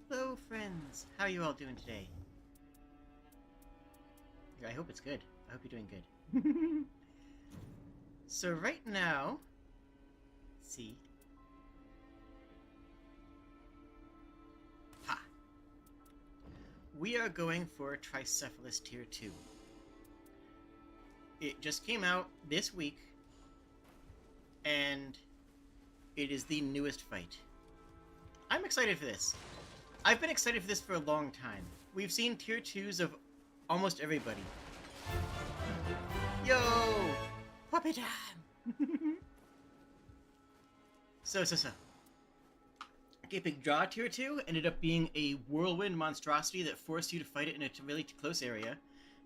Hello, friends! How are you all doing today? I hope it's good. I hope you're doing good. So right now... Let's see. Ha! We are going for Tricephalos Tier 2. It just came out this week, and it is the newest fight. I'm excited for this. I've been excited for this for a long time. We've seen Tier 2s of almost everybody. Yo! Puppy time! So. Gaping Jaw Tier 2 ended up being a whirlwind monstrosity that forced you to fight it in a really close area.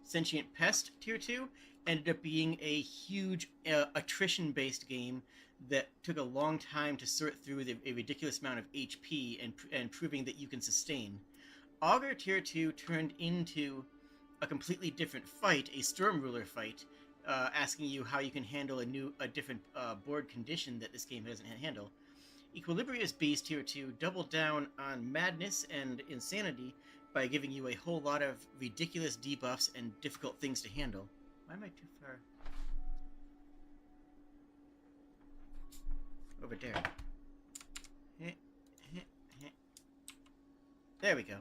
Sentient Pest Tier 2 ended up being a huge attrition-based game that took a long time to sort through a ridiculous amount of HP and proving that you can sustain. Augur Tier 2 turned into a completely different fight, a Storm Ruler fight, asking you how you can handle a different board condition that this game doesn't handle. Equilibrious Beast Tier 2 doubled down on madness and insanity by giving you a whole lot of ridiculous debuffs and difficult things to handle. Why am I too far? Over there. There we go.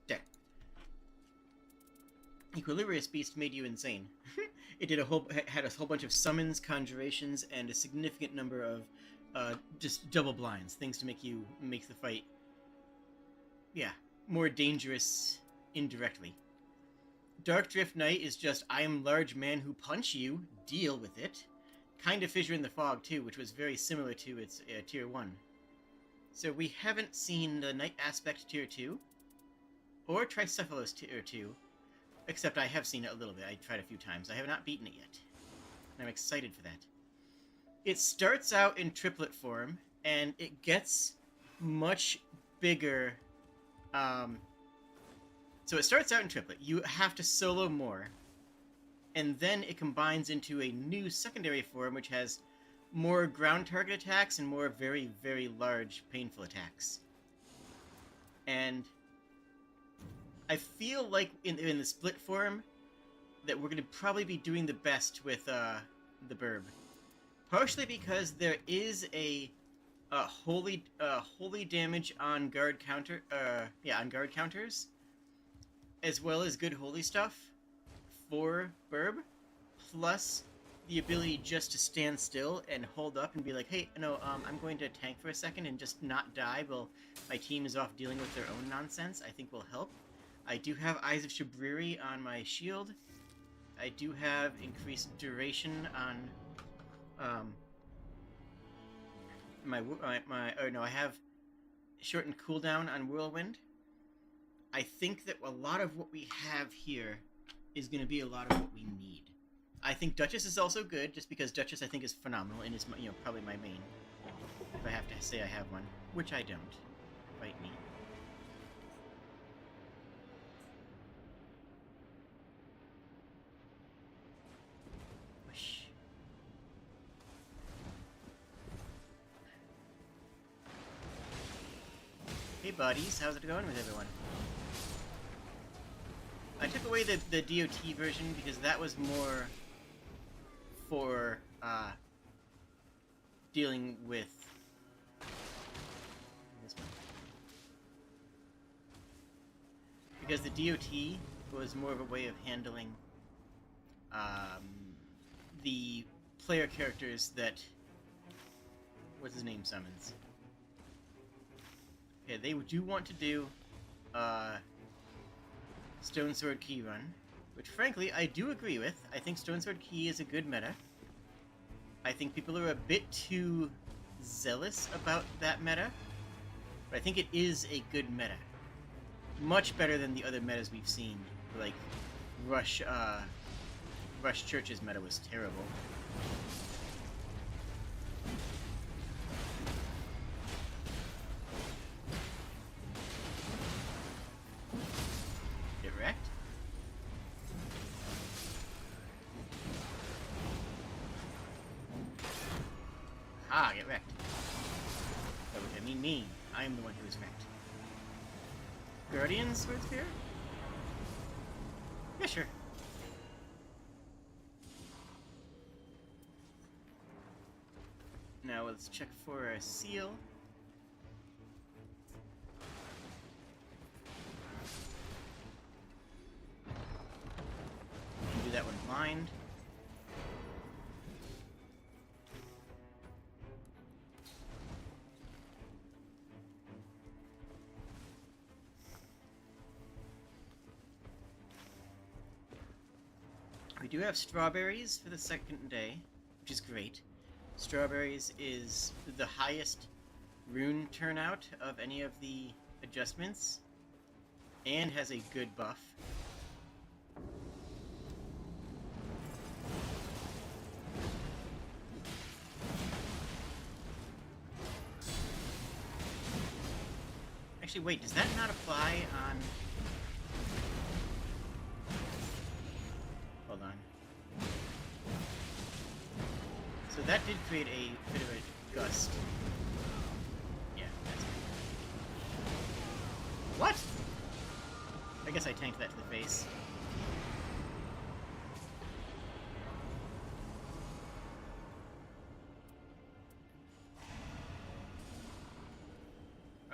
There. Equilibrious Beast made you insane. It had a whole bunch of summons, conjurations, and a significant number of just double blinds, things to make the fight, yeah, more dangerous indirectly. Dark Drift Knight is just, I am large man who punch you, deal with it. Kind of Fissure in the Fog too, which was very similar to its Tier 1. So we haven't seen the Night Aspect Tier 2, or Tricephalos Tier 2, except I have seen it a little bit. I tried a few times. I have not beaten it yet. And I'm excited for that. It starts out in triplet form, and it gets much bigger. So it starts out in triplet. You have to solo more. And then it combines into a new secondary form, which has more ground target attacks and more very, very large, painful attacks. And I feel like in the split form that we're going to probably be doing the best with the Burb. Partially because there is a holy damage on guard counter, on guard counters, as well as good holy stuff for Burb, plus the ability just to stand still and hold up and be like, hey, no, I'm going to tank for a second and just not die while my team is off dealing with their own nonsense, I think will help. I do have Eyes of Shabriri on my shield. I do have increased duration on I have shortened cooldown on Whirlwind. I think that a lot of what we have here is going to be a lot of what we need. I think Duchess is also good, just because Duchess I think is phenomenal and is probably my main. If I have to say I have one, which I don't. Fight me. Hey buddies, how's it going with everyone? I took away the DOT version because that was more for dealing with this one. Because the DOT was more of a way of handling the player characters that what's his name summons. Okay, they do want to do Stone Sword Key Run, which frankly I do agree with. I think Stone Sword Key is a good meta. I think people are a bit too zealous about that meta, but I think it is a good meta. Much better than the other metas we've seen. Like Rush Church's meta was terrible. Aha, get wrecked. Oh, I mean me. I am the one who is wrecked. Guardian Sword Spear? Yeah, sure. Now let's check for a seal. Do that one blind. We do have strawberries for the second day, which is great. Strawberries is the highest rune turnout of any of the adjustments, and has a good buff. Actually, wait, does that not apply on... Hold on. So that did create a bit of a gust. Yeah, that's good. What? I guess I tanked that to the face.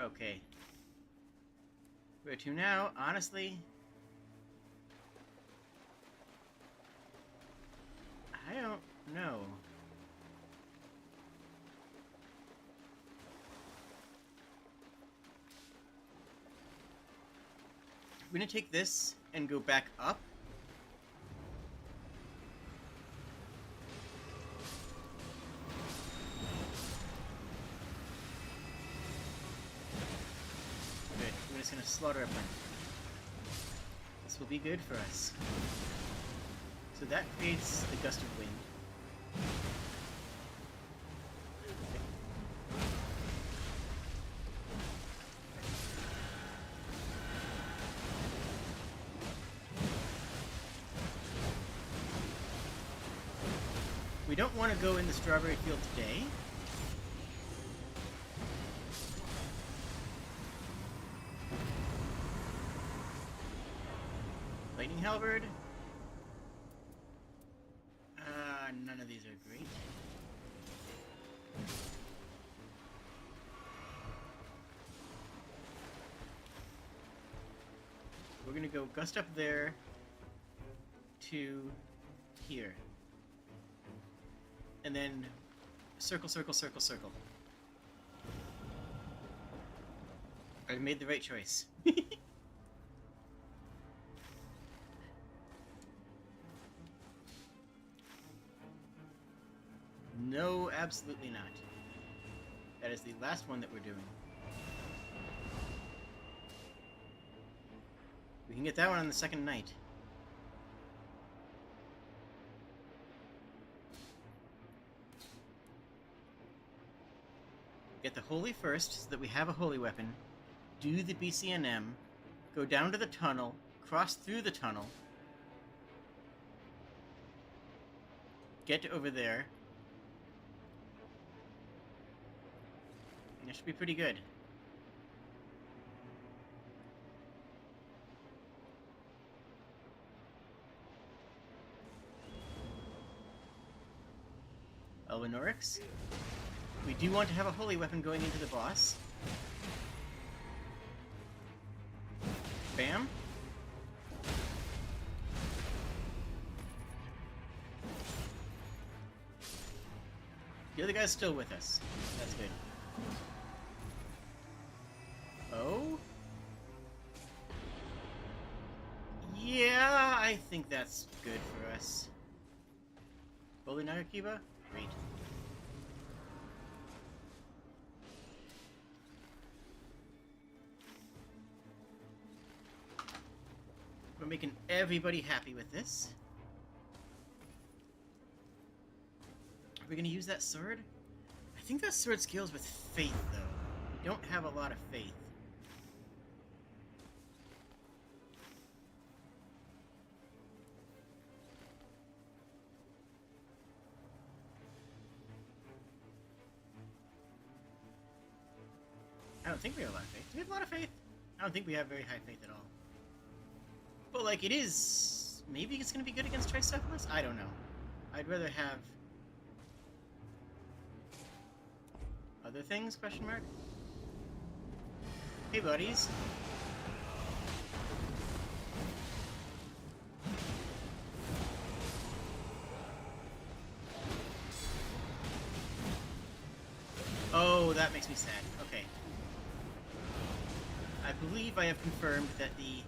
Okay. Where to now? Honestly... I don't know. We're gonna take this and go back up. Good. We're just gonna slaughter a bunch. This will be good for us. So that creates the gust of wind. We don't want to go in the strawberry field today. Lightning Halberd. None of these are great. We're gonna go gust up there to here. And then circle, circle, circle, circle. I made the right choice. No, absolutely not. That is the last one that we're doing. We can get that one on the second night. Get the holy first, so that we have a holy weapon. Do the BCNM. Go down to the tunnel. Cross through the tunnel. Get over there. That should be pretty good. Elvenorix. We do want to have a holy weapon going into the boss. Bam. The other guy's still with us. That's good. Oh? Yeah, I think that's good for us. Holy Nagakiba? Great. We're making everybody happy with this. Are we going to use that sword? I think that sword scales with faith, though. We don't have a lot of faith. I don't think we have a lot of faith. Do we have a lot of faith? I don't think we have very high faith at all. But, like, it is... Maybe it's going to be good against Tricephalos? I don't know. I'd rather have... Other things? Question mark? Hey, buddies. Oh, that makes me sad. Okay. I believe I have confirmed that the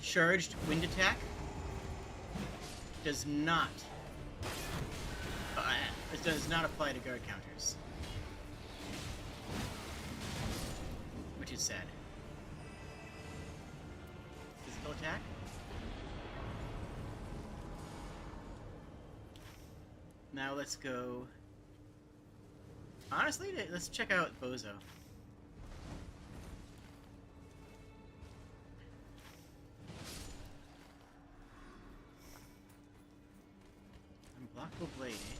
charged wind attack does not apply to guard counters, which is sad. Physical attack. Now let's go. Honestly, let's check out Bozo. Unblockable blade, eh?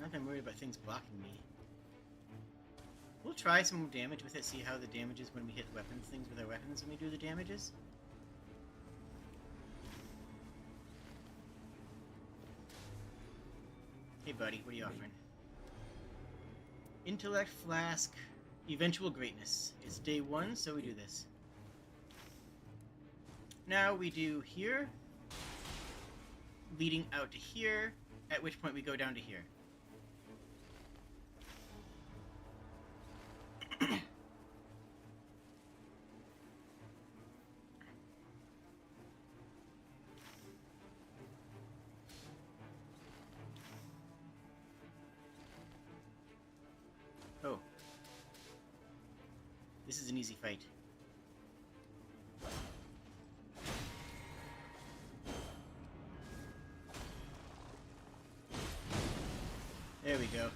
Not that I'm worried about things blocking me. We'll try some damage with it, see how the damage is when we hit weapons, things with our weapons when we do the damages. Hey buddy, what are you offering? Intellect Flask, Eventual Greatness. It's day 1, so we do this. Now we do here, leading out to here, at which point we go down to here. Oh. This is an easy fight. There we go.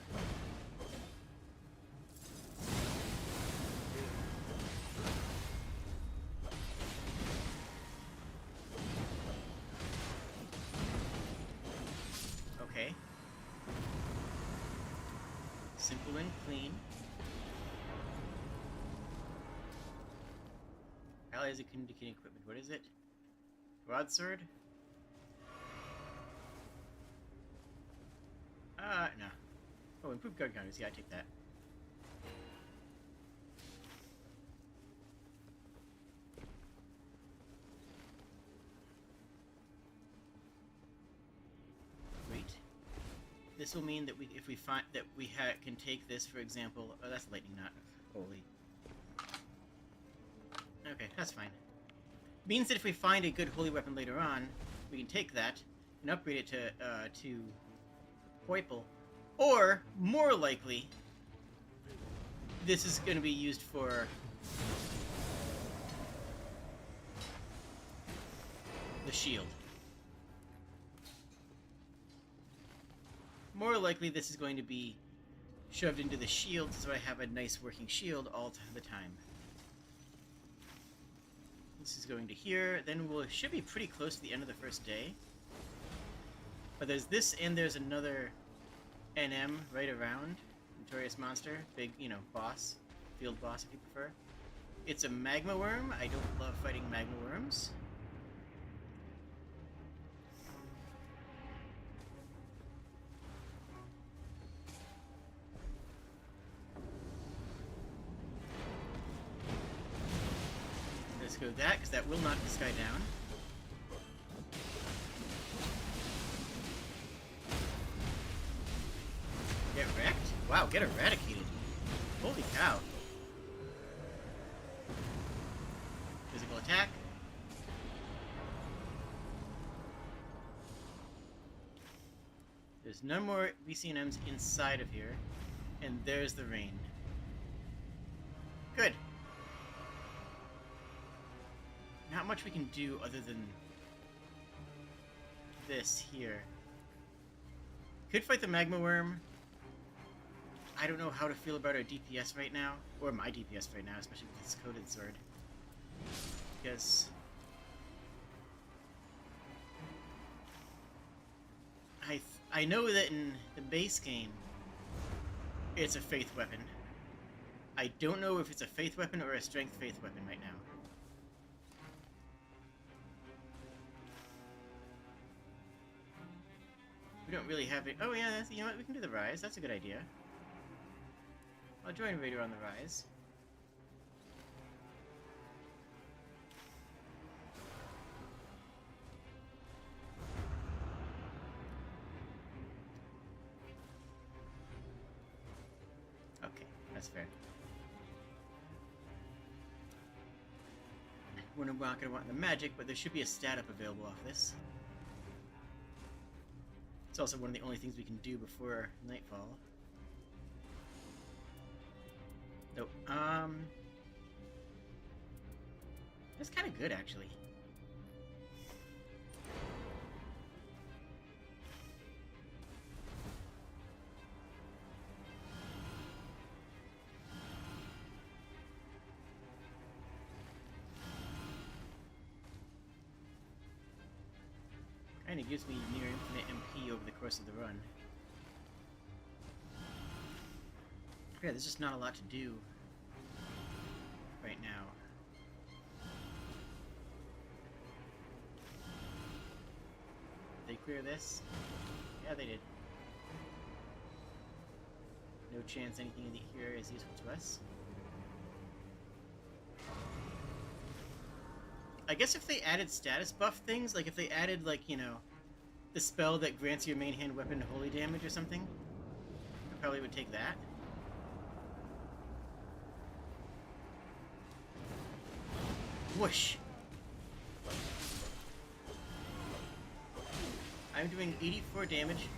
Okay. Simple and clean. Allies indicating equipment. What is it? Broadsword? No. Oh, improved guard counters. Yeah, I take that. Great. This will mean that if we find that we can take this, for example. Oh, that's lightning, not holy. Okay, that's fine. Means that if we find a good holy weapon later on, we can take that and upgrade it to Poiple. Or, more likely, this is going to be used for the shield. More likely, this is going to be shoved into the shield so I have a nice working shield all the time. This is going to here, then we should be pretty close to the end of the first day. But there's this, and there's another NM right around. Notorious Monster. Big, boss. Field boss, if you prefer. It's a magma worm. I don't love fighting magma worms. Let's go with that, because that will knock this guy down. Get wrecked? Wow, get eradicated. Holy cow. Physical attack. There's no more BCNMs inside of here. And there's the rain. Good. Not much we can do other than this here. Could fight the magma worm. I don't know how to feel about our DPS right now, or my DPS right now, especially with this coated sword. Because I know that in the base game, It's a faith weapon. I don't know if it's a faith weapon or a strength faith weapon right now. We don't really have it. Oh yeah, you know what? We can do the rise. That's a good idea. I'll join Raider on the rise. Okay, that's fair. We're not going to want the magic, but there should be a stat up available off this. It's also one of the only things we can do before nightfall. Nope. That's kind of good, actually. Kinda gives me near infinite MP over the course of the run. Yeah, there's just not a lot to do right now. Did they clear this? Yeah, they did. No chance anything in here is useful to us. I guess if they added status buff things, like if they added, like, you know, the spell that grants your main hand weapon holy damage or something, I probably would take that. Whoosh! I'm doing 84 damage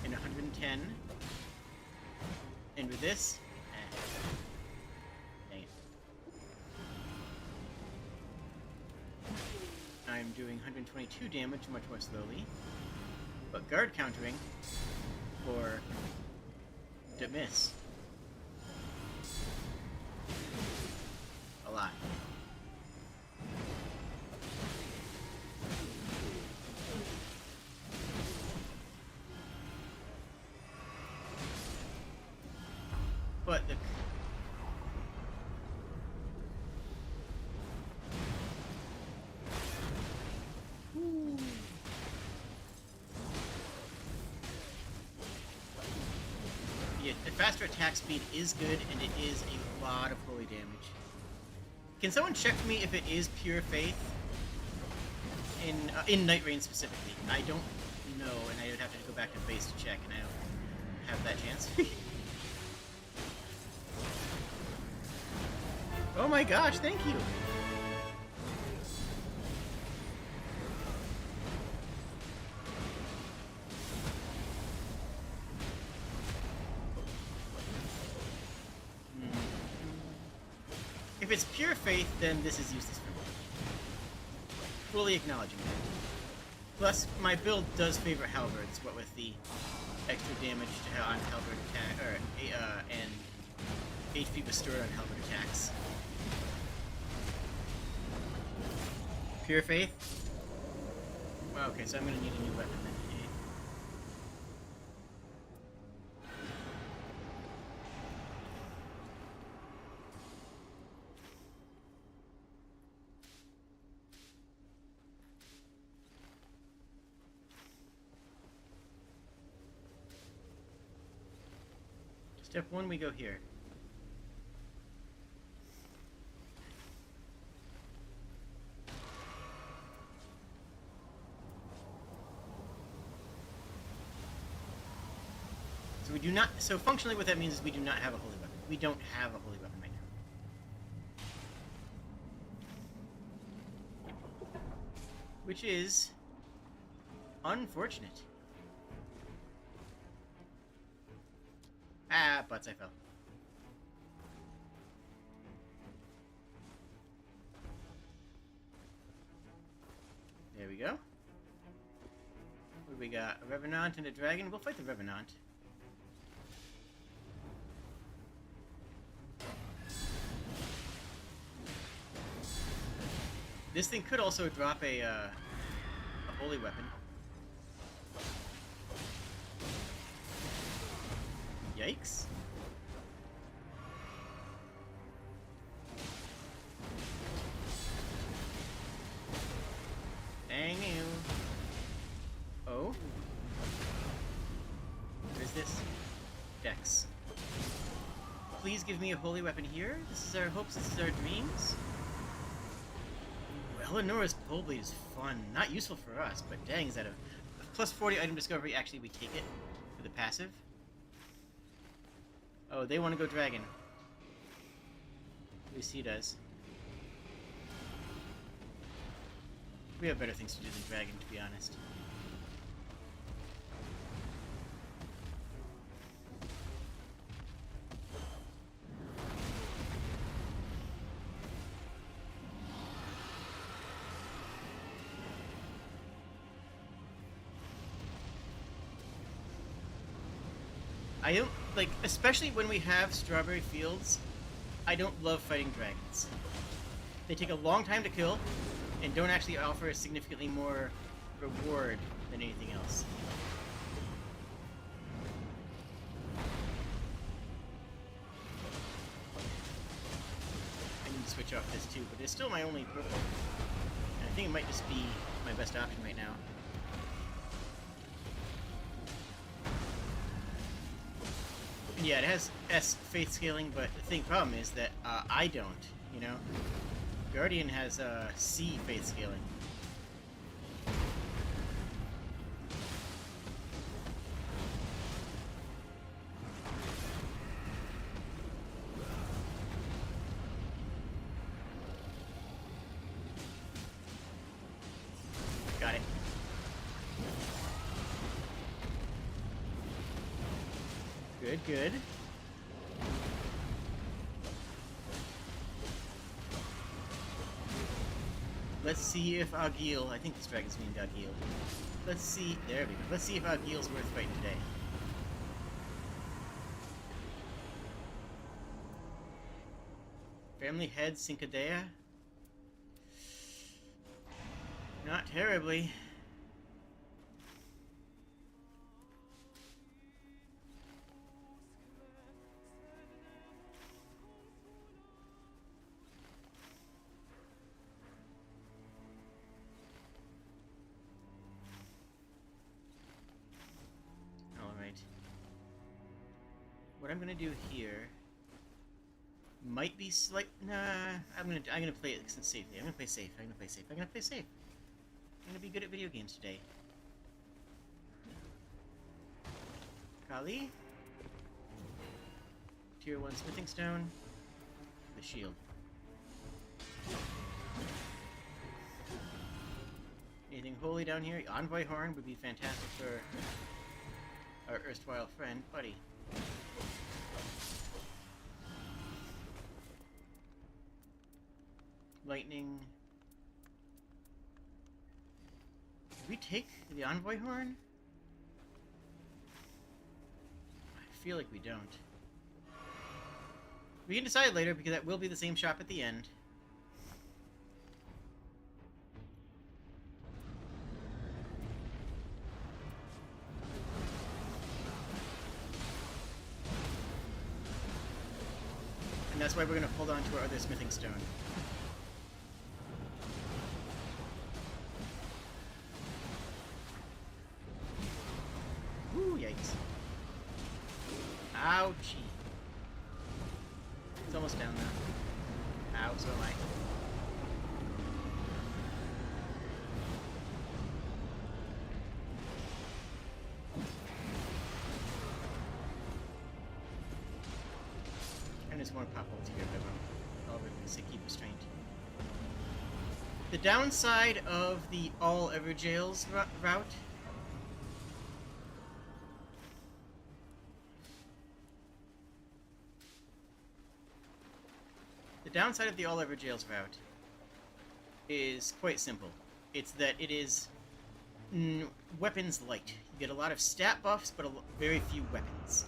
and 110. And with this, dang it. I'm doing 122 damage much more slowly, but guard countering for to miss a lot. But the the faster attack speed is good, and it is a lot of holy damage. Can someone check for me if it is pure faith in Nightreign specifically? I don't know, and I would have to go back to base to check, and I don't have that chance. Oh my gosh, thank you! If it's pure faith, then this is useless for me. Fully acknowledging that. Plus, my build does favor halberds, what with the extra damage on halberd attack, and HP bestowed on halberd attacks. Pure faith? Well, okay, so I'm gonna need a new weapon then. Step 1, we go here. So we do not, so functionally what that means is we do not have a holy weapon. We don't have a holy weapon right now. Which is unfortunate. Ah, butts, I fell. There we go. What do we got? A Revenant and a Dragon? We'll fight the Revenant. This thing could also drop a holy weapon. Yikes. Yikes. Dang you. Oh? What is this? Dex. Please give me a holy weapon here. This is our hopes, this is our dreams. Ooh, Eleonora's Poleblade is fun. Not useful for us, but dang, is that a plus 40 item discovery? Actually, we take it for the passive. Oh, they want to go dragon. At least he does. We have better things to do than dragon, to be honest. I don't, like, especially when we have strawberry fields, I don't love fighting dragons. They take a long time to kill, and don't actually offer a significantly more reward than anything else. I need to switch off this too, but it's still my only purple. And I think it might just be my best option right now. Yeah, it has S faith scaling, but the problem is that I don't, you know? Guardian has C faith scaling. Got it. Good, good. Let's see if Agil, I think this dragon's named Agil. Let's see, there we go. Let's see if Agil's worth fighting today. Family head Cincadea? Not terribly. What I'm gonna do here might be slight. Nah, I'm gonna play it safely. I'm gonna play safe. I'm gonna play safe. I'm gonna play safe. I'm gonna be good at video games today. Kali, Tier 1 smithing stone, the shield. Anything holy down here? Envoy horn would be fantastic for our erstwhile friend, Buddy. Lightning. Did we take the envoy horn? I feel like we don't. We can decide later because that will be the same shop at the end. And that's why we're going to hold on to our other smithing stone. Ooh, yikes. Ouchie. It's almost down now. Ow, so am I. And there's more pop holes here, but I'll say keep restraint. The downside of the all Everjails route . The downside of the all Everjails route is quite simple. It's that it is weapons light. You get a lot of stat buffs, but very few weapons.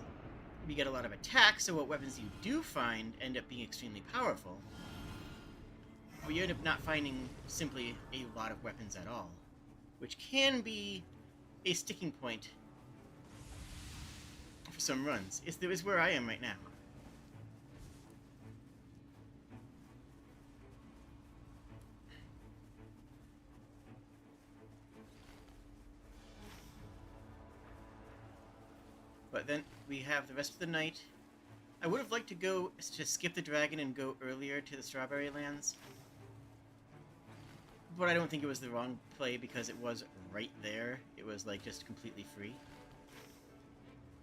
You get a lot of attacks, so what weapons you do find end up being extremely powerful. But you end up not finding simply a lot of weapons at all, which can be a sticking point some runs. It's where I am right now. But then we have the rest of the night. I would have liked to skip the dragon and go earlier to the Strawberry Lands. But I don't think it was the wrong play because it was right there. It was like just completely free.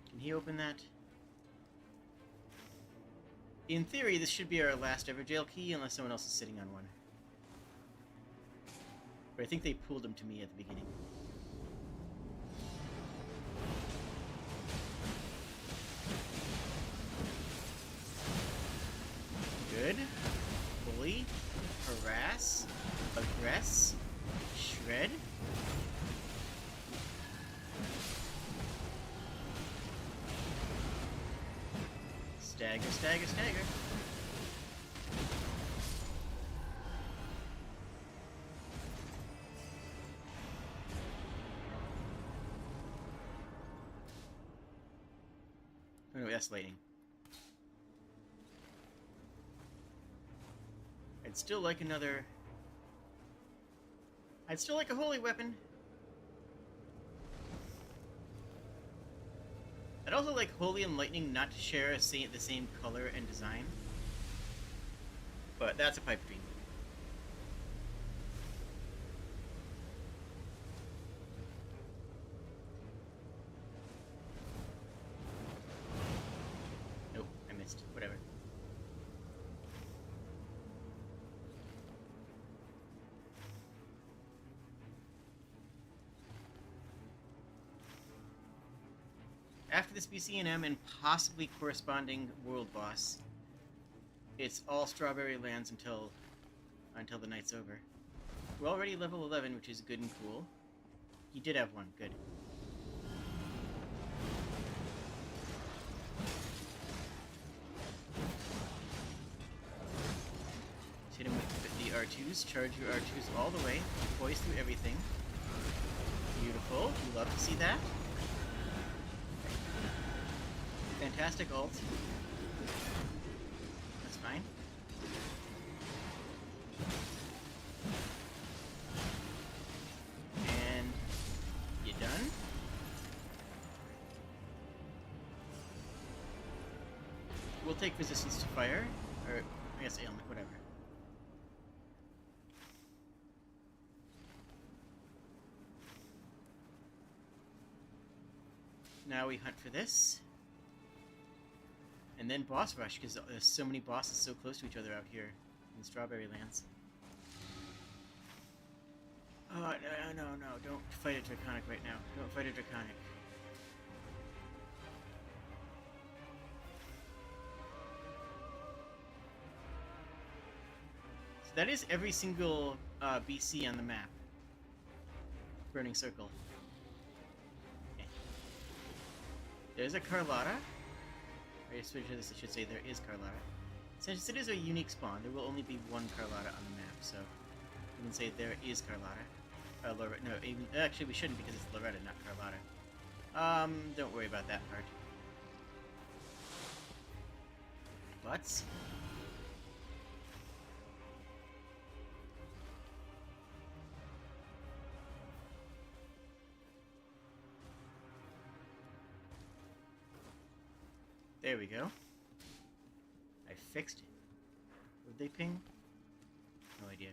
Can he open that? In theory, this should be our last ever jail key unless someone else is sitting on one. But I think they pulled him to me at the beginning. Good. Bully. Harass. Aggress. Shred. Stagger, stagger, stagger. Oh no, that's lightning. I'd still like a holy weapon. I'd also like holy and lightning not to share the same color and design. But that's a pipe dream. Nope, I missed. Whatever. After this BC&M and possibly corresponding world boss, it's all Strawberry Lands until the night's over. We're already level 11, which is good and cool. He did have one, good. Hit him with the R2s, charge your R2s all the way, poise through everything. Beautiful, you love to see that. Fantastic ult. That's fine. And you done? We'll take resistance to fire, or I guess ailment, whatever. Now we hunt for this. And then boss rush, because there's so many bosses so close to each other out here in Strawberry Lands. Oh, no, don't fight a Draconic right now. Don't fight a Draconic. So that is every single BC on the map. Burning Circle. Okay. There's a Carlotta. I should say there is Carlotta. Since it is a unique spawn, there will only be one Carlotta on the map, so we can say there is Carlotta. No, actually we shouldn't because it's Loretta, not Carlotta. Don't worry about that part. Butts. There we go. I fixed it. Would they ping? No idea.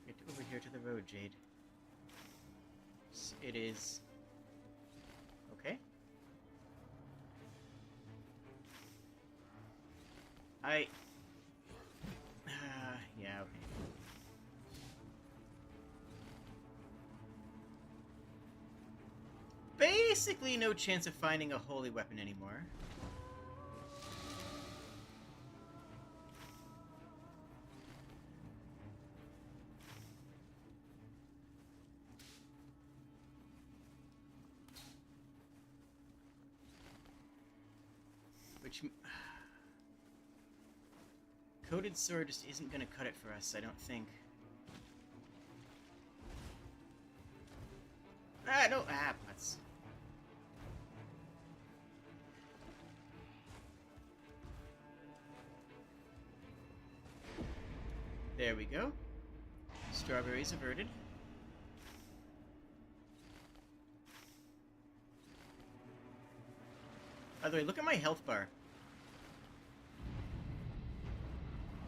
Get over here to the road, Jade. It is... okay. Yeah, okay. Basically no chance of finding a holy weapon anymore. Which... Coated sword just isn't gonna cut it for us, I don't think. know. Ah, putz. There we go. Strawberries averted. By the way, look at my health bar.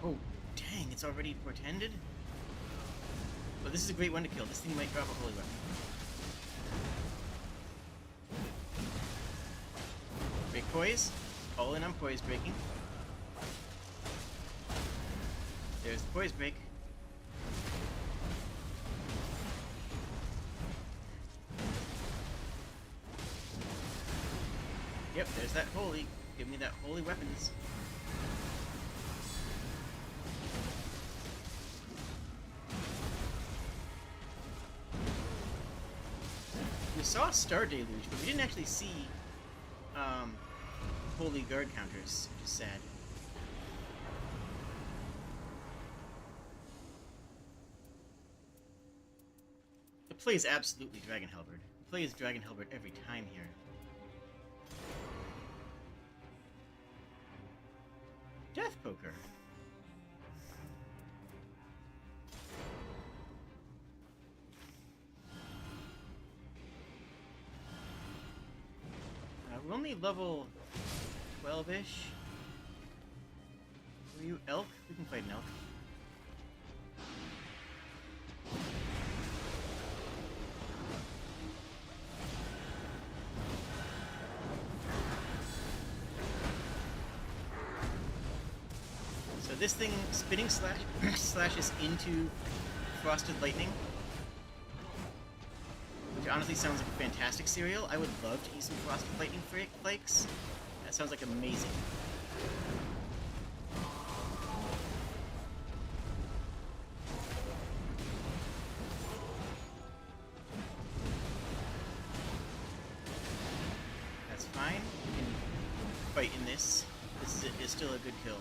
Oh, dang, it's already portended? Well, this is a great one to kill. This thing might drop a holy weapon. Break poise. All in on poise breaking. There's the poise break. Yep, there's that holy. Give me that holy weapons. We saw Star Deluge, but we didn't actually see holy guard counters, which is sad. The play is absolutely Dragon Halberd. The play is Dragon Halberd every time here. Death Poker. We're only level 12-ish. Were you elk? We can fight an elk. So this thing spinning slashes into frosted lightning, which honestly sounds like a fantastic cereal. I would love to eat some frosted lightning flakes. That sounds like amazing. That's fine. We can fight in this. This is still a good kill.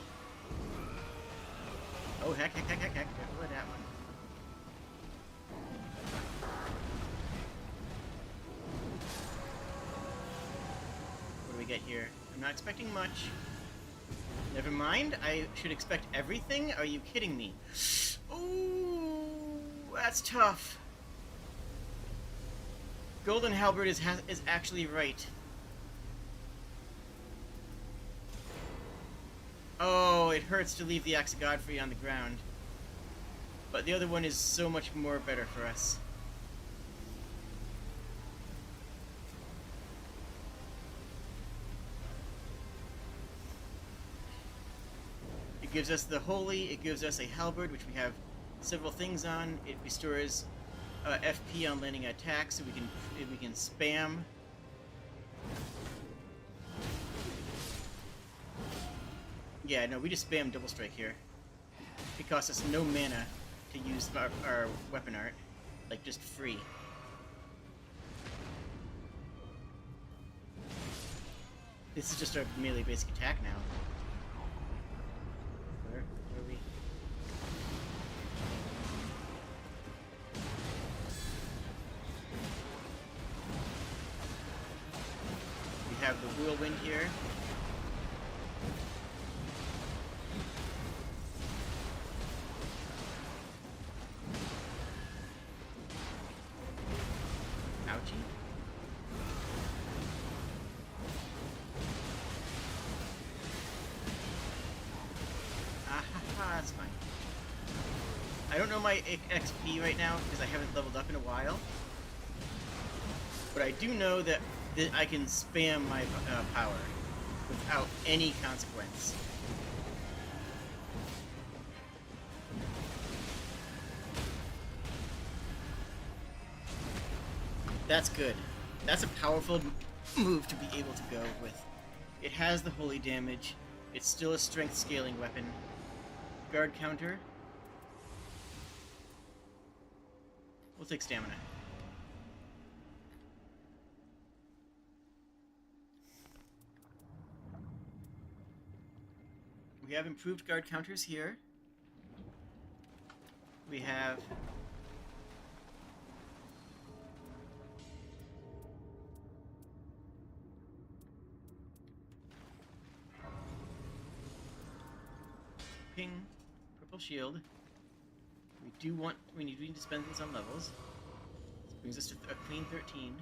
Oh, heck. Careful with that one. What do we get here? I'm not expecting much. Never mind. I should expect everything? Are you kidding me? Ooh, that's tough. Golden Halberd is actually right. Oh, it hurts to leave the Axe of Godfrey on the ground. But the other one is so much more better for us. It gives us the Holy, it gives us a Halberd, which we have several things on. It restores FP on landing attacks, so we can spam. Yeah, no, we just spam Double Strike here. It costs us no mana to use our weapon art. Like, just free. This is just our melee basic attack now. Where are we? We have the Whirlwind here. That's fine. I don't know my XP right now because I haven't leveled up in a while. But I do know that I can spam my power without any consequence. That's good. That's a powerful move to be able to go with. It has the holy damage. It's still a strength scaling weapon. Guard counter. We'll take stamina. We have improved guard counters here. We have ping, purple shield. We need to spend this on levels. This brings us to a clean 13.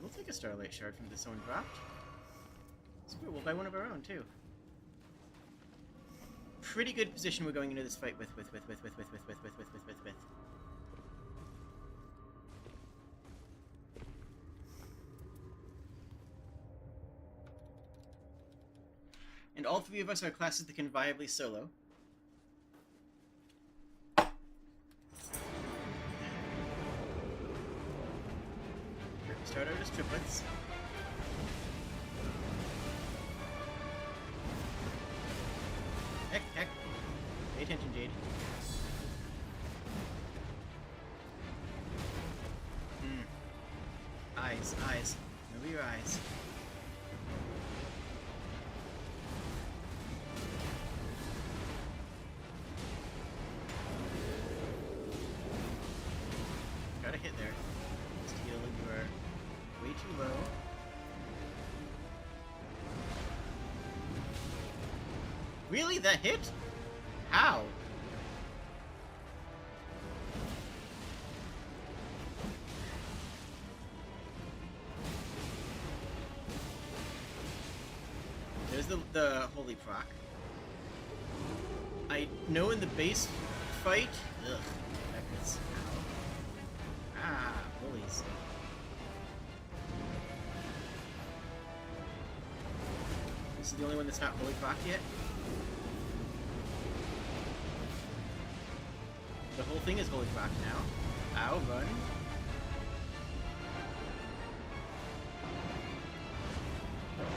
We'll take a Starlight Shard from this one dropped. Screw it, we'll buy one of our own too. Pretty good position we're going into this fight with. And all three of us are classes that can viably solo. Start out as triplets. Heck. Pay attention, Jade. Eyes. Remember your eyes. Got a hit there. Just heal, you are way too low. Really? That hit? How? There's the holy proc. I know in the base fight. Ugh, that hurts. Ow. Ah, bullies. This is the only one that's not holy proc yet. The whole thing is holy proc now. Ow, run.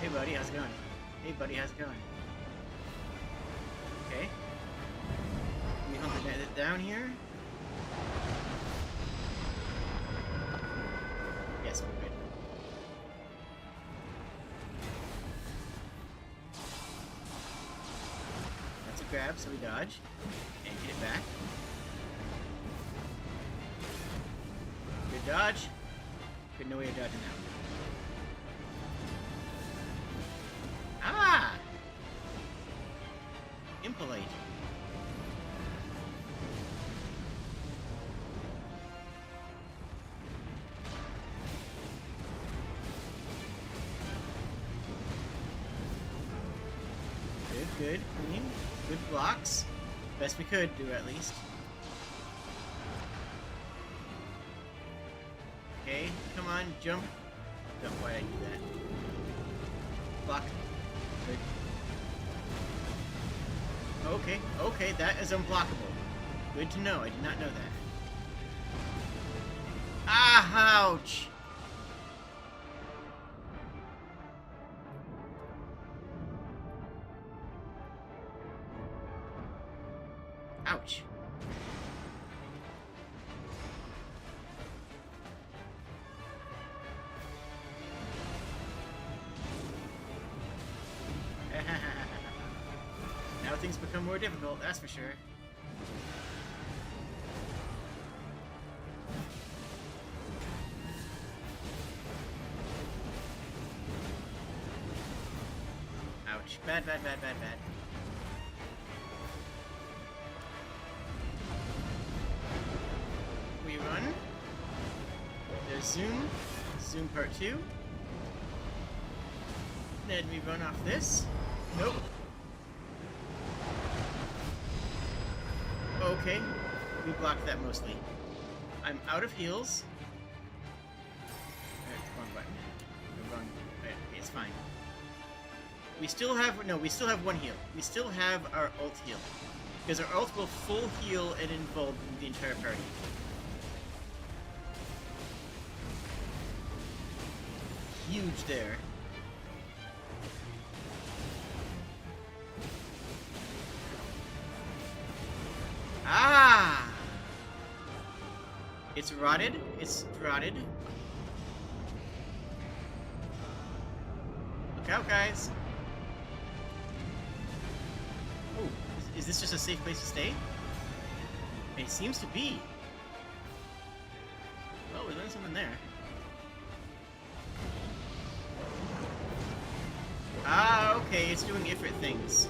Hey buddy, how's it going? Hey buddy, how's it going? Okay. Let me hunker it down here. Yes, we're good. That's a grab, so we dodge. And get it back. Good dodge. Good, no way of dodging that one. Ah! Impolite. Good, clean. Good blocks. Best we could do, at least. Okay, come on, jump. Don't, why'd I do that? Block. Good. Okay, that is unblockable. Good to know, I did not know that. Ah, ouch! Ouch. Now things become more difficult, that's for sure. Ouch. Bad. We run. There's zoom. Zoom part 2. Then we run off this. Nope. Okay. We blocked that mostly. I'm out of heals. Alright, wrong button. The wrong. Right, it's fine. We still have one heal. We still have our ult heal. Because our ult will full heal and involve the entire party. Huge there. Ah! It's rotted. It's rotted. Look out, guys. Oh, is this just a safe place to stay? It seems to be. we're doing something there. Ah, okay, it's doing Ifrit things.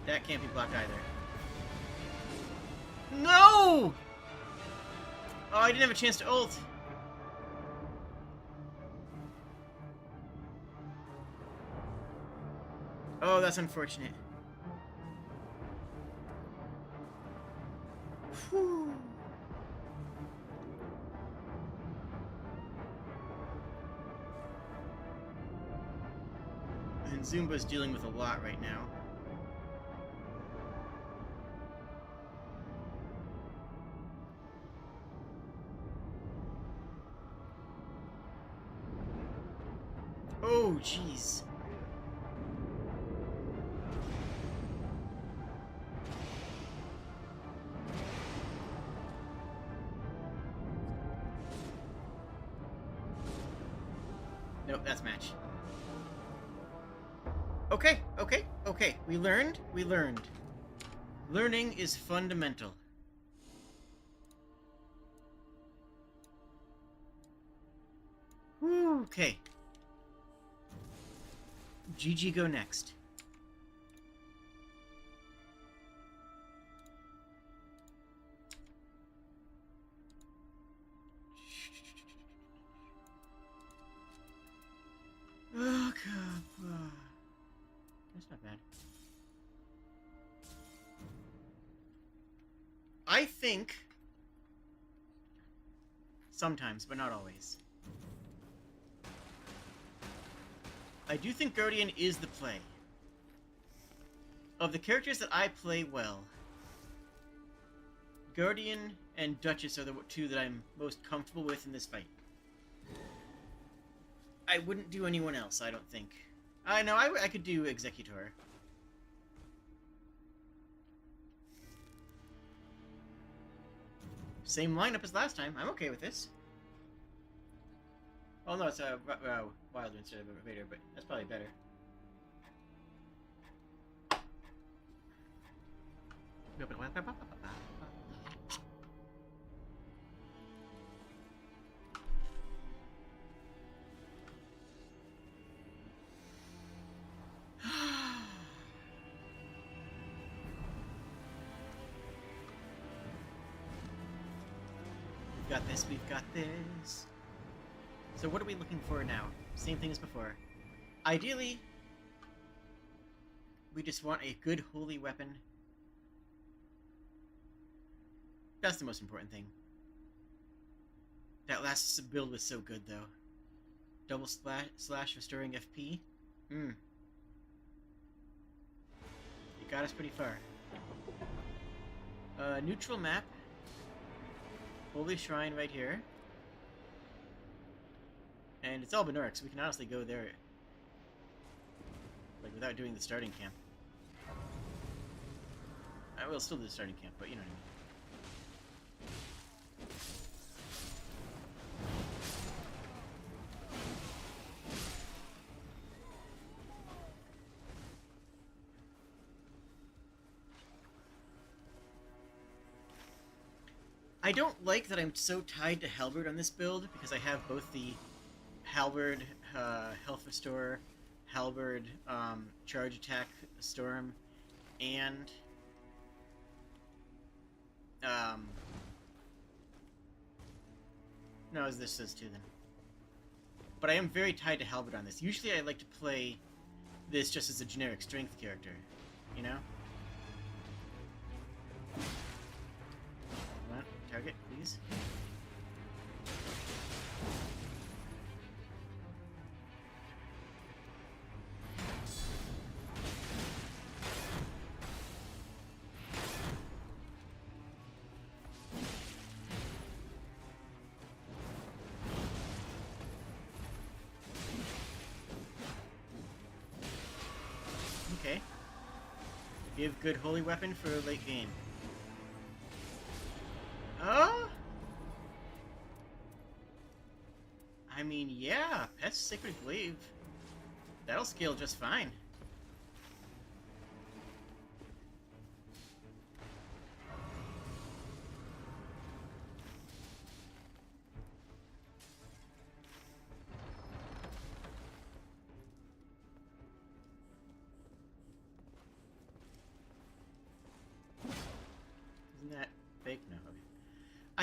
That can't be blocked either. No! Oh, I didn't have a chance to ult. Oh, that's unfortunate. Whew. And Zumba's dealing with a lot right now. Oh, jeez. Nope, that's match. Okay, okay, okay. We learned. Learning is fundamental. Whew, okay. GG go next. Oh, God. That's not bad. I think... sometimes, but not always. I do think Guardian is the play. Of the characters that I play well, Guardian and Duchess are the two that I'm most comfortable with in this fight. I wouldn't do anyone else, I don't think. I know, I could do Executor. Same lineup as last time. I'm okay with this. Oh no, it's a Wilder instead of a Vader, but that's probably better. We've got this, we've got this. So what are we looking for now? Same thing as before. Ideally, we just want a good holy weapon. That's the most important thing. That last build was so good, though. Double slash restoring FP. It got us pretty far. Neutral map. Holy Shrine right here. And it's all Benoric, so we can honestly go there, like, without doing the starting camp. I will still do the starting camp, but you know what I mean. I don't like that I'm so tied to Halberd on this build, because I have both the Halberd health restore, Halberd charge attack storm, and no, this is too then. But I am very tied to Halberd on this. Usually I like to play this just as a generic strength character, you know? Come on, target, please. Okay. Give good holy weapon for late game. I mean, yeah, Pest Sacred Glaive. That'll scale just fine.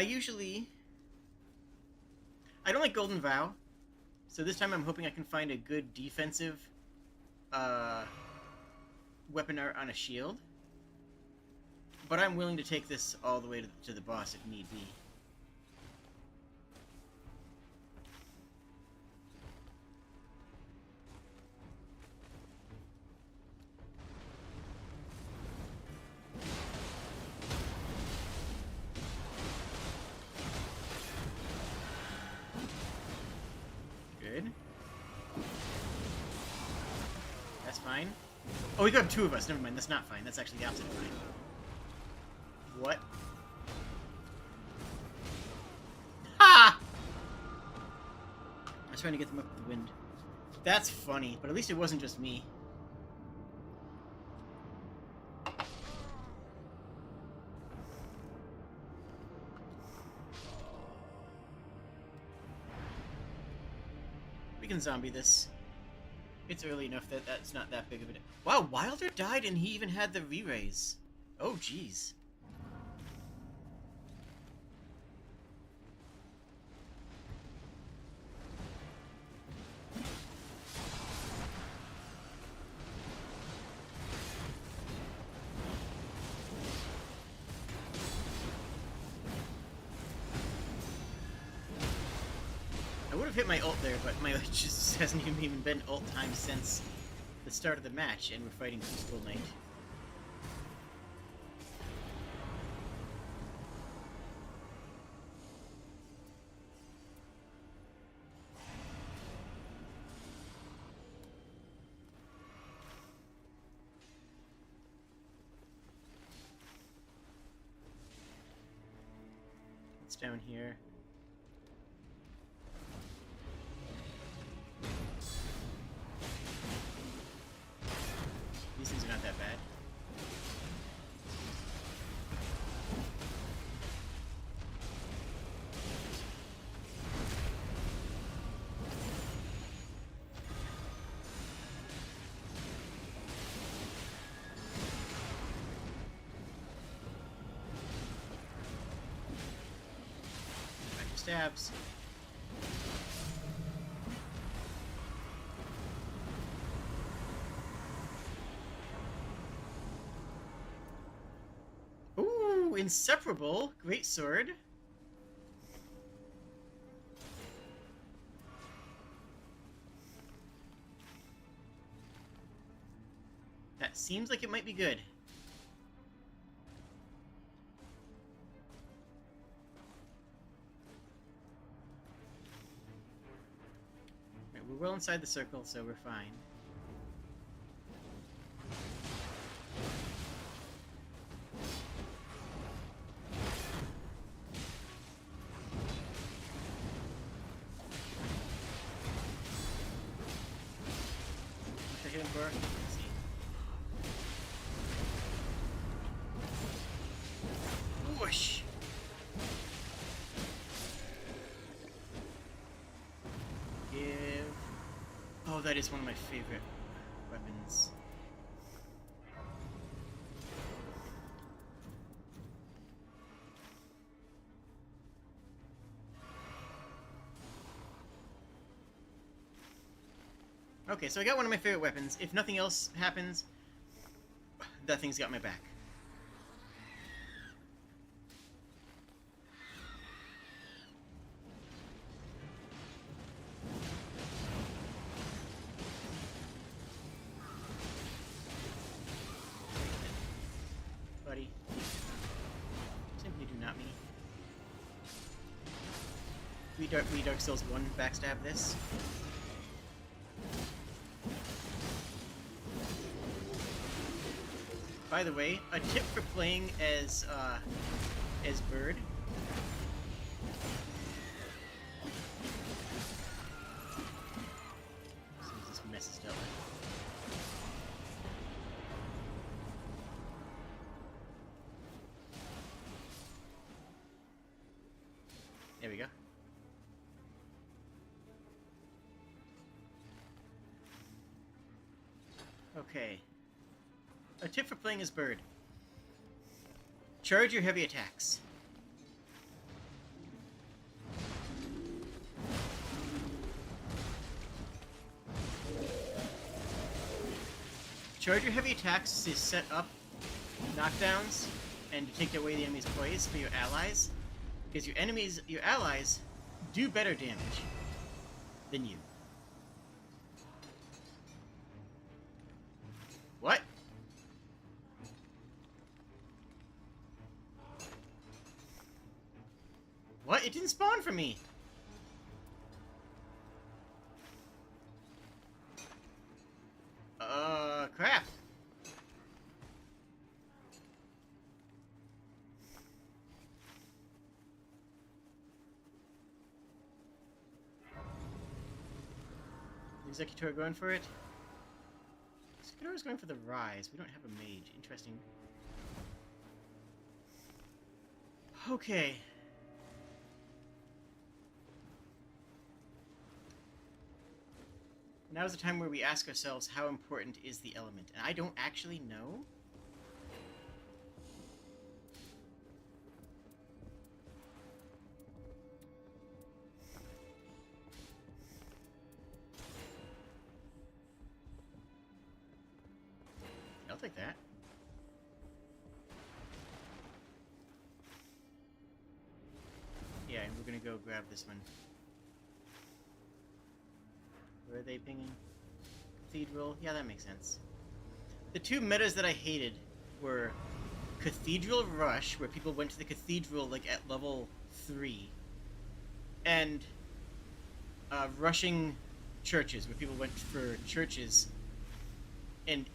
I don't like Golden Vow, so this time I'm hoping I can find a good defensive weapon art on a shield. But I'm willing to take this all the way to the boss if need be. Good. That's fine. Oh, we got two of us. Never mind. That's not fine. That's actually the opposite of fine. What? Ha! I was trying to get them up with the wind. That's funny, but at least it wasn't just me. We can zombie this. It's early enough that that's not that big of a deal. Wow, Wilder died and he even had the re-raise. Oh, jeez. I would have hit my ult there, but my ult just hasn't even been ult time since the start of the match, and we're fighting Peaceful Knight. It's down here. These things are not that bad. Back to stabs. Inseparable. Great sword. That seems like it might be good. Right, we're well inside the circle, so we're fine. Whoosh! Give. Oh, that is one of my favorite weapons. Okay, so I got one of my favorite weapons. If nothing else happens, that thing's got my back. Buddy. Simply do not me. We Dark Souls 1 backstab this. By the way, a tip for playing as Bird. This mess is dealt with. There we go. Okay. A tip for playing as Bird. Charge your heavy attacks. charge your heavy attacks to set up knockdowns and to take away the enemy's poise for your allies, because your allies do better damage than you. What? What? It didn't spawn for me! Crap. Executor going for it? Executor is going for the rise. We don't have a mage. Interesting. Okay. Now is the time where we ask ourselves, how important is the element? And I don't actually know. I'll take that. Yeah, and we're gonna go grab this one. Where are they pinging? Cathedral? Yeah, that makes sense. The two metas that I hated were Cathedral Rush, where people went to the cathedral like at level 3, and rushing churches, where people went for churches and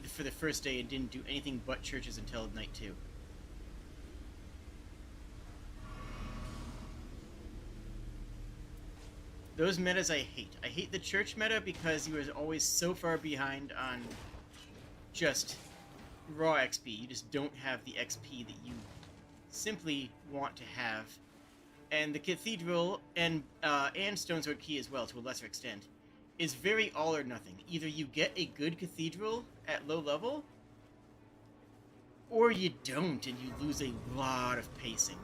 for the first day and didn't do anything but churches until night 2. Those metas I hate. I hate the church meta because you are always so far behind on just raw XP. You just don't have the XP that you simply want to have. And the cathedral and Stonesword Key as well, to a lesser extent, is very all or nothing. Either you get a good cathedral at low level, or you don't and you lose a lot of pacing.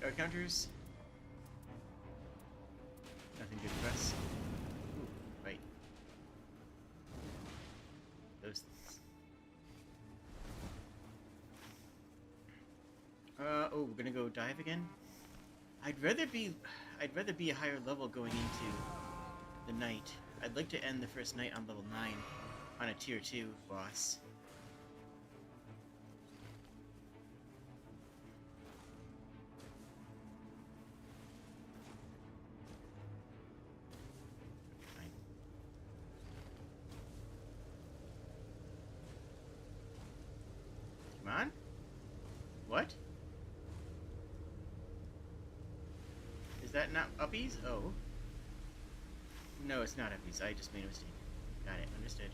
Our counters. Nothing good for us. Ooh, right. Those things. Oh, we're gonna go dive again? I'd rather be a higher level going into the night. I'd like to end the first night on level 9 on a tier 2 boss. On? What? Is that not uppies? Oh. No, it's not uppies. I just made a mistake. Got it. Understood.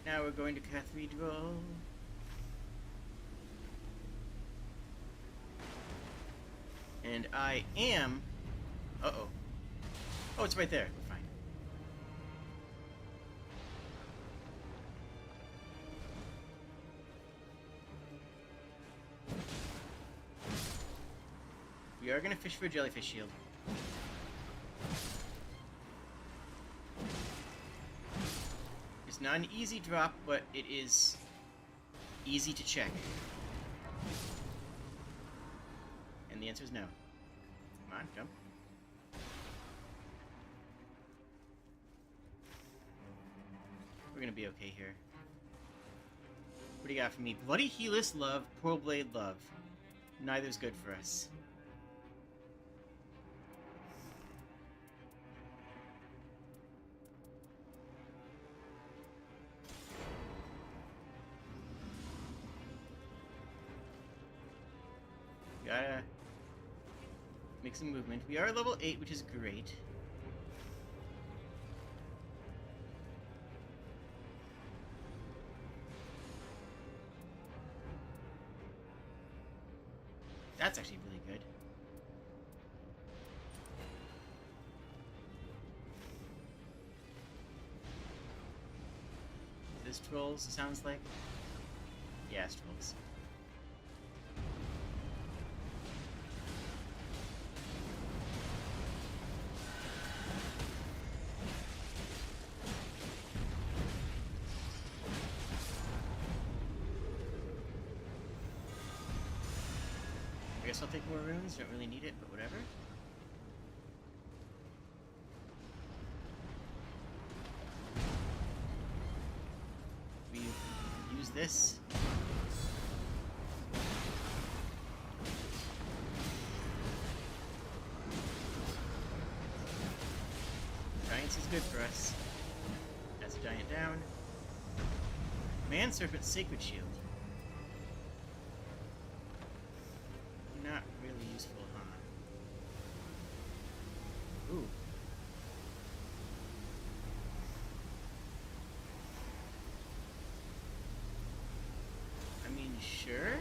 Now we're going to Cathedral. And I am... Uh-oh. Oh, it's right there. We're fine. We are going to fish for a jellyfish shield. It's not an easy drop, but it is easy to check. And the answer is no. Come on, jump. We're gonna be okay here. What do you got for me? Bloody Helix love, Pearl Blade love. Neither's good for us. Gotta make some movement. We are level 8, which is great. That's actually really good. Is this trolls, sounds like? Yeah, it's trolls. I guess I'll take more runes, don't really need it, but whatever. We use this. Giants is good for us. That's a giant down. Man Serpent Sacred Shield. Not really useful, huh? Ooh. I mean, sure?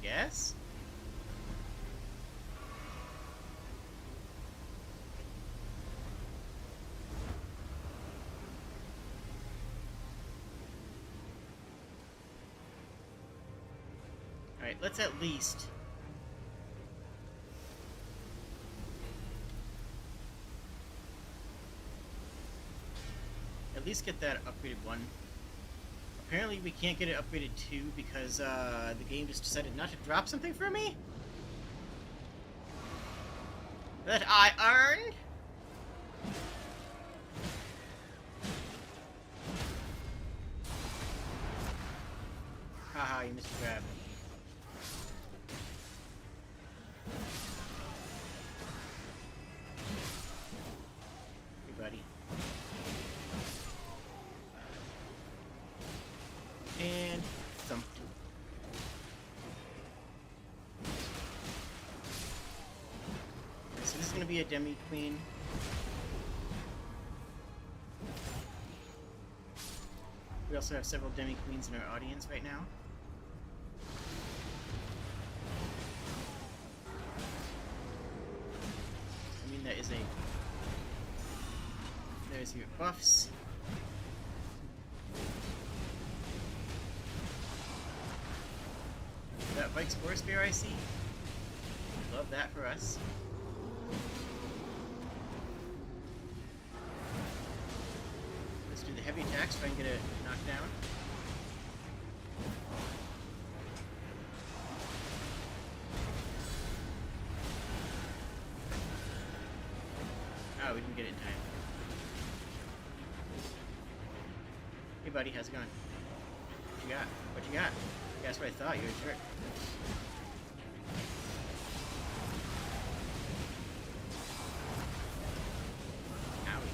Guess? Alright, let's at least... get that upgraded 1. Apparently we can't get it upgraded 2 because the game just decided not to drop something for me? That I earned? Haha, you missed the grab. Hey, buddy. And thumped. So this is going to be a demi queen. We also have several demi queens in our audience right now. I mean, that is a... There's your buffs. That Vike's Boar Spear I see. Love that for us. Let's do the heavy attacks, try and get it knocked down. Oh, we didn't get it in time. Hey buddy, how's it going? What you got? What you got? That's what I thought, you're a jerk. Owie.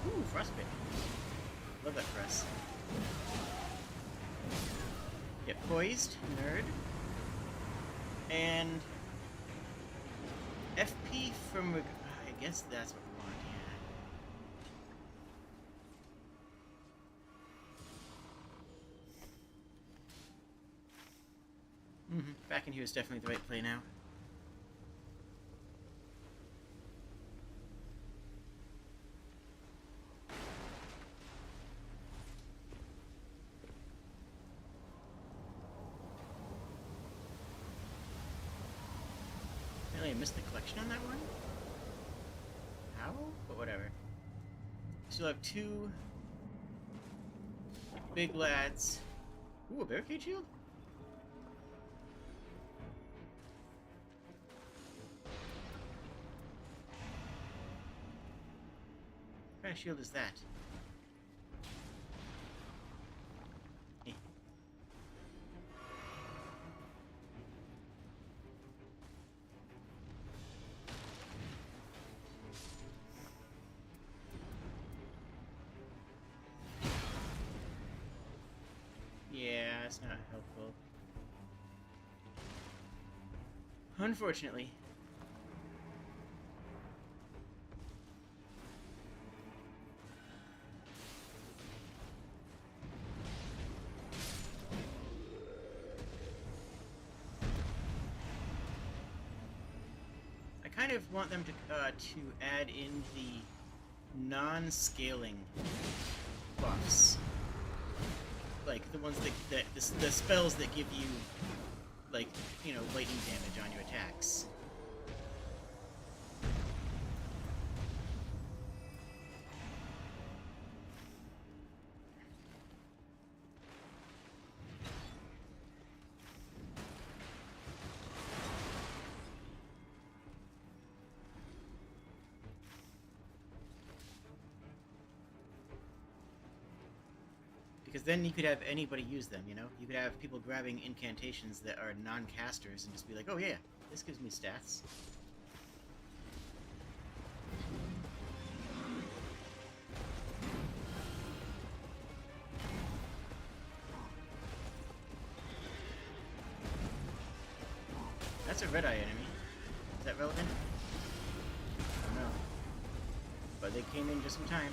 Ooh, frostbite. Love that for us. Get poised, nerd. And... FP from... I guess that's what we want, yeah. Back in here is definitely the right play now. I missed the collection on that one? How? But whatever. Still have 2 big lads. Ooh, a barricade shield? What kind of shield is that? Yeah, it's not helpful. Unfortunately. kind of want them to add in the non-scaling buffs, like the ones that the spells that give you, like, you know, lightning damage on your attacks. Because then you could have anybody use them, you know? You could have people grabbing incantations that are non-casters and just be like, oh yeah, this gives me stats. That's a red-eye enemy. Is that relevant? I don't know. But they came in just in time.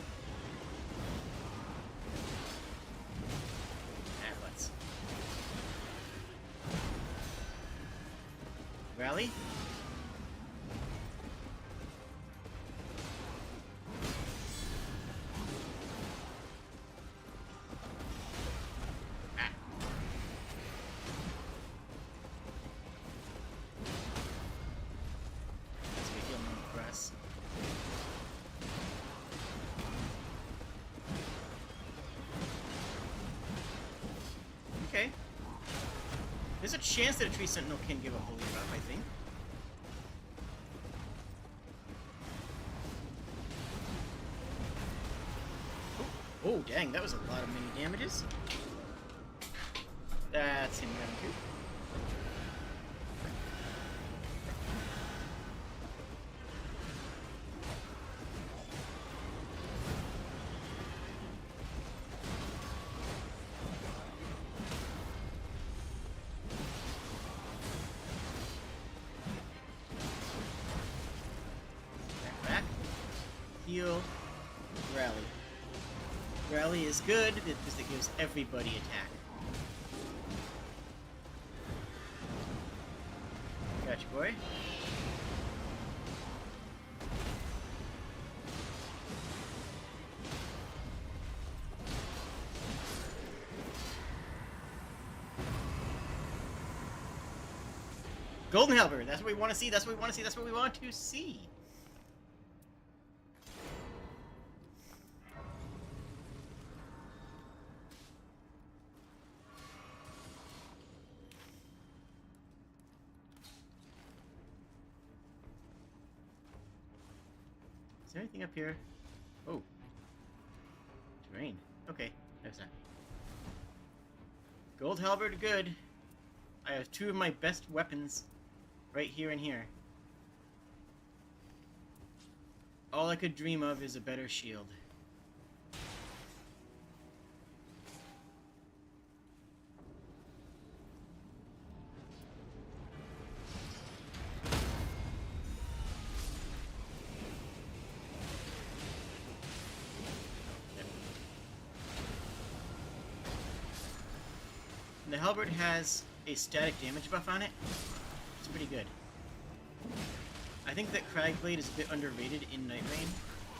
Rally? Ah. That's a heal moment for us. Okay. There's a chance that a Tree Sentinel can give a holy buff, I think. Oh, dang, that was a lot of mini damages. That's him round two. Heal, rally. Rally is good because it gives everybody attack. Gotcha, boy. Golden Halberd, that's what we want to see, that's what we want to see, that's what we want to see. Is there anything up here? Oh. Terrain. Okay, there's that. Gold halberd, good. I have two of my best weapons right here and here. All I could dream of is a better shield. The halberd has a static damage buff on it. It's pretty good. I think that Cragblade is a bit underrated in Nightreign,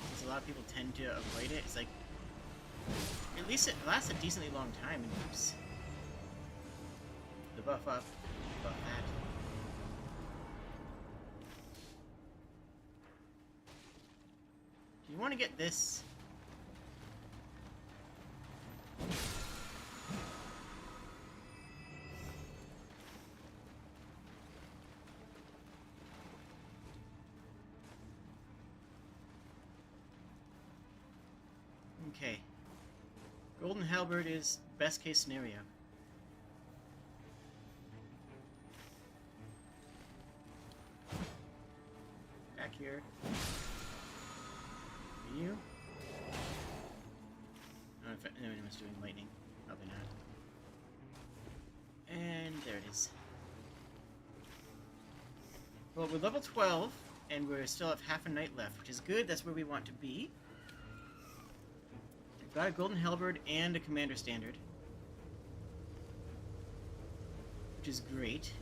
since a lot of people tend to avoid it. It's like, at least it lasts a decently long time and keeps the buff up, buff that. Do you want to get this? Okay. Golden halberd is best case scenario. Back here. You? I don't know if anyone's doing lightning. Probably not. And there it is. Well, we're level 12, and we still have half a night left, which is good. That's where we want to be. Got a golden halberd and a commander standard, which is great.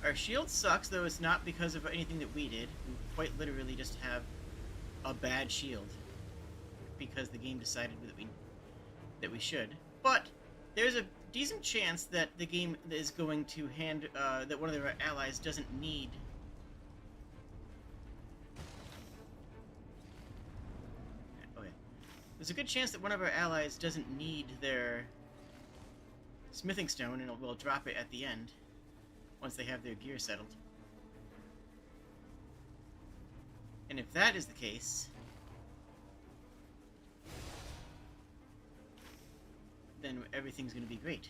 Our shield sucks, though it's not because of anything that we did. We quite literally just have a bad shield because the game decided that we should. But there's a decent chance that the game is going to that one of their allies doesn't need. Okay. There's a good chance that one of our allies doesn't need their smithing stone, and will drop it at the end once they have their gear settled. And if that is the case, then everything's going to be great.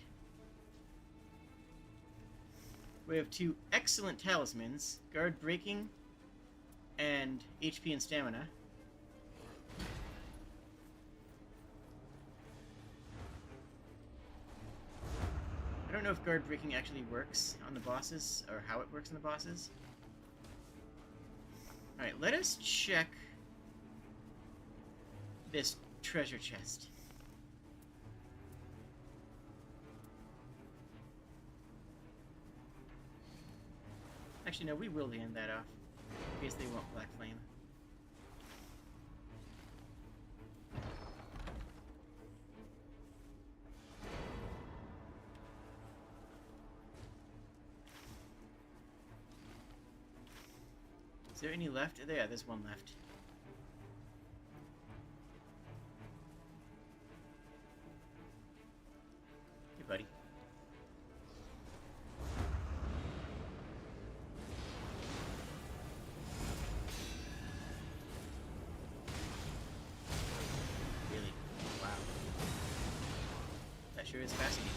We have 2 excellent talismans, guard breaking and HP and stamina. I don't know if guard breaking actually works on the bosses, or how it works on the bosses. Alright, let us check this treasure chest. Actually, no, we will hand that off, in case they want Black Flame. Is there any left? Yeah, there's one left. Hey, buddy. Really? Wow. That sure is fascinating.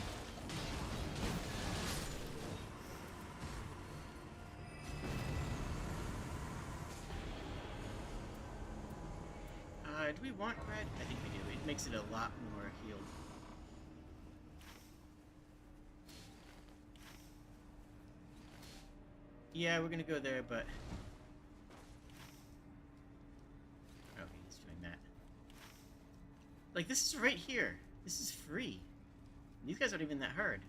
Do we want red? I think we do. It makes it a lot more healed. Yeah, we're gonna go there, but... Okay, he's doing that. Like, this is right here. This is free. These guys aren't even that hard.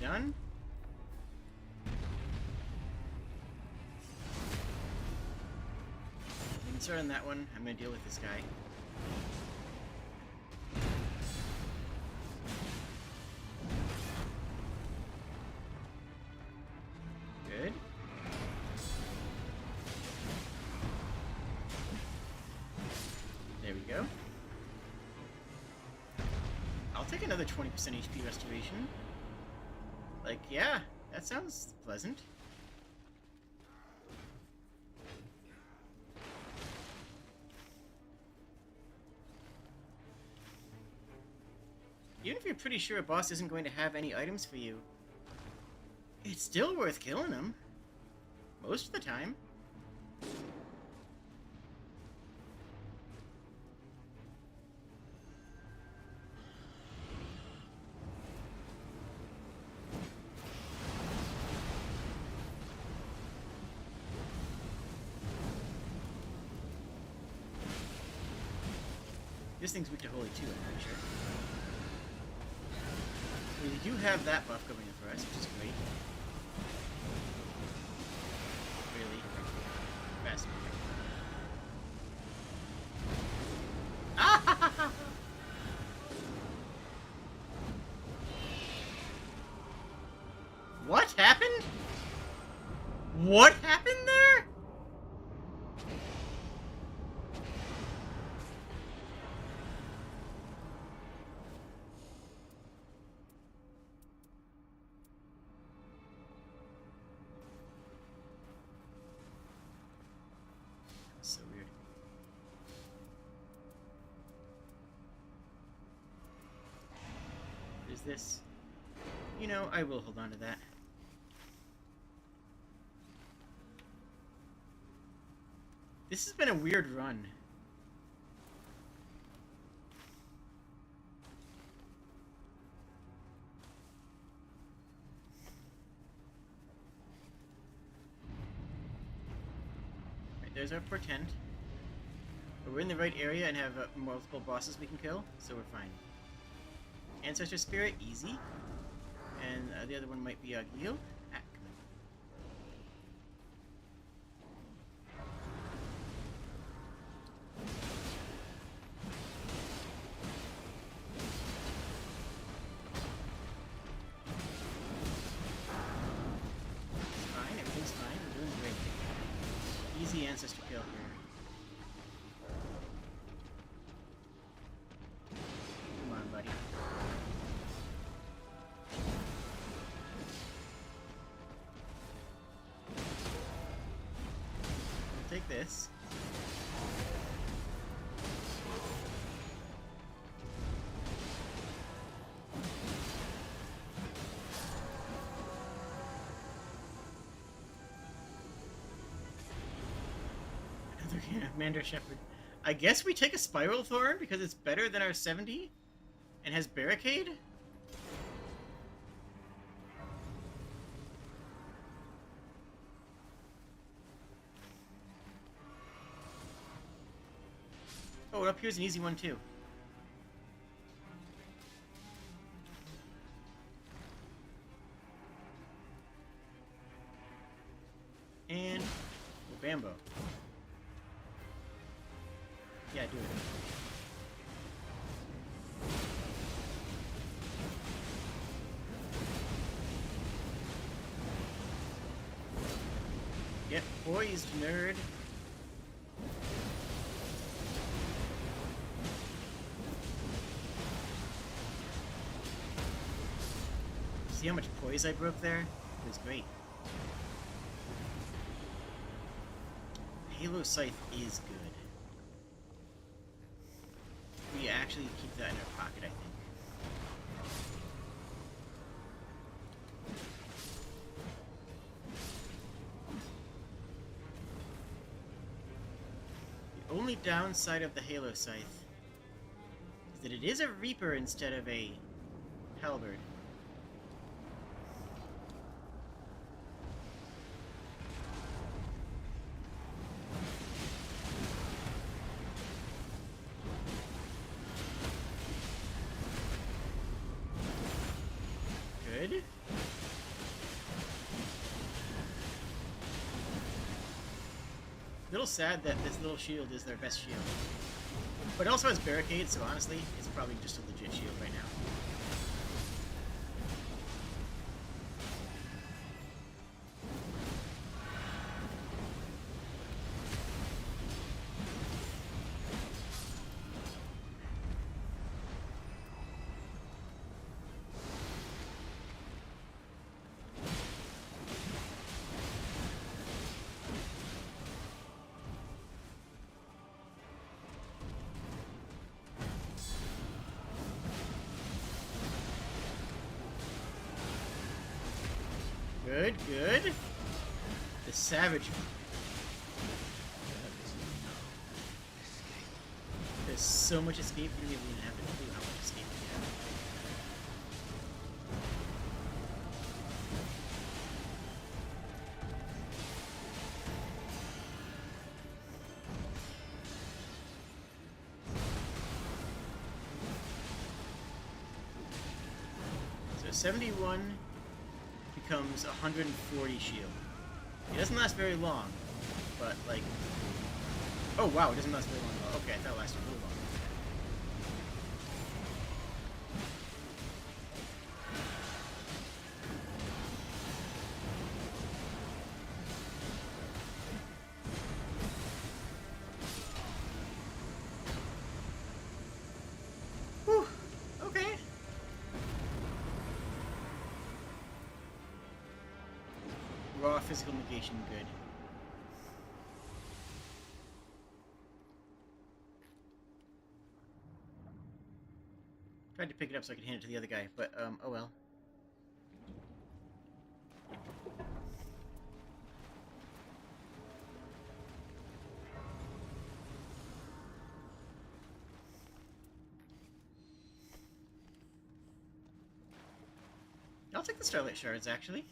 Done. We can start on that one. I'm gonna deal with this guy. Good. There we go. I'll take another 20% HP restoration. Like, yeah, that sounds pleasant. Even if you're pretty sure a boss isn't going to have any items for you, it's still worth killing them. Most of the time. This thing's weak to holy too, I'm pretty sure. We do have that buff going in for us, which is great. Really fast. Ah! What happened? What happened there? So weird. What is this? You know, I will hold on to that. This has been a weird run. there's our portent. But we're in the right area and have multiple bosses we can kill, so we're fine. Ancestor Spirit, easy. And the other one might be Agio. Ah, come on. It's fine, everything's fine, we're doing great. Easy ancestor kill here. Come on, buddy. Take this. Another Commander Shepherd. I guess we take a Spiral Thorn because it's better than our 70 and has Barricade? Oh, up here's an easy one too. And Bambo. Yeah, do it. Get poised, nerd. See how much poise I broke there? It was great. Halo Scythe is good. We actually keep that in our pocket, I think. The only downside of the Halo Scythe is that it is a Reaper instead of a Halberd. Good. Little sad that this little shield is their best shield. But it also has barricade, so honestly, it's probably just a legit shield right now. Good, good. The savage. There's so much escape, you don't even have to clue how much escape you have. So 71 becomes 140 shield. It doesn't last very long, but like... Oh wow, it doesn't last very long at all. Okay, I thought it lasted really long. Whew, okay. Raw physical negation, good. Tried to pick it up so I could hand it to the other guy, but, oh well. I'll take the Starlight Shards, actually.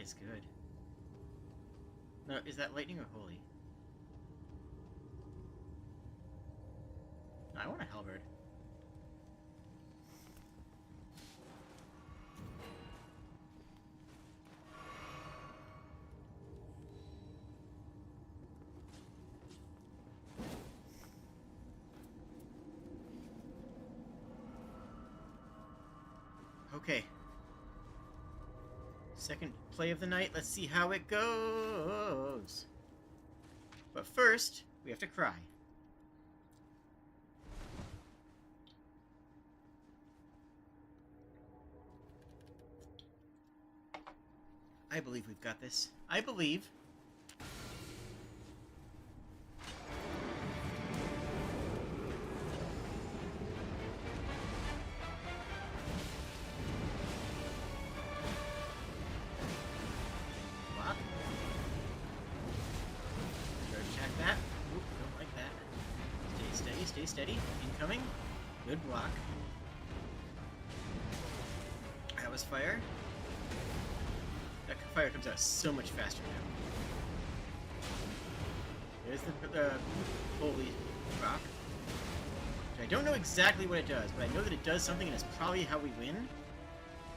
is good. No, is that lightning or holy? No, I want a halberd. Okay. Second play of the night. Let's see how it goes. But first, we have to cry. I believe we've got this. I believe. Stay steady. Incoming. Good block. That was fire. That fire comes out so much faster now. There's the holy rock. I don't know exactly what it does, but I know that it does something, and it's probably how we win.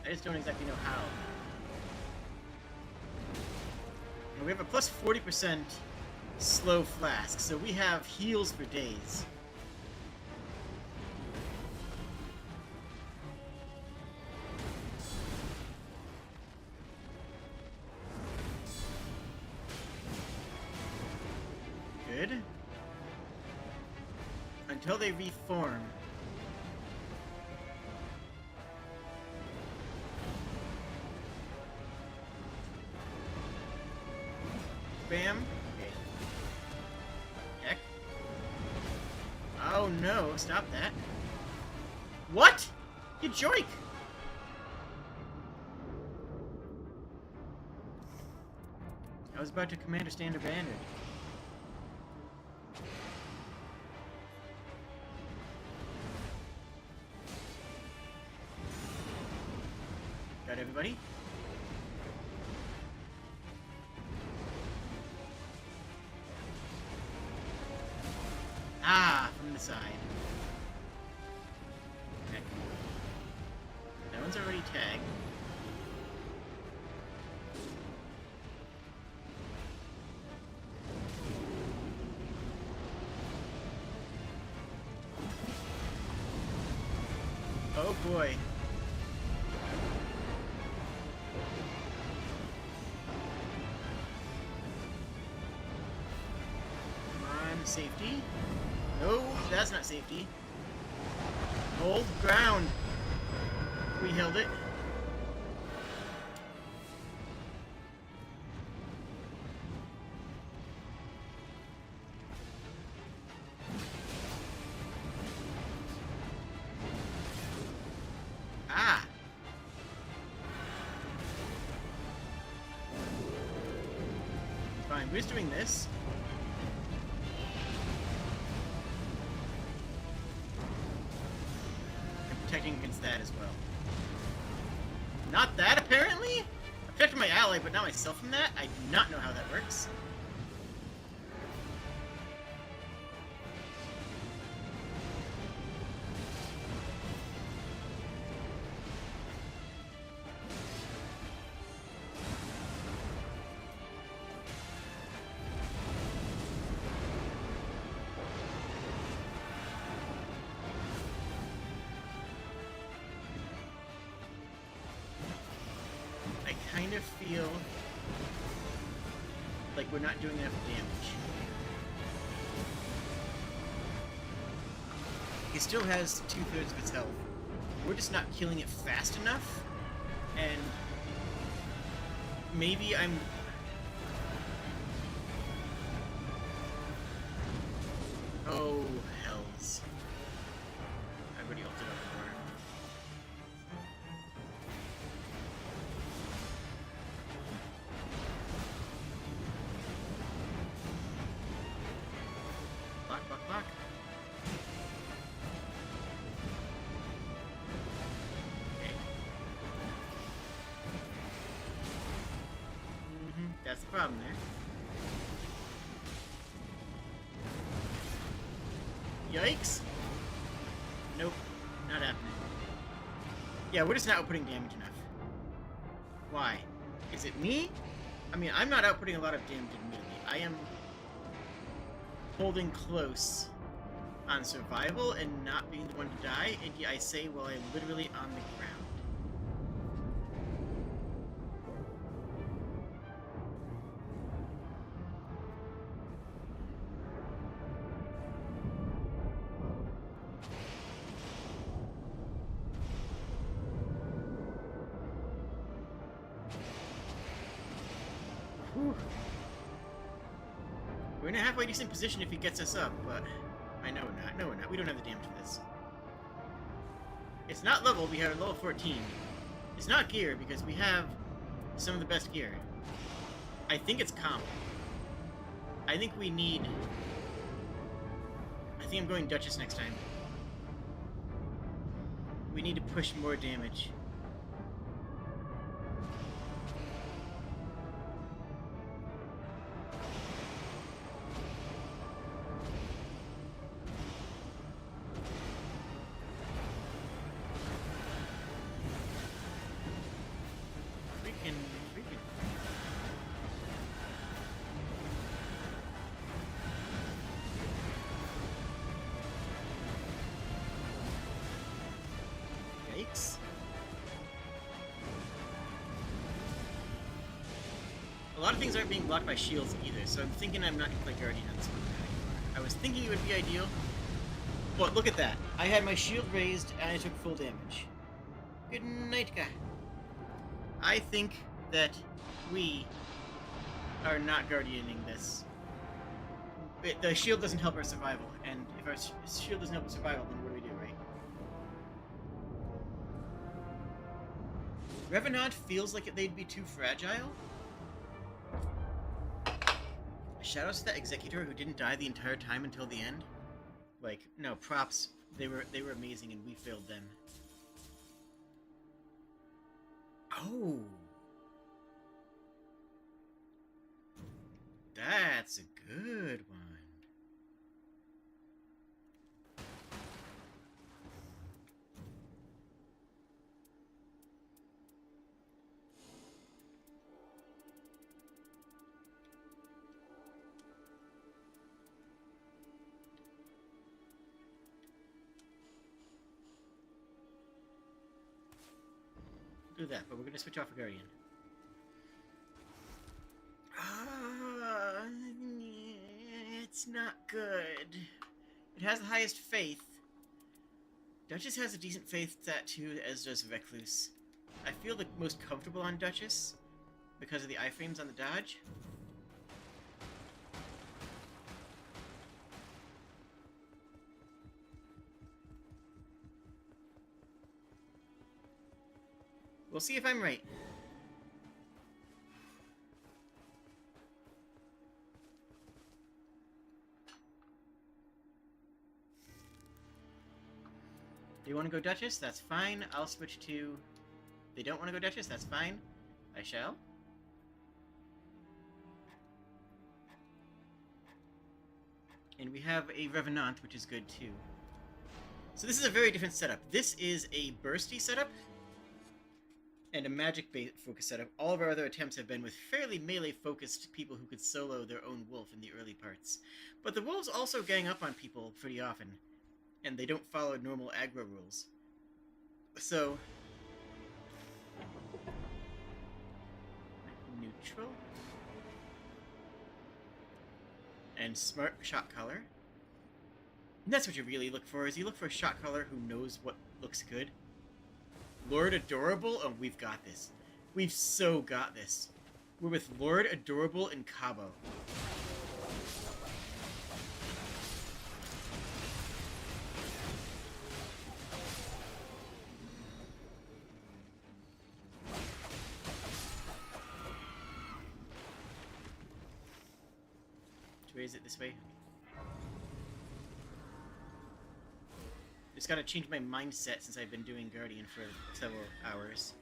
I just don't exactly know how. And we have a plus 40% slow flask, so we have heals for days. Good. Until they reform. Bam. Okay. Heck. Oh no, stop that. What? You joik! I was about to command a stand abandoned. Got everybody? Ah, from the side. Okay. That one's already tagged. Oh boy. Safety. No, that's not safety. Hold ground. We held it. Ah. Fine, we're just doing this. Protecting against that as well. Not that, apparently? I protected my ally, but not myself from that? I do not know how that works. I kind of feel like we're not doing enough damage. He still has 2/3 of its health. We're just not killing it fast enough, and maybe I'm... Oh, hells. I already ulted up for her. Block, block, block. Okay. That's the problem there. Yikes! Nope, not happening. Yeah, we're just not outputting damage enough. Why? Is it me? I mean, I'm not outputting a lot of damage admittedly. I am holding close on survival and not being the one to die, and yet I say while I'm literally on the ground. Whew. We're in a halfway decent position if he gets us up, but I know we're not. No, we're not. We don't have the damage for this. It's not level. We have level 14. It's not gear because we have some of the best gear. I think it's comp. I think we need... I think I'm going Duchess next time. We need to push more damage. A lot of things aren't being blocked by shields either, so I'm thinking I'm not going to play Guardian on this one anymore. I was thinking it would be ideal, but look at that. I had my shield raised and I took full damage. Good night, guy. I think that we are not Guardianing this. The shield doesn't help our survival, and if our shield doesn't help our survival, then what do we do, right? Revenant feels like they'd be too fragile. Shoutouts to that Executor who didn't die the entire time until the end. Like, no, props. They were amazing and we failed them. Oh. That's a good one. Do that, but we're gonna switch off a Guardian. It's not good. It has the highest faith. Duchess has a decent faith stat too, as does Recluse. I feel the most comfortable on Duchess because of the iframes on the dodge. We'll see if I'm right. They want to go Duchess? That's fine. I'll switch to... They don't want to go Duchess? That's fine. I shall. And we have a Revenant, which is good too. So this is a very different setup. This is a bursty setup and a magic-based focus setup. All of our other attempts have been with fairly melee-focused people who could solo their own wolf in the early parts. But the wolves also gang up on people pretty often, and they don't follow normal aggro rules. So... neutral? And smart shot caller. And that's what you really look for, is you look for a shot caller who knows what looks good. Lord Adorable? Oh, we've got this. We've so got this. We're with Lord Adorable and Cabo. Is it this way? Just gotta change my mindset since I've been doing Guardian for several hours.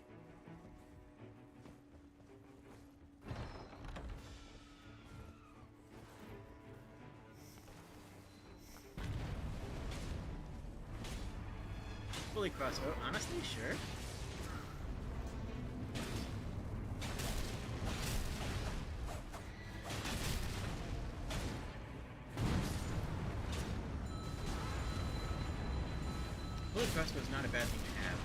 fully crossbow. Honestly, sure. Fully crossbow is not a bad thing to have.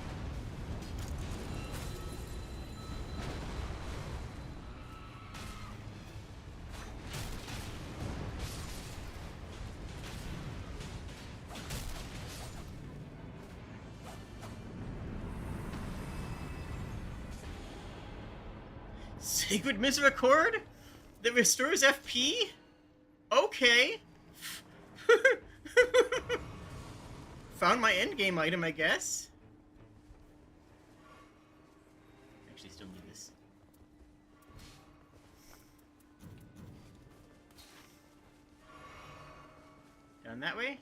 Sacred Misericord? That restores FP? Okay. Found my endgame item, I guess. Actually, still need this. Down that way?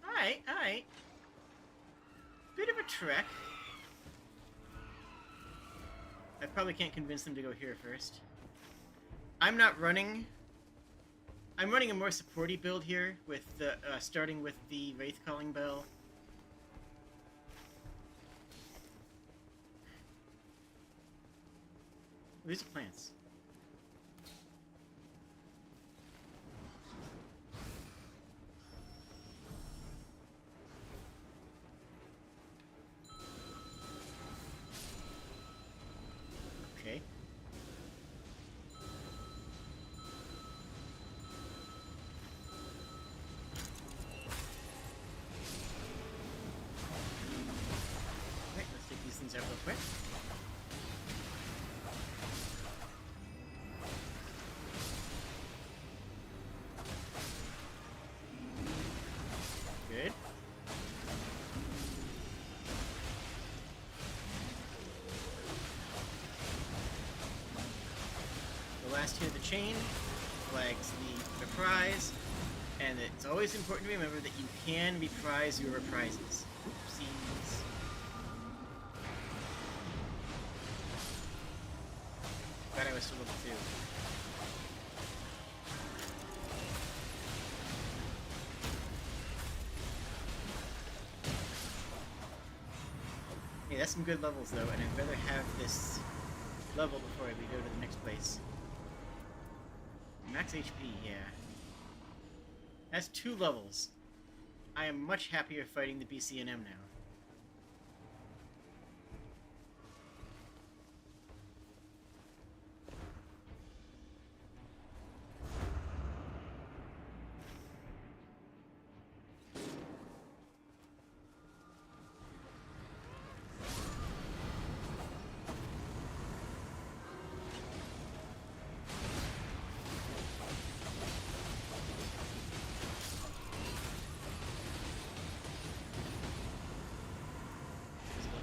Alright, alright. Bit of a trek. I probably can't convince them to go here first. I'm not running... I'm running a more supporty build here, with the, starting with the Wraith Calling Bell. These are plants. Okay. Alright, let's take these things out real quick. Good. The last hit of the chain flags the reprise, and it's always important to remember that you can reprise your reprises. Oopsies. Glad I was still level 2. Hey, that's some good levels though, and I'd rather have this level before we go to the next place. Max HP, yeah. That's 2 levels. I am much happier fighting the BCNM now.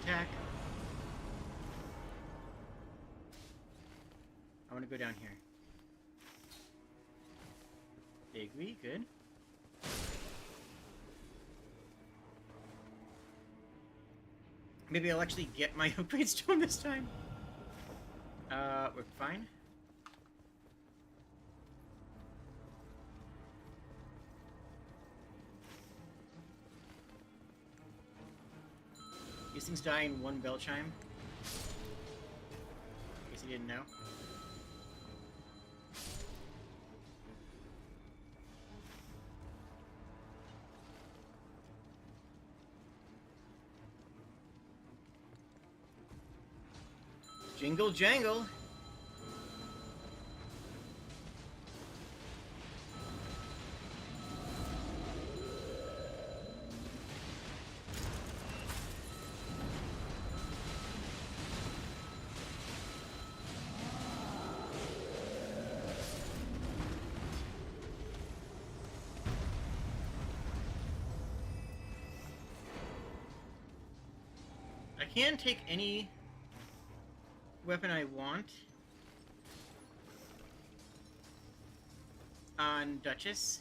Attack. I want to go down here. They agree, good. Maybe I'll actually get my upgrade stone this time. We're fine. These things die in 1 bell chime. Guess you didn't know. Jingle jangle! I can take any weapon I want on Duchess.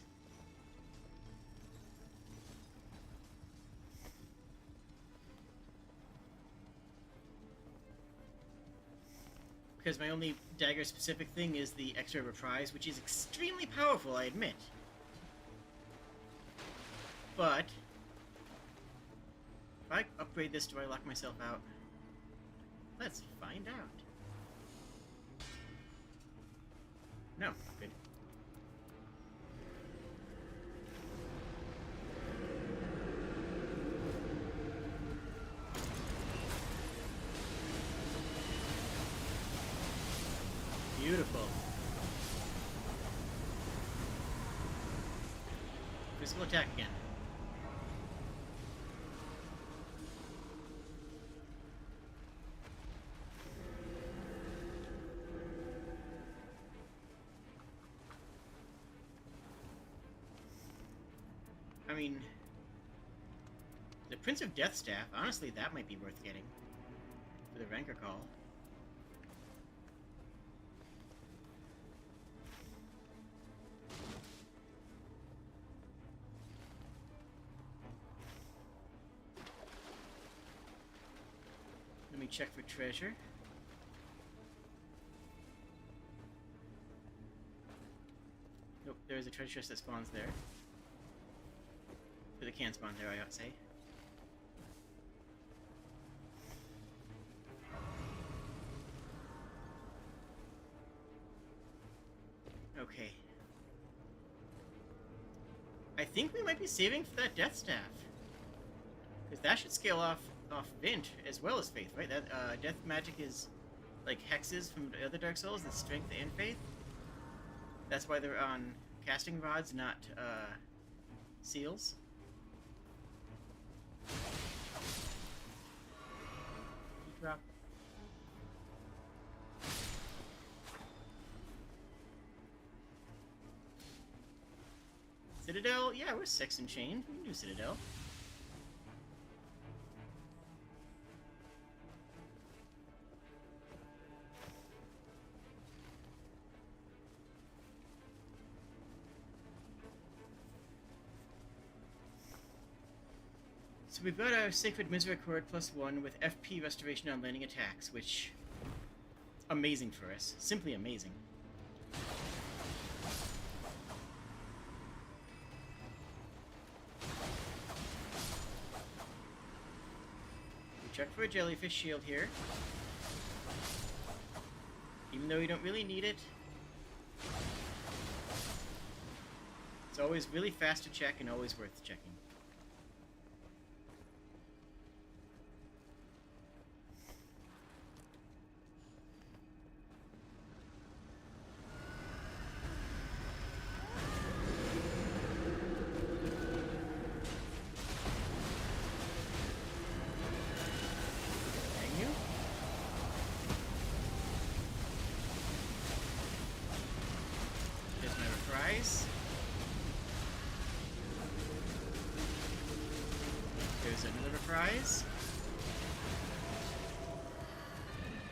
Because my only dagger specific thing is the extra reprise, which is extremely powerful, I admit. But If I upgrade this, do I lock myself out? Let's find out. No, good. Beautiful. Physical attack again. I mean, the Prince of Death Staff, honestly, that might be worth getting for the Rancor Call. Let me check for treasure. Nope, there's a treasure chest that spawns there. Or that can spawn there, I ought to say. Okay. I think we might be saving for that Death Staff. Because that should scale off Vint as well as Faith, right? That Death Magic is like hexes from the other Dark Souls, the Strength and Faith. That's why they're on casting rods, not seals. Drop. Citadel? Yeah, we're 6 and chained. We can do Citadel. So we've got our Sacred Misericord +1 with FP restoration on landing attacks, which amazing for us. Simply amazing. We check for a jellyfish shield here. Even though you don't really need it. It's always really fast to check and always worth checking. There's another reprise.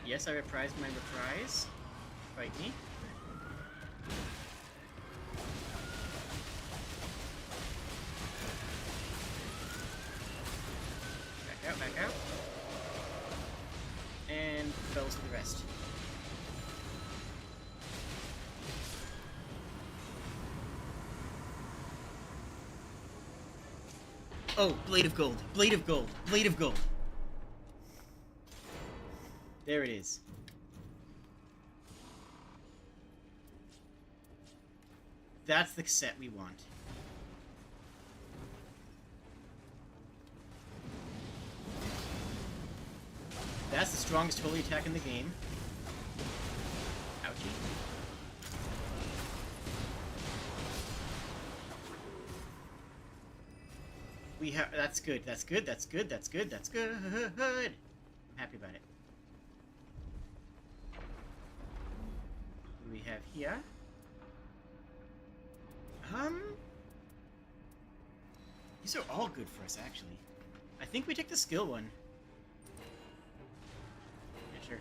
Yes, I reprised my reprise. Fight me. Back out, back out. And bells for the rest. Oh, Blade of Gold, Blade of Gold, Blade of Gold. There it is. That's the set we want. That's the strongest holy attack in the game. Ouchie. We have. That's good. That's good. That's good. That's good. That's good. I'm happy about it. What do we have here? These are all good for us, actually. I think we take the skill one. Yeah, sure.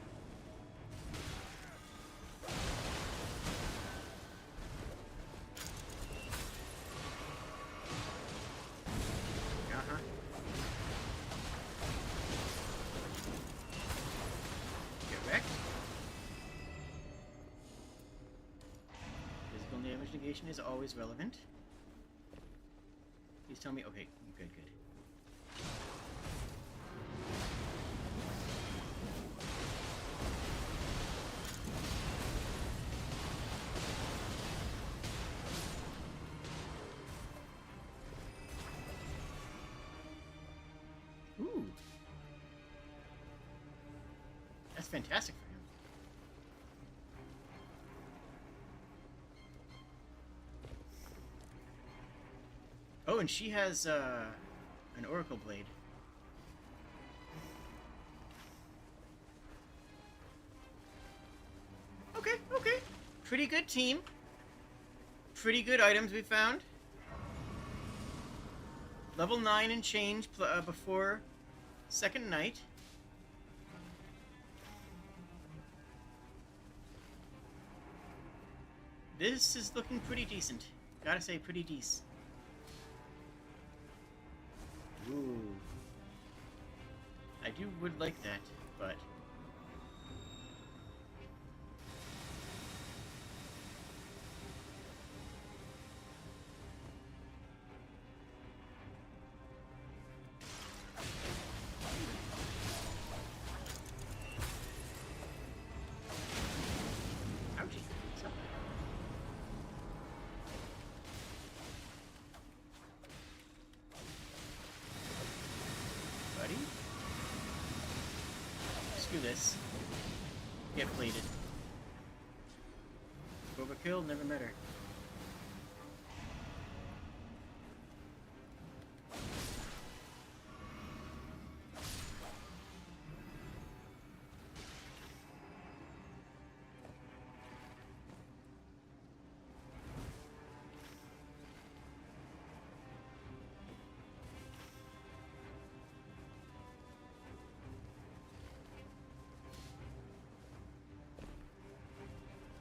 Negation is always relevant. Please tell me. Okay, good, good. Ooh. That's fantastic for him. Oh, and she has an Oracle Blade. Okay, okay. Pretty good team. Pretty good items we found. Level 9 and change before second night. This is looking pretty decent. Gotta say, pretty decent. Ooh. I would like that, but... Ouchie. So... Buddy? Screw this. Get plated. Overkill, never met her.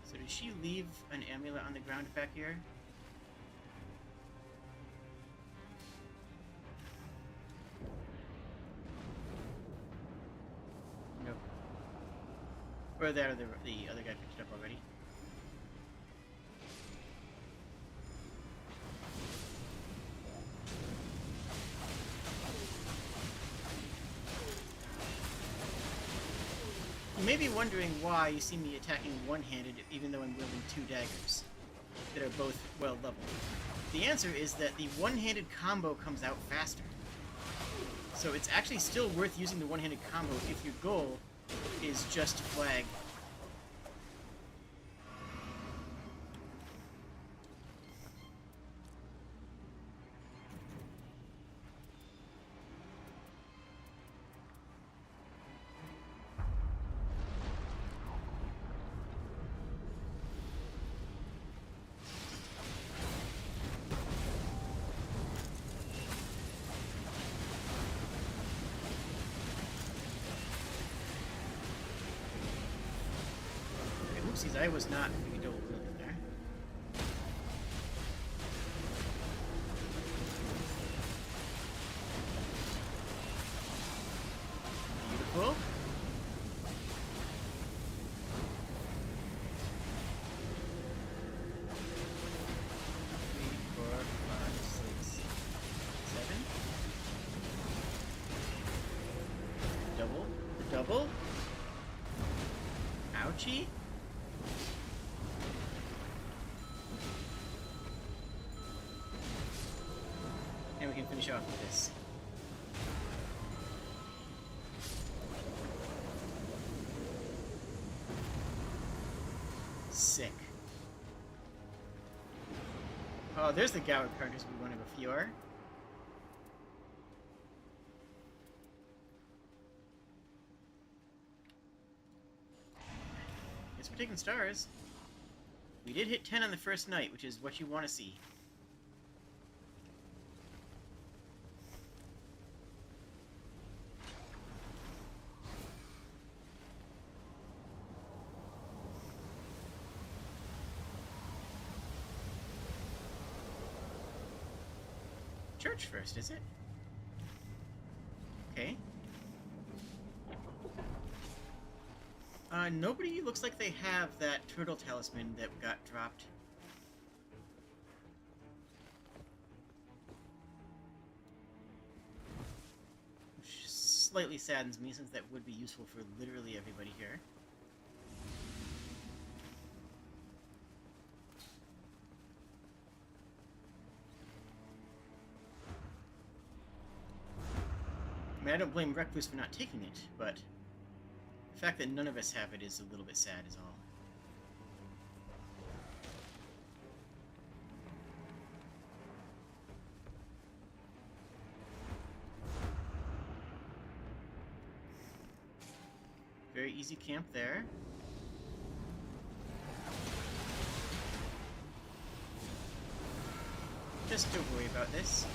So did she leave an amulet on the ground back here? Nope. Or that, or the other guy picked it up already. You may be wondering why you see me attacking one-handed even though I'm wielding two daggers that are both well leveled. The answer is that the one-handed combo comes out faster. So it's actually still worth using the one-handed combo if your goal is just to flag. Oopsies, I was not going to double wielding there. Beautiful. Three, 4, 5, 6, 7. Double. The double. Ouchie. And we can finish off with this. Sick. Oh, there's the Gower characters we wanted a few are. Guess we're taking stars. We did hit 10 on the first night, which is what you want to see. Church first, is it? Okay. Nobody looks like they have that turtle talisman that got dropped. Which slightly saddens me, since that would be useful for literally everybody here. mean, I don't blame Recluse for not taking it, but the fact that none of us have it is a little bit sad is all. Very easy camp there. Just don't worry about this.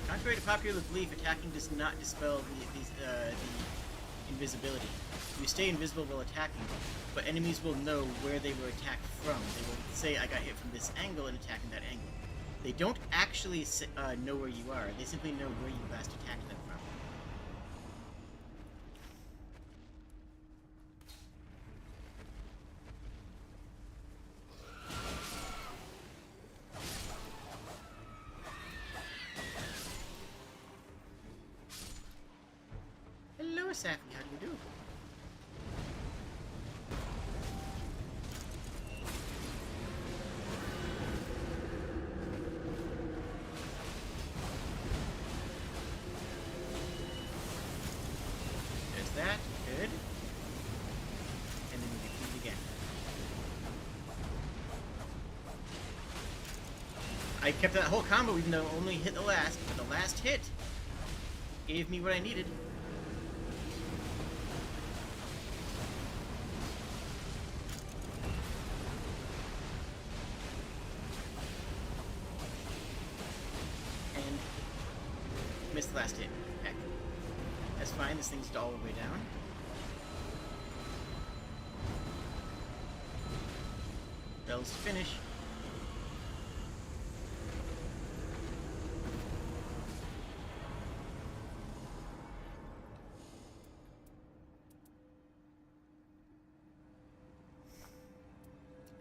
Contrary to popular belief, attacking does not dispel the invisibility. You stay invisible while attacking, but enemies will know where they were attacked from. They will say, I got hit from this angle, and attack in that angle. They don't actually know where you are. They simply know where you last attacked them from. Hello, Safi. How do you do? That, good. And then we repeat again. I kept that whole combo even though I only hit the last, but the last hit gave me what I needed. And missed the last hit. Heck. That's fine, this thing's all the way down. Bells to finish.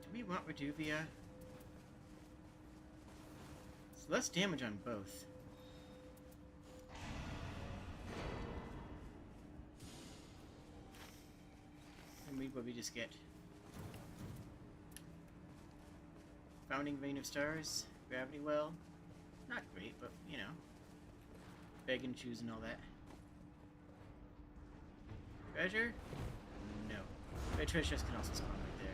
Do we want Reduvia? It's less damage on both. What we just get. Founding Vein of Stars, Gravity Well. Not great, but, you know. Beg and choose and all that. Treasure? No. Red treasure chest can also spawn right there.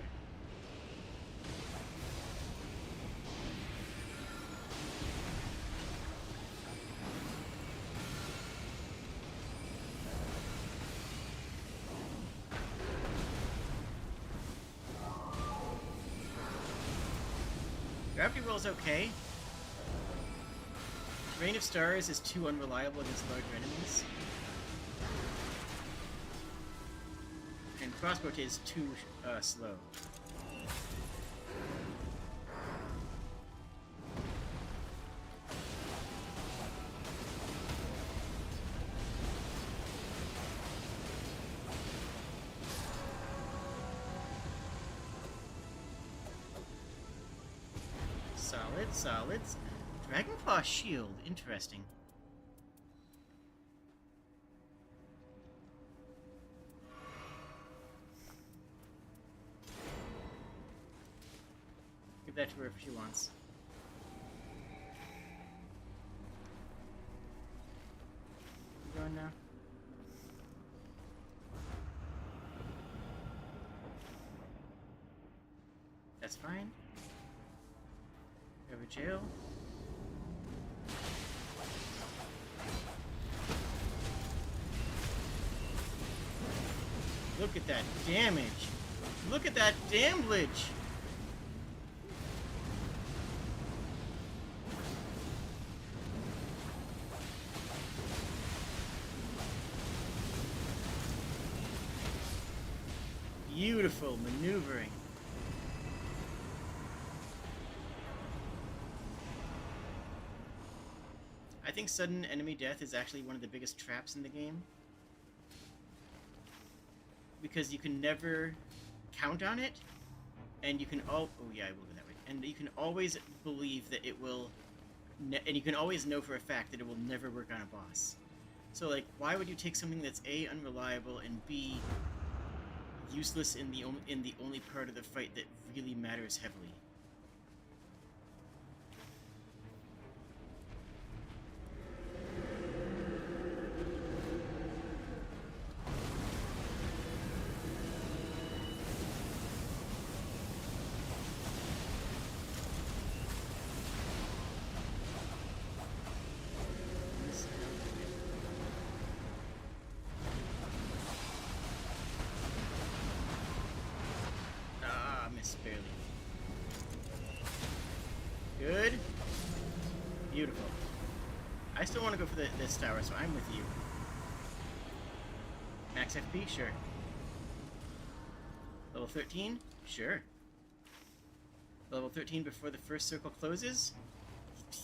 Gravity Well's okay. Rain of Stars is too unreliable against larger enemies. And Crossbow is too slow. Solids. Dragonpaw Shield. Interesting. Give that to her if she wants. You going now? That's fine. Over jail. Look at that damage. Look at that damage. Beautiful maneuvering. I think sudden enemy death is actually one of the biggest traps in the game. Because you can never count on it, and you can oh yeah, I will go that way. And you can always believe that it will, and you can always know for a fact that it will never work on a boss. So like, why would you take something that's A, unreliable, and B, useless in the only part of the fight that really matters heavily. Barely. Good. Beautiful. I still want to go for this tower, so I'm with you. Max FP? Sure. Level 13? Sure. Level 13 before the first circle closes?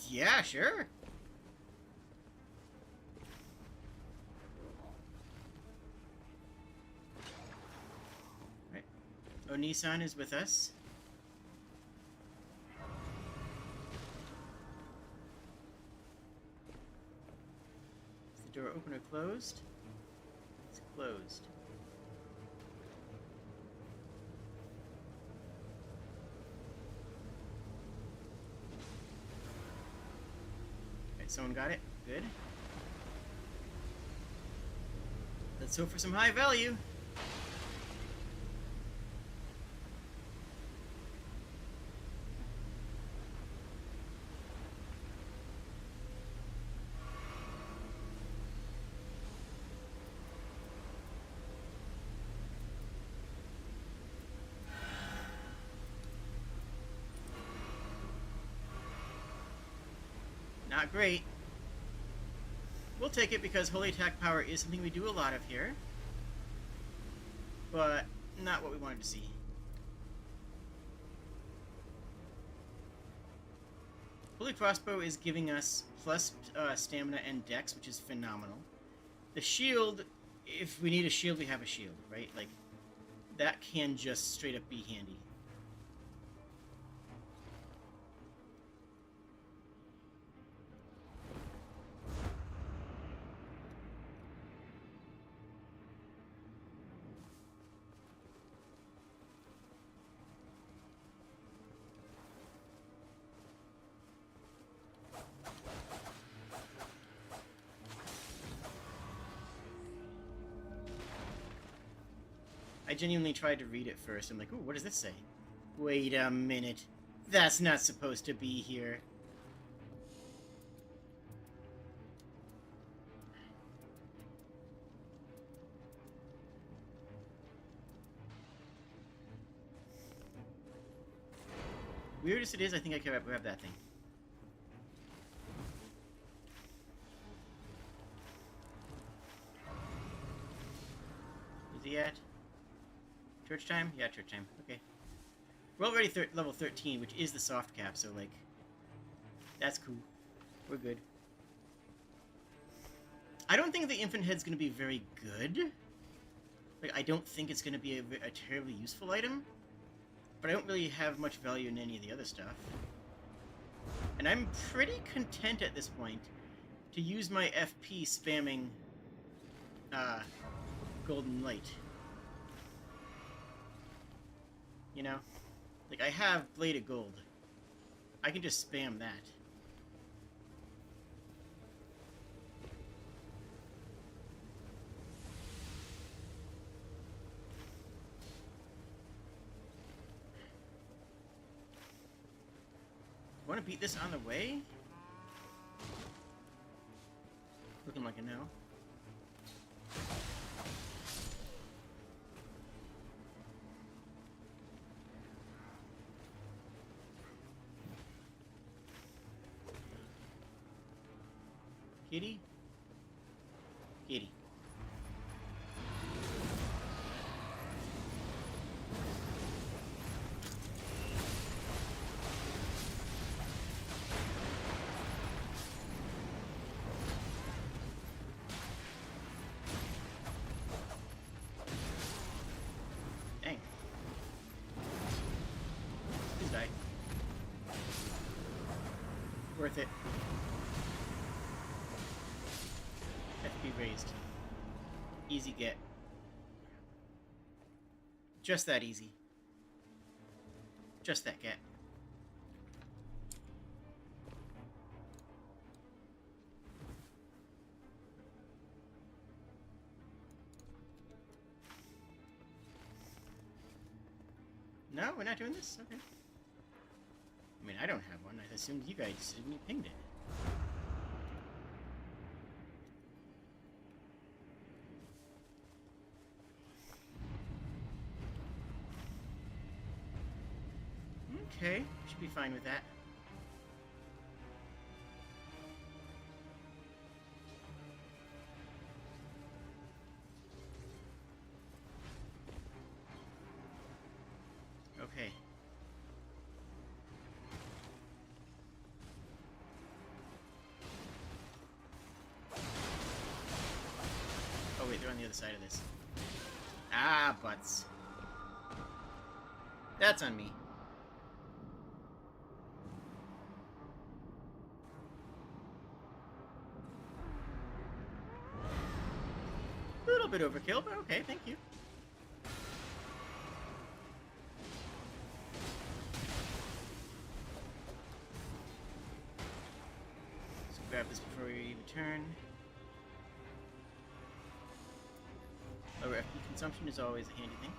Yeah, sure. Nissan is with us. Is the door open or closed? It's closed. Alright, someone got it. Good. Let's hope for some high value. Not great. We'll take it because holy attack power is something we do a lot of here. But not what we wanted to see. Holy crossbow is giving us plus stamina and dex, which is phenomenal. The shield, if we need a shield, we have a shield, right? Like, that can just straight up be handy. I genuinely tried to read it first. I'm like, ooh, what does this say? Wait a minute. That's not supposed to be here. Weird as it is, I think I can grab that thing. Is he at? Church time? Yeah, church time. Okay. We're already level 13, which is the soft cap, so, like, that's cool. We're good. I don't think the infant head's going to be very good. Like, I don't think it's going to be a terribly useful item. But I don't really have much value in any of the other stuff. And I'm pretty content at this point to use my FP spamming Golden Light. You know? Like, I have Blade of Gold. I can just spam that. Want to beat this on the way? Looking like a no. Kitty? Kitty. Dang. Please die. Worth it. FP raised. Easy get. Just that easy. Just that cat. No, we're not doing this? Okay. I mean, I don't have one. I assumed you guys did when you pinged it. Okay, should be fine with that. Okay. Oh wait, they're on the other side of this. Ah, butts. That's on me. A little bit overkill, but okay, thank you. So grab this before we return. Lower FP consumption is always a handy thing.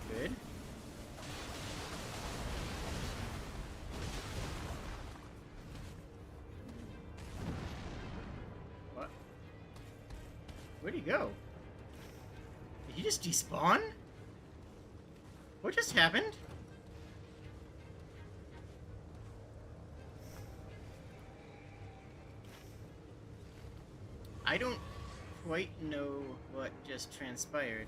Good. What? Where'd he go? Did he just despawn? What just happened? I don't quite know what just transpired.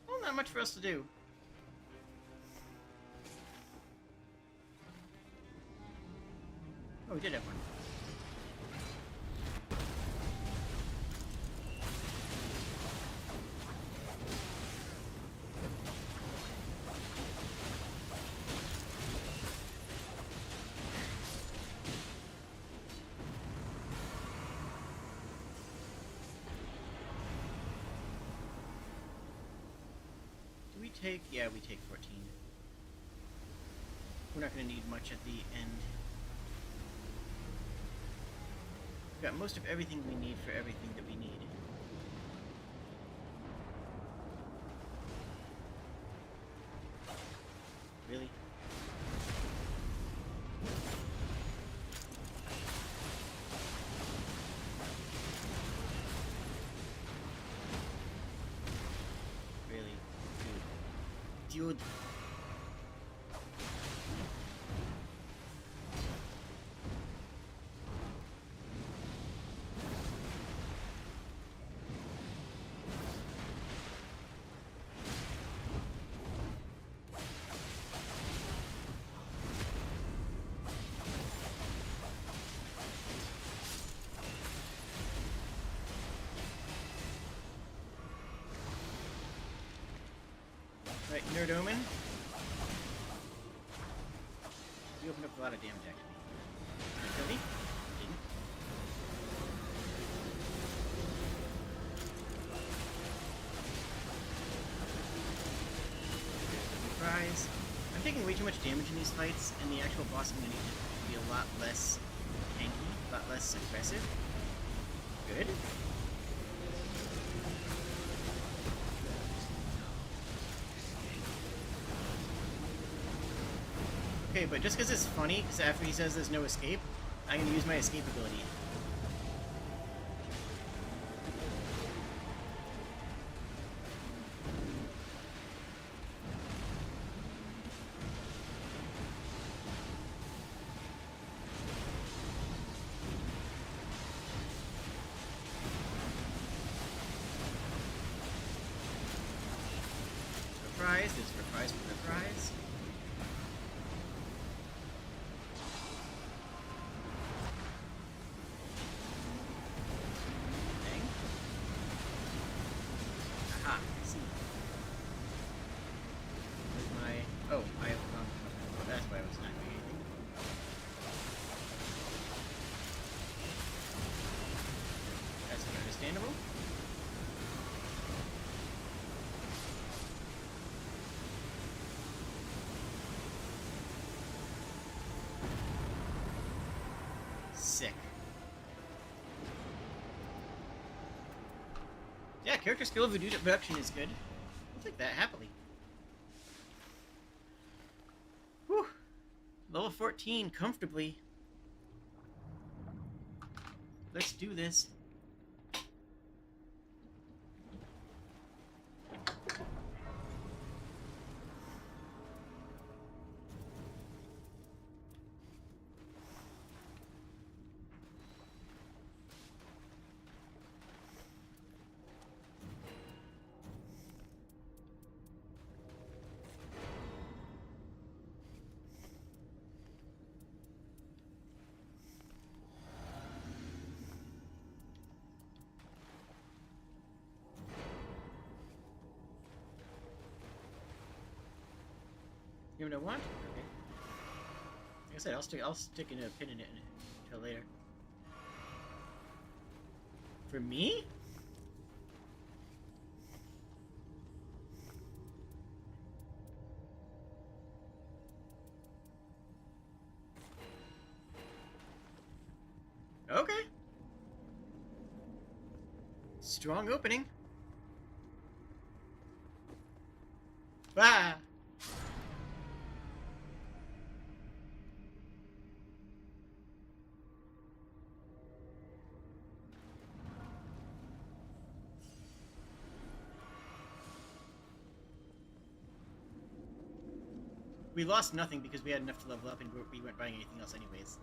Well, not much for us to do. Oh, we did have one. Do we take... Yeah, we take 14. We're not going to need much at the end. We've got most of everything we need for everything that we need. Really? Really? Dude. Right, Nerd Omen. You opened up a lot of damage, actually. Did you kill me? Didn't. Surprise. I'm taking way too much damage in these fights, and the actual boss I'm going to need to be a lot less tanky, a lot less aggressive. Good. Okay, but just because it's funny, because after he says there's no escape, I'm going to use my escape ability. Prize for the prize. Dang. Aha, I see. Where's my... Oh, I have... oh, that's why I was not doing anything. That's understandable. Sick. Yeah, character skill of voodoo production is good. I'll take that happily. Whew. Level 14 comfortably. Let's do this. You know what I want? Okay. Like I said, I'll stick in a pin in it until later. For me? Okay. Strong opening. Ah! We lost nothing because we had enough to level up and we weren't buying anything else anyways.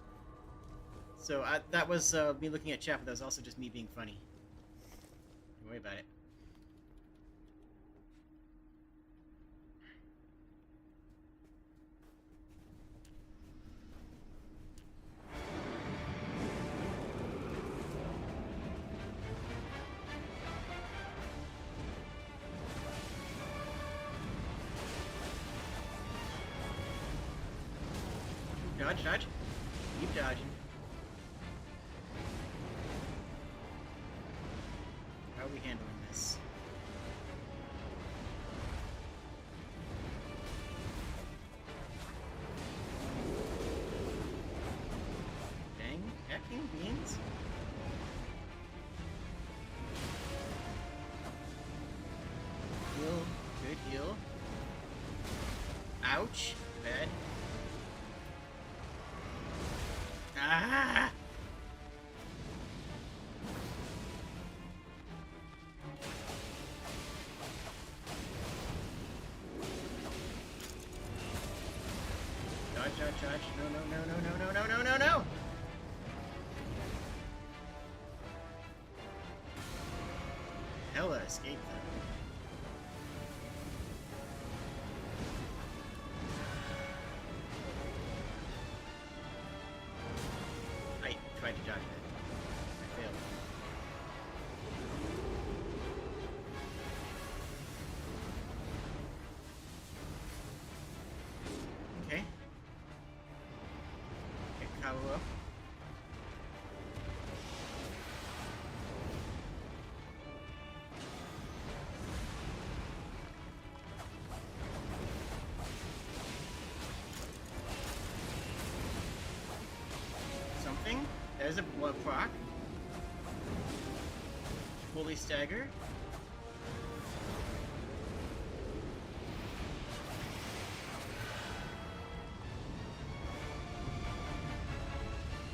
So that was me looking at chat, but that was also just me being funny. Don't worry about it. Dodge, dodge. Keep dodging. How are we handling this? Dang, hacking beans? Heal, good heal. Ouch, bad. Ah! Dodge, dodge, dodge. No, no, no, no, no, no, no, no, no, no! Hella escape them. Tried to dodge it. I failed. Okay. Get Kawo up. Something. There's a blood proc. Fully stagger.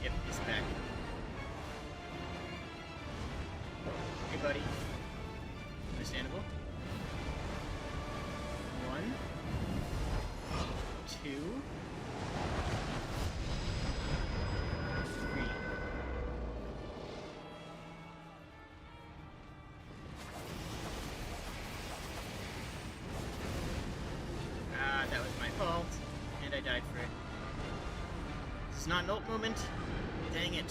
Yep, he's back. Hey, buddy. Understandable. 1, 2. died for it. This is not an ult moment. Dang it.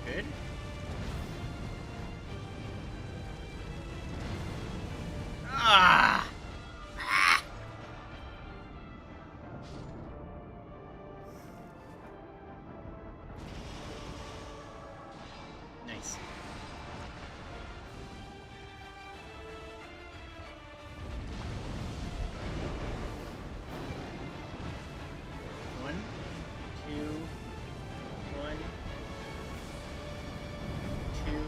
Good. Ah! Ah! Nice. One, two, one, two,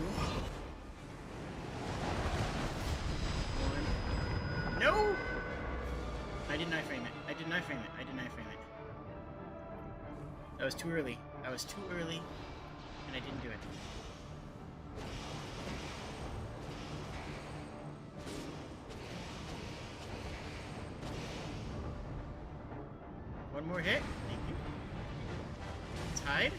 one. No! I did not frame it. I did not frame it. I did not frame it. That was too early. I was too early, and I didn't do it. One more hit. Thank you. Tied.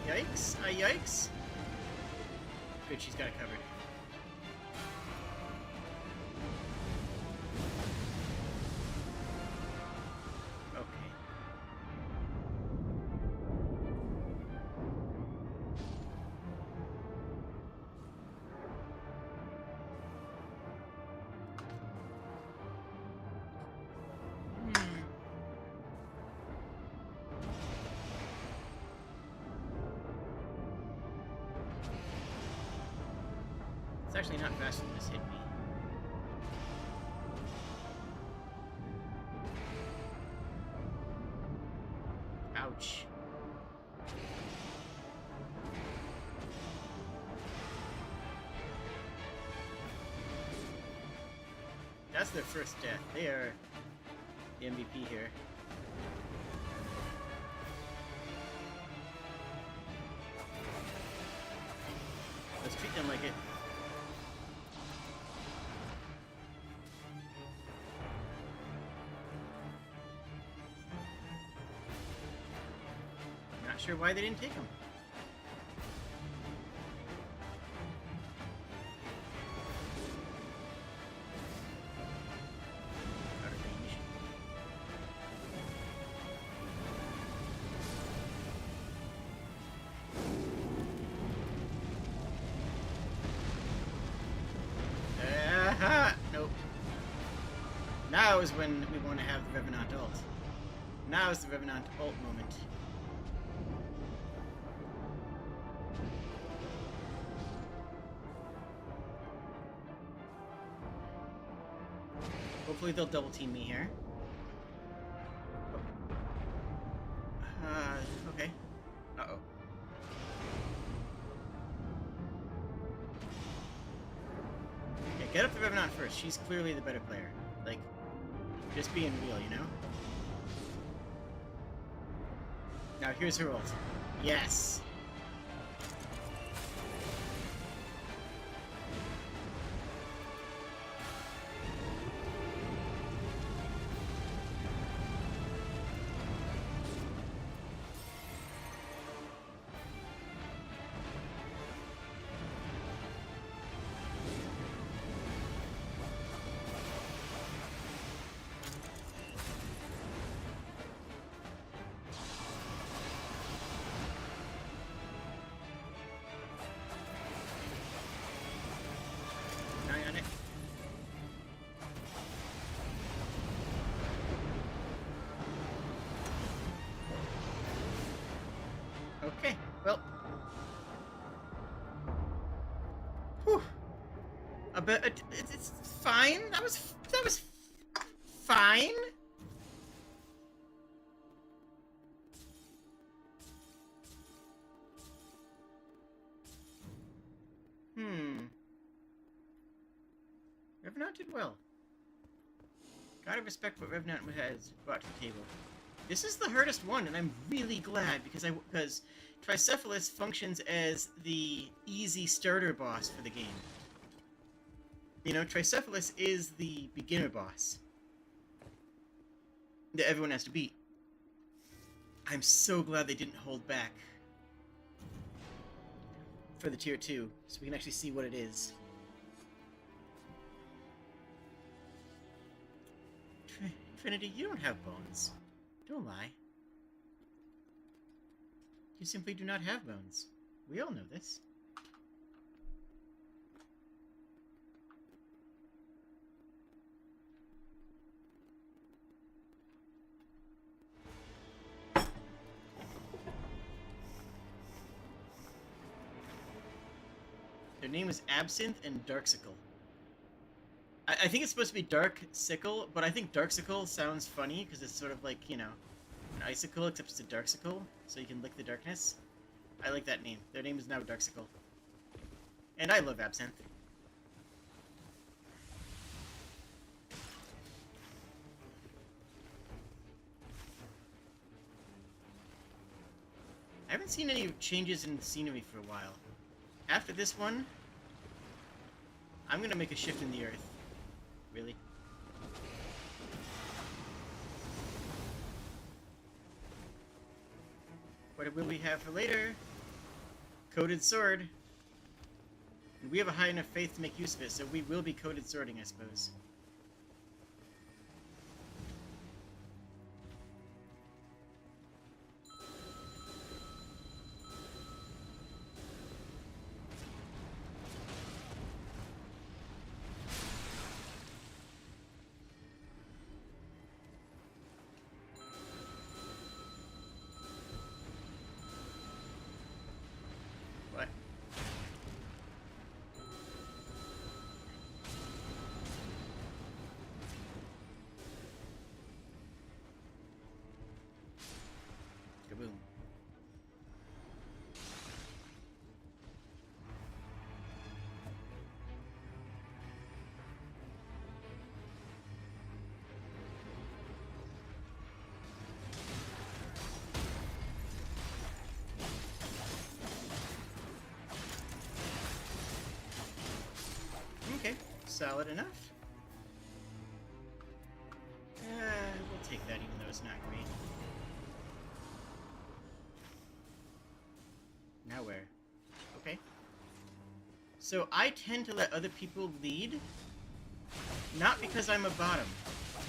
Yikes. Yikes. Good, she's got it covered. Okay. It's actually not faster than this hit me. Ouch. That's their first death. They are the MVP here. Let's treat them like it. Not sure why they didn't take him. Out of range. Nope. Now is when we want to have the Revenant ult. Now is the Revenant ult moment. Hopefully they'll double team me here. Okay. Uh-oh. Yeah, get up the Revenant first. She's clearly the better player. Like, just being real, you know? Now here's her ult. Yes! But it's fine. That was fine. Revenant did well. Gotta respect what Revenant has brought to the table. This is the hardest one, and I'm really glad because Tricephalos functions as the easy starter boss for the game. You know, Tricephalos is the beginner boss that everyone has to beat. I'm so glad they didn't hold back for the tier 2, so we can actually see what it is. Trinity, you don't have bones. Don't lie. You simply do not have bones. We all know this. Their name is Absinthe and Darksicle. I think it's supposed to be Dark Sickle, but I think Darksicle sounds funny because it's sort of like, you know, an icicle, except it's a Darksicle, so you can lick the darkness. I like that name. Their name is now Darksicle. And I love Absinthe. I haven't seen any changes in scenery for a while. After this one, I'm gonna make a shift in the earth. Really? What will we have for later? Coated sword. And we have a high enough faith to make use of it, so we will be coated swording, I suppose. Kaboom. Okay, solid enough. We'll take that even though it's not great. Now where? Okay. So I tend to let other people lead, not because I'm a bottom.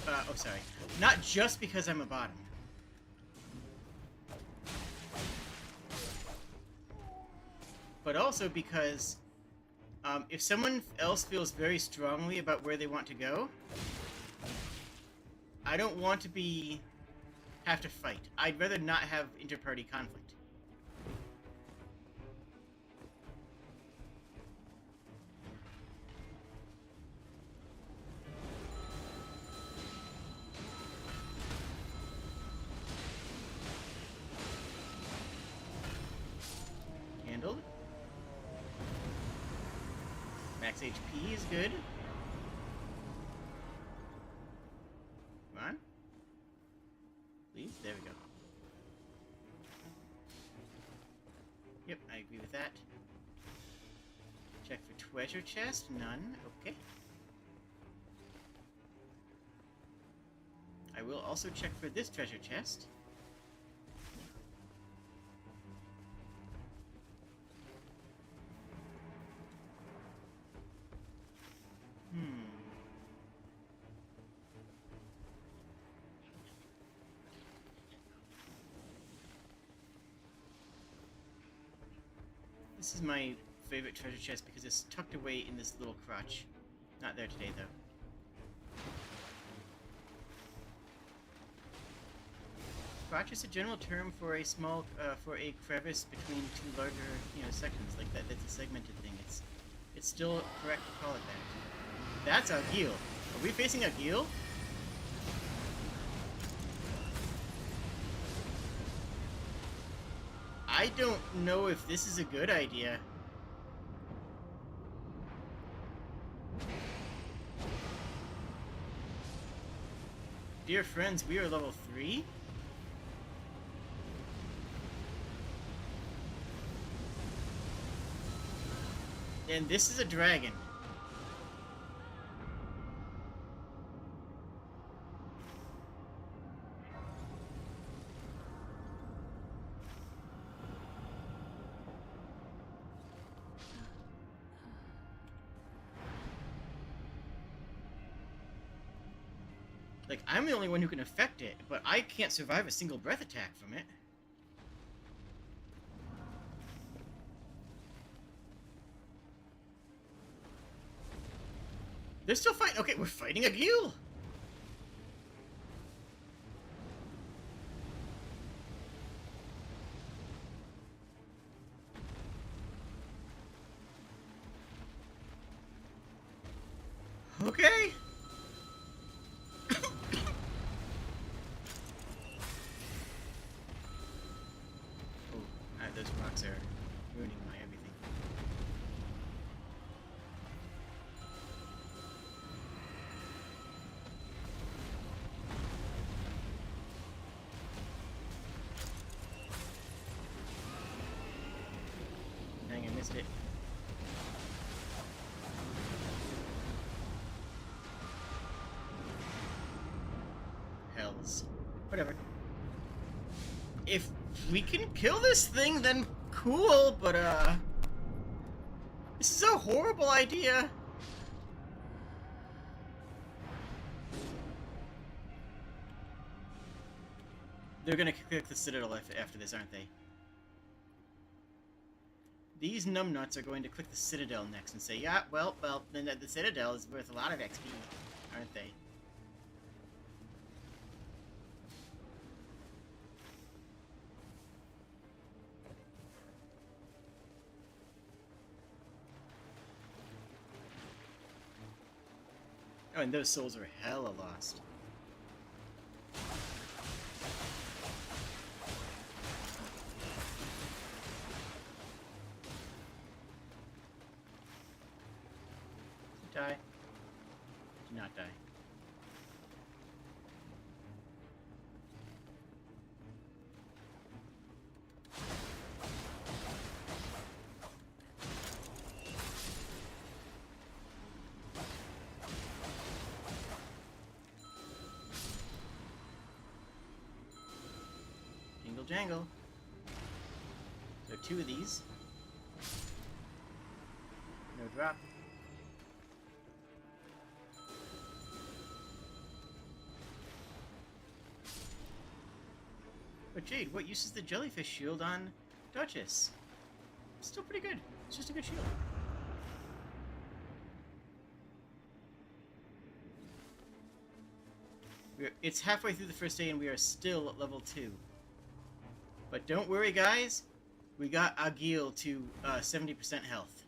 Oh, sorry. Not just because I'm a bottom. But also because if someone else feels very strongly about where they want to go, I don't want to have to fight. I'd rather not have inter-party conflict. Handled. Max HP is good. Come on. Please, there we go. Yep, I agree with that. Check for treasure chest. None. Okay. I will also check for this treasure chest. This is my favorite treasure chest because it's tucked away in this little crotch. Not there today, though. Crotch is a general term for a small, for a crevice between two larger, sections like that. That's a segmented thing. It's still correct to call it that. That's Agil. Are we facing Agil? I don't know if this is a good idea. Dear friends, we are level 3? And this is a dragon. Like, I'm the only one who can affect it, but I can't survive a single breath attack from it. They're still fighting. Okay, we're fighting a Gil. Okay. Those rocks are ruining my everything. Dang, I missed it. Hells. Whatever. If we can kill this thing, then cool, but, this is a horrible idea. They're gonna click the Citadel after this, aren't they? These numbnuts are going to click the Citadel next and say, yeah, well, then the Citadel is worth a lot of XP, aren't they? Oh, and those souls are hella lost. Die. Do not die. Jingle jangle. So 2 of these. No drop. But Jade, what use is the jellyfish shield on Duchess? It's still pretty good. It's just a good shield. It's halfway through the first day and we are still at level 2. But don't worry, guys. We got Agil to 70% health.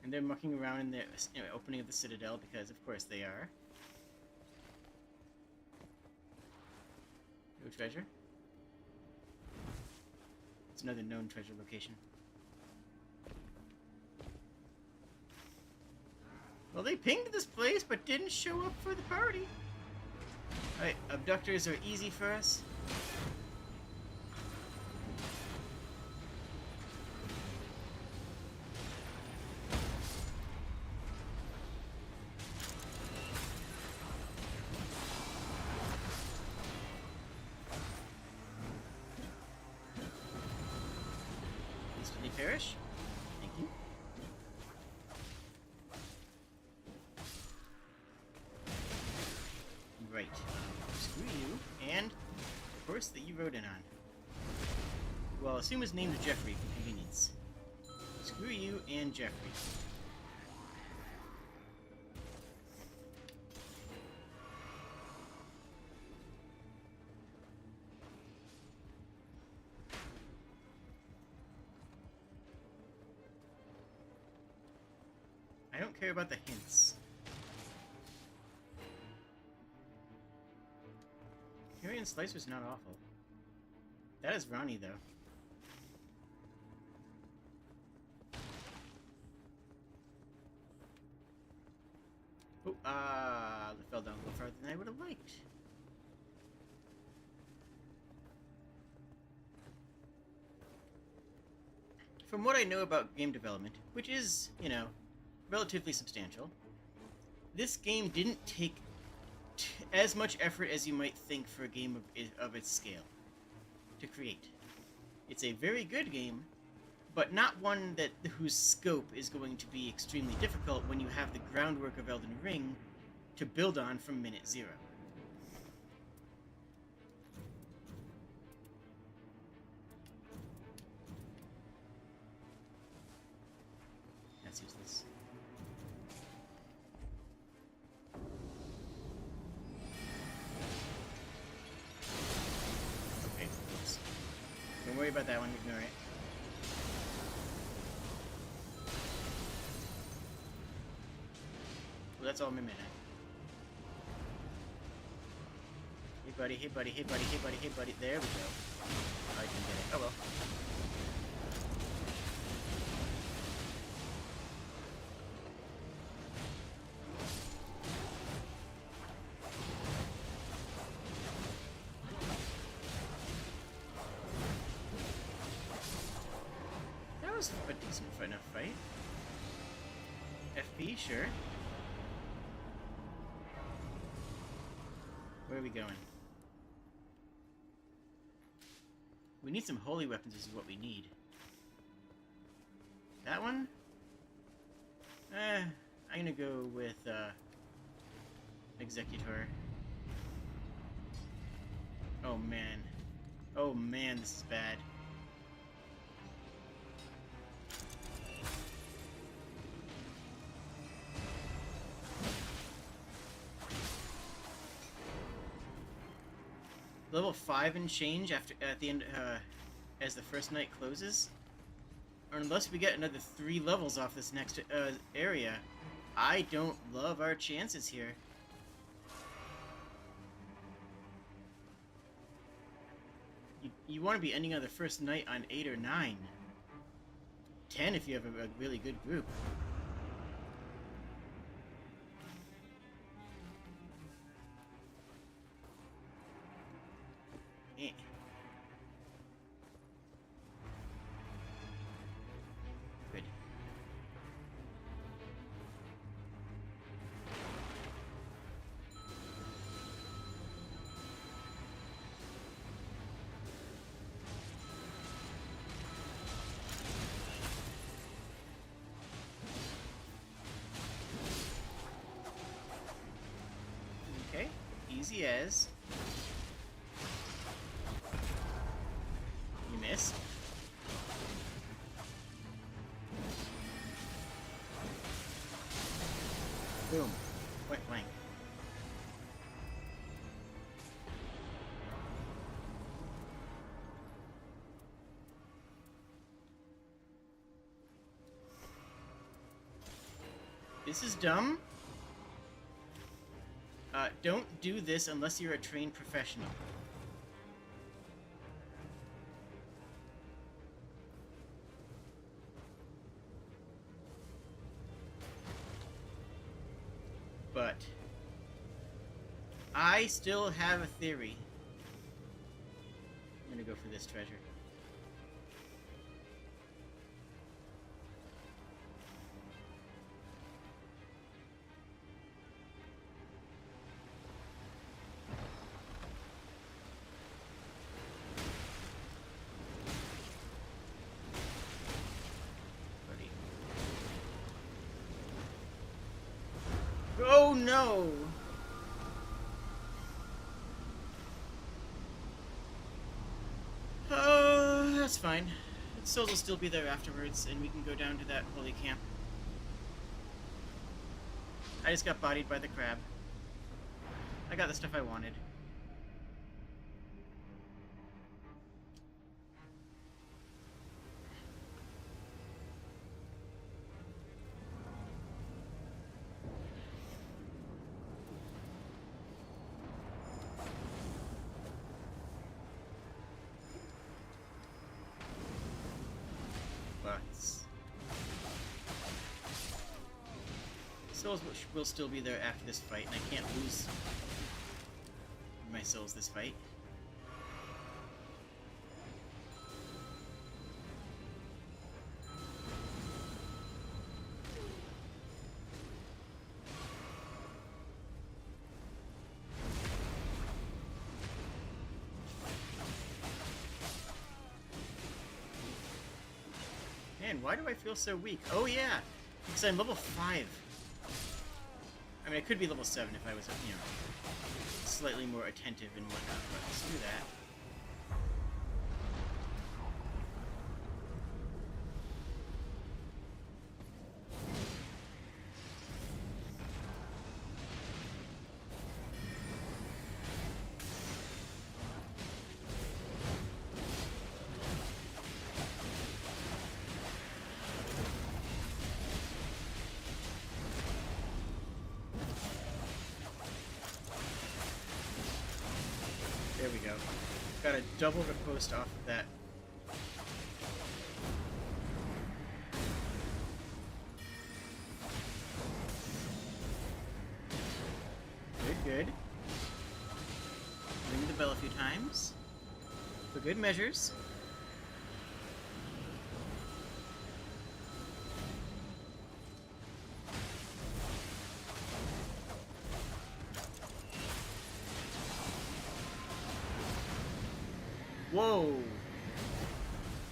And they're mucking around in the opening of the Citadel because, of course, they are. No treasure. It's another known treasure location. Well, they pinged this place, but didn't show up for the party. Alright, abductors are easy for us. Instantly perish. Thank you. Right. Screw you, and of course that you rode in on. Well, assume his name is Jeffrey for convenience. Screw you and Jeffrey. I don't care about the hints. Carrion Slicer's not awful. That is Ronnie, though. Oh, that fell down a little farther than I would have liked. From what I know about game development, which is, you know, relatively substantial, this game didn't take as much effort as you might think for a game of its scale to create. It's a very good game, but not one whose scope is going to be extremely difficult when you have the groundwork of Elden Ring to build on from minute zero. That's useless. Okay, close. Don't worry about that one, ignore it. Well, that's all my minute. Hey buddy, hey buddy, hey buddy, hey buddy, hey buddy. There we go. I can get it. Oh well. That was a decent enough fight. FP, sure. Where are we going? We need some holy weapons, is what we need. That one? I'm gonna go with, Executor. Oh man. Oh man, this is bad. Level 5 and change at the end, as the first night closes, or unless we get another 3 levels off this next area, I don't love our chances here. You want to be ending on the first night on 8 or 9. 10 if you have a really good group. Good. Okay, easy as. You missed. Boom. Point blank. This is dumb. Don't do this unless you're a trained professional. But I still have a theory. I'm gonna go for this treasure. Oh no! That's fine. Souls will still be there afterwards, and we can go down to that holy camp. I just got bodied by the crab. I got the stuff I wanted. Souls will still be there after this fight, and I can't lose my souls this fight. Man, why do I feel so weak? Oh yeah, because I'm level 5. I mean, I could be level 7 if I was, you know, slightly more attentive and whatnot, but let's do that. There we go. Got a double riposte off of that. Good, good. Ring the bell a few times. For good measures. Whoa!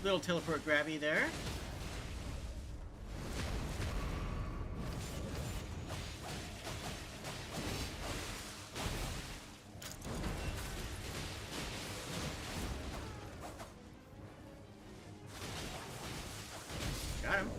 Little teleport grabby there. Got him.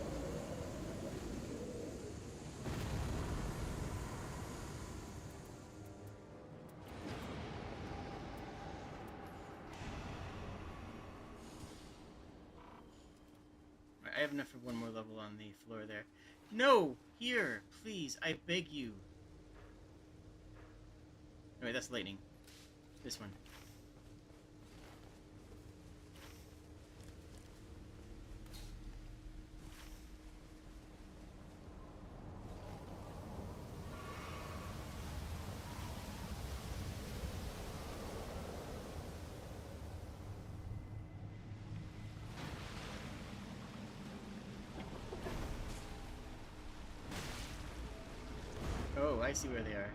I have enough for one more level on the floor there. No! Here! Please, I beg you. Oh, wait, that's lightning. This one. Oh, I see where they are.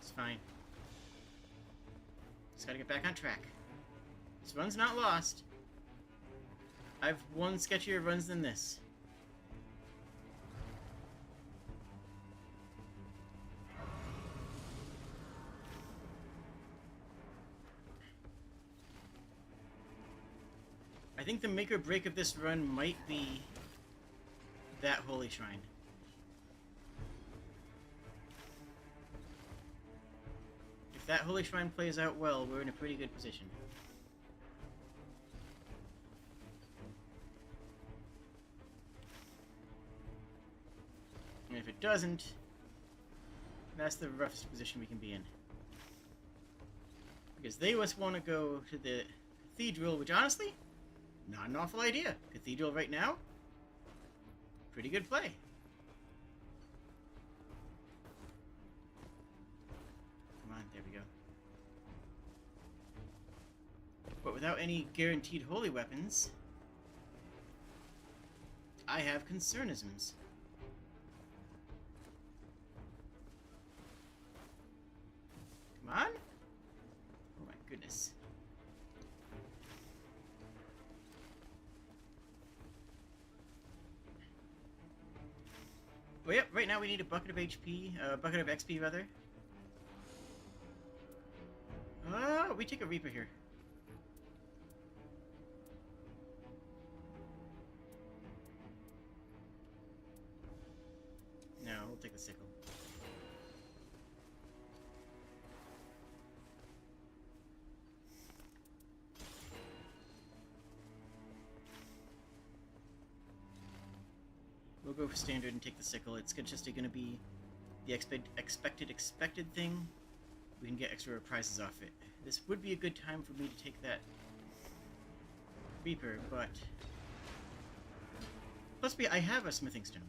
It's fine. Just gotta get back on track. This run's not lost. I've won sketchier runs than this. I think the make or break of this run might be that holy shrine. If that holy shrine plays out well, we're in a pretty good position. And if it doesn't, that's the roughest position we can be in. Because they just want to go to the cathedral, which honestly, not an awful idea. Cathedral right now, pretty good play. Come on, there we go. But without any guaranteed holy weapons, I have concernisms. Come on. Oh my goodness. Oh, yep, right now we need a bucket of HP, bucket of XP, rather. We take a Reaper here. No, we'll take the sickle. We'll go for standard and take the sickle. It's just going to be the expected thing. We can get extra reprisals off it. This would be a good time for me to take that Reaper, but... Plus, I have a smithing stone.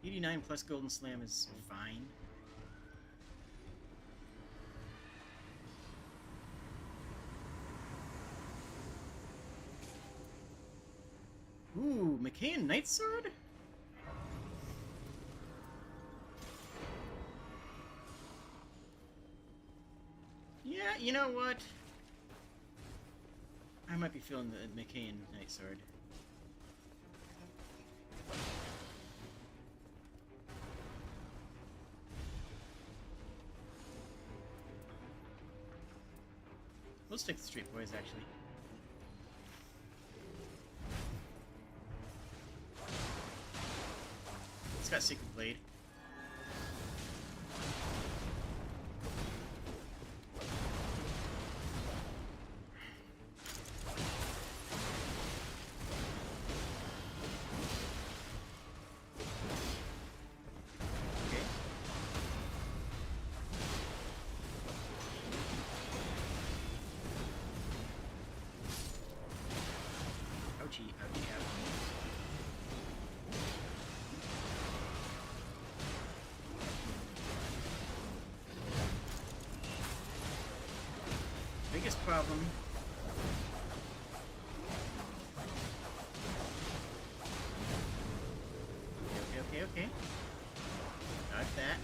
$89 plus Golden Slam is fine. Ooh, McKay and Night Sword? Yeah, you know what? I might be feeling the McKay and Night Sword. We'll stick to Street Boys, actually. It's got Sacred Blade. Ouchie, ouchie, ouchie. Biggest problem. Okay. Dodge that.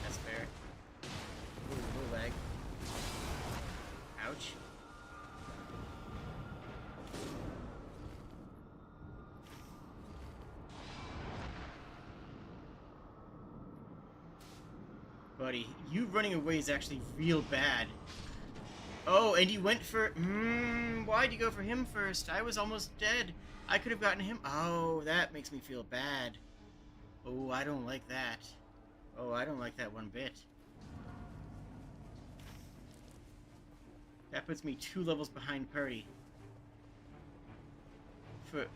That's fair. Ooh, little lag. Ouch. Buddy, you running away is actually real bad. Oh, and you went for... why'd you go for him first? I was almost dead. I could have gotten him... Oh, that makes me feel bad. Oh, I don't like that. Oh, I don't like that one bit. That puts me 2 levels behind Parry.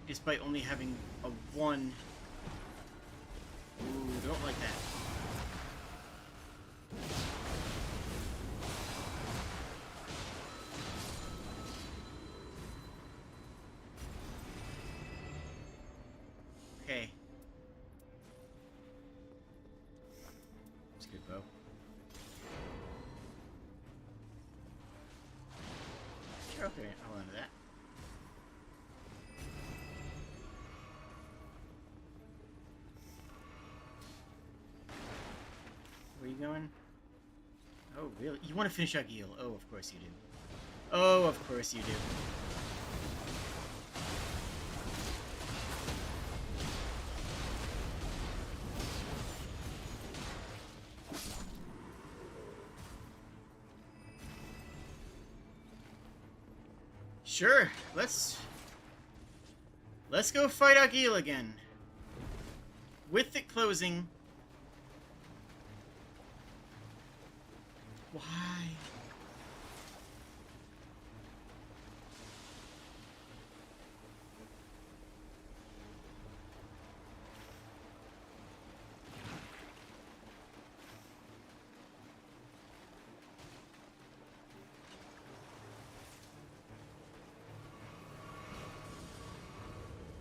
Despite only having a 1. Ooh, don't like that. Okay. That's a good bow. Sure, okay, I'll end that. Where are you going? Oh, really? You want to finish Agil? Oh, of course you do. Oh, of course you do. Sure, let's go fight Agil again. With it closing. Why?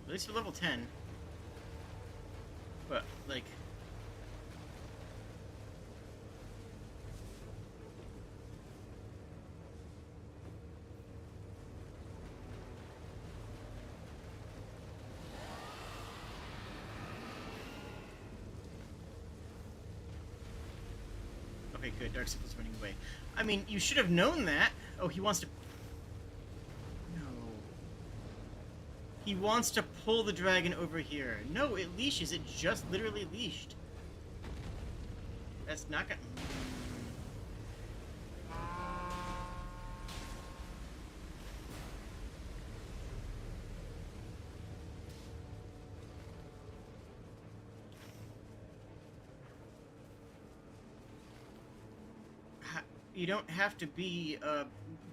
At least for level 10. But, like... Okay, good. Darksicle's running away. I mean, you should have known that. Oh, he wants to... He wants to pull the dragon over here. No, it leashes. It just literally leashed. That's not gonna... You don't have to be a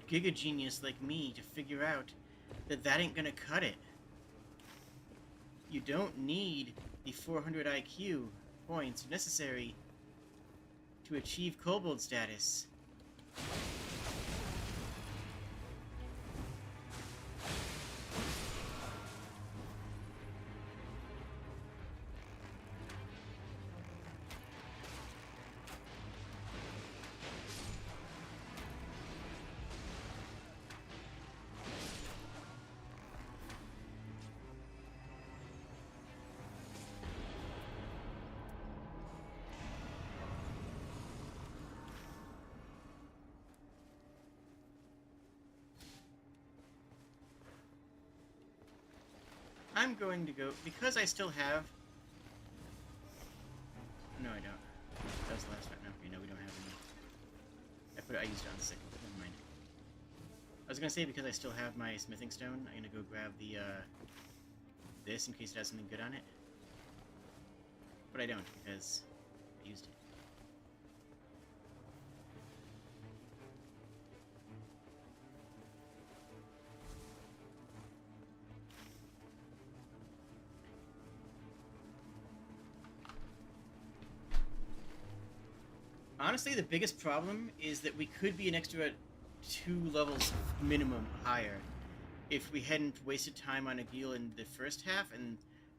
giga genius like me to figure out that that ain't gonna cut it. You don't need the 400 IQ points necessary to achieve Kobold status. I'm going to go, because I still have... No, I don't. That was the last one. No, okay, no, we don't have any. I used it on the second, but never mind. I was gonna say, because I still have my smithing stone, I'm gonna go grab the, this in case it has something good on it. But I don't, because I used it. Honestly, the biggest problem is that we could be an extra 2 levels minimum higher if we hadn't wasted time on Agil in the first half and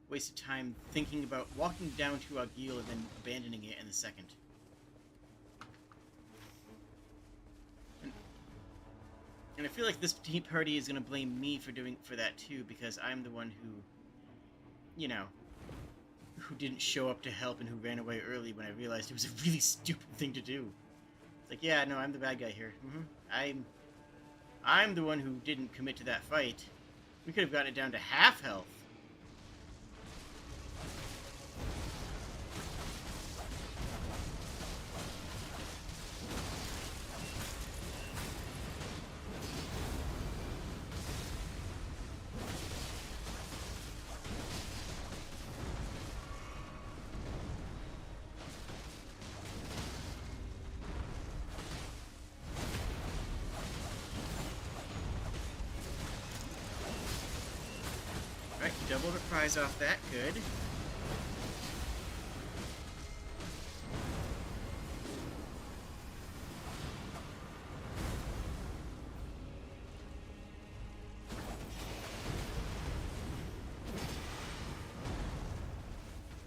wasted time thinking about walking down to Agil and then abandoning it in the second. And I feel like this Tea Party is going to blame me for that too, because I'm the one who, you know, who didn't show up to help and who ran away early when I realized it was a really stupid thing to do. It's like, yeah, no, I'm the bad guy here. I'm the one who didn't commit to that fight. We could have gotten it down to half health. Alright, double the prize off that, good.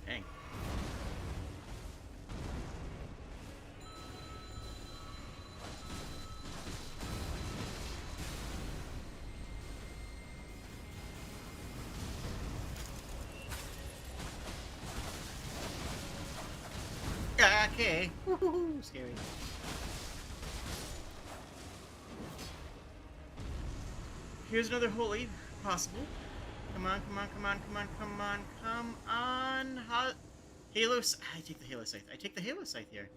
Dang. Okay. Woohoo! Scary. Here's another holy possible. Come on, come on, come on, come on, come on, come on. Halo. I take the Halo Scythe. I take the Halo Scythe here.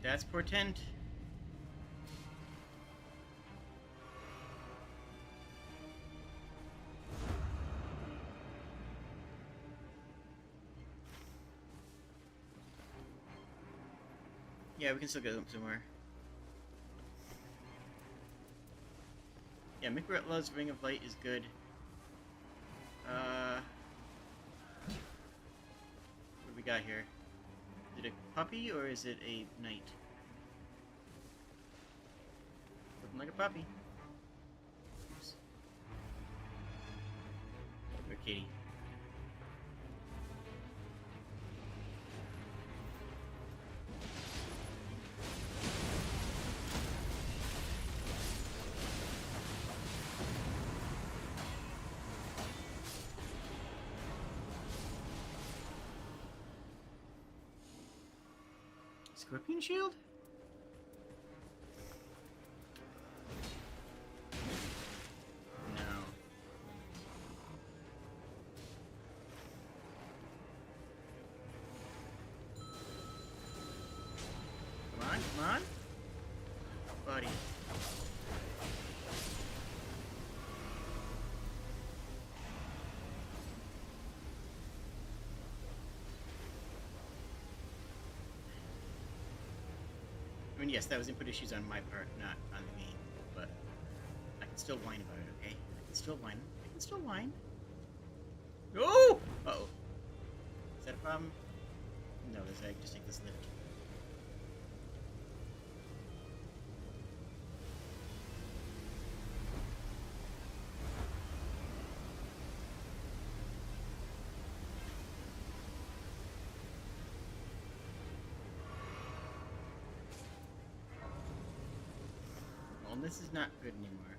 That's portent. Yeah, we can still go somewhere. Yeah, Mikretla's Ring of Light is good. What do we got here? Is it a puppy or is it a knight? Looking like a puppy. Oops. Or kitty. Scorpion shield? No. Come on, come on. Buddy. And yes, that was input issues on my part, not on the game. But I can still whine about it, okay? I can still whine. I can still whine. Oh! Uh-oh. Is that a problem? No, I can just take this lift. Well, this is not good anymore.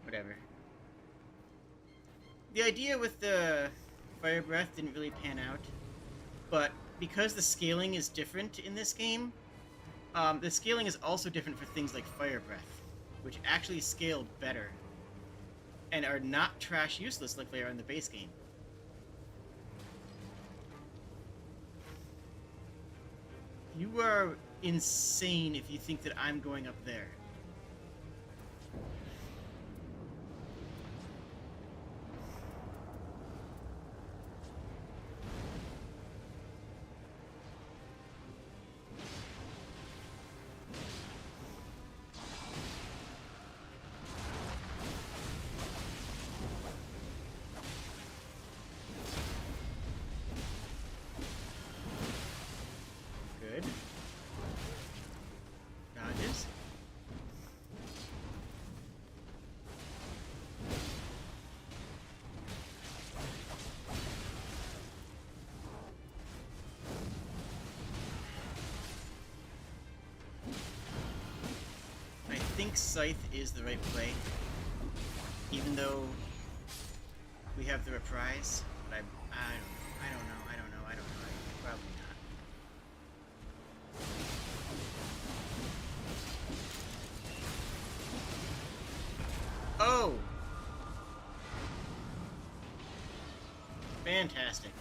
Whatever. The idea with the fire breath didn't really pan out, but because the scaling is different in this game, the scaling is also different for things like fire breath, which actually scale better and are not trash useless like they are in the base game. You are insane if you think that I'm going up there. Good. Dodges. I think Scythe is the right play, even though we have the reprise. But I don't know. Probably not. Oh! Fantastic.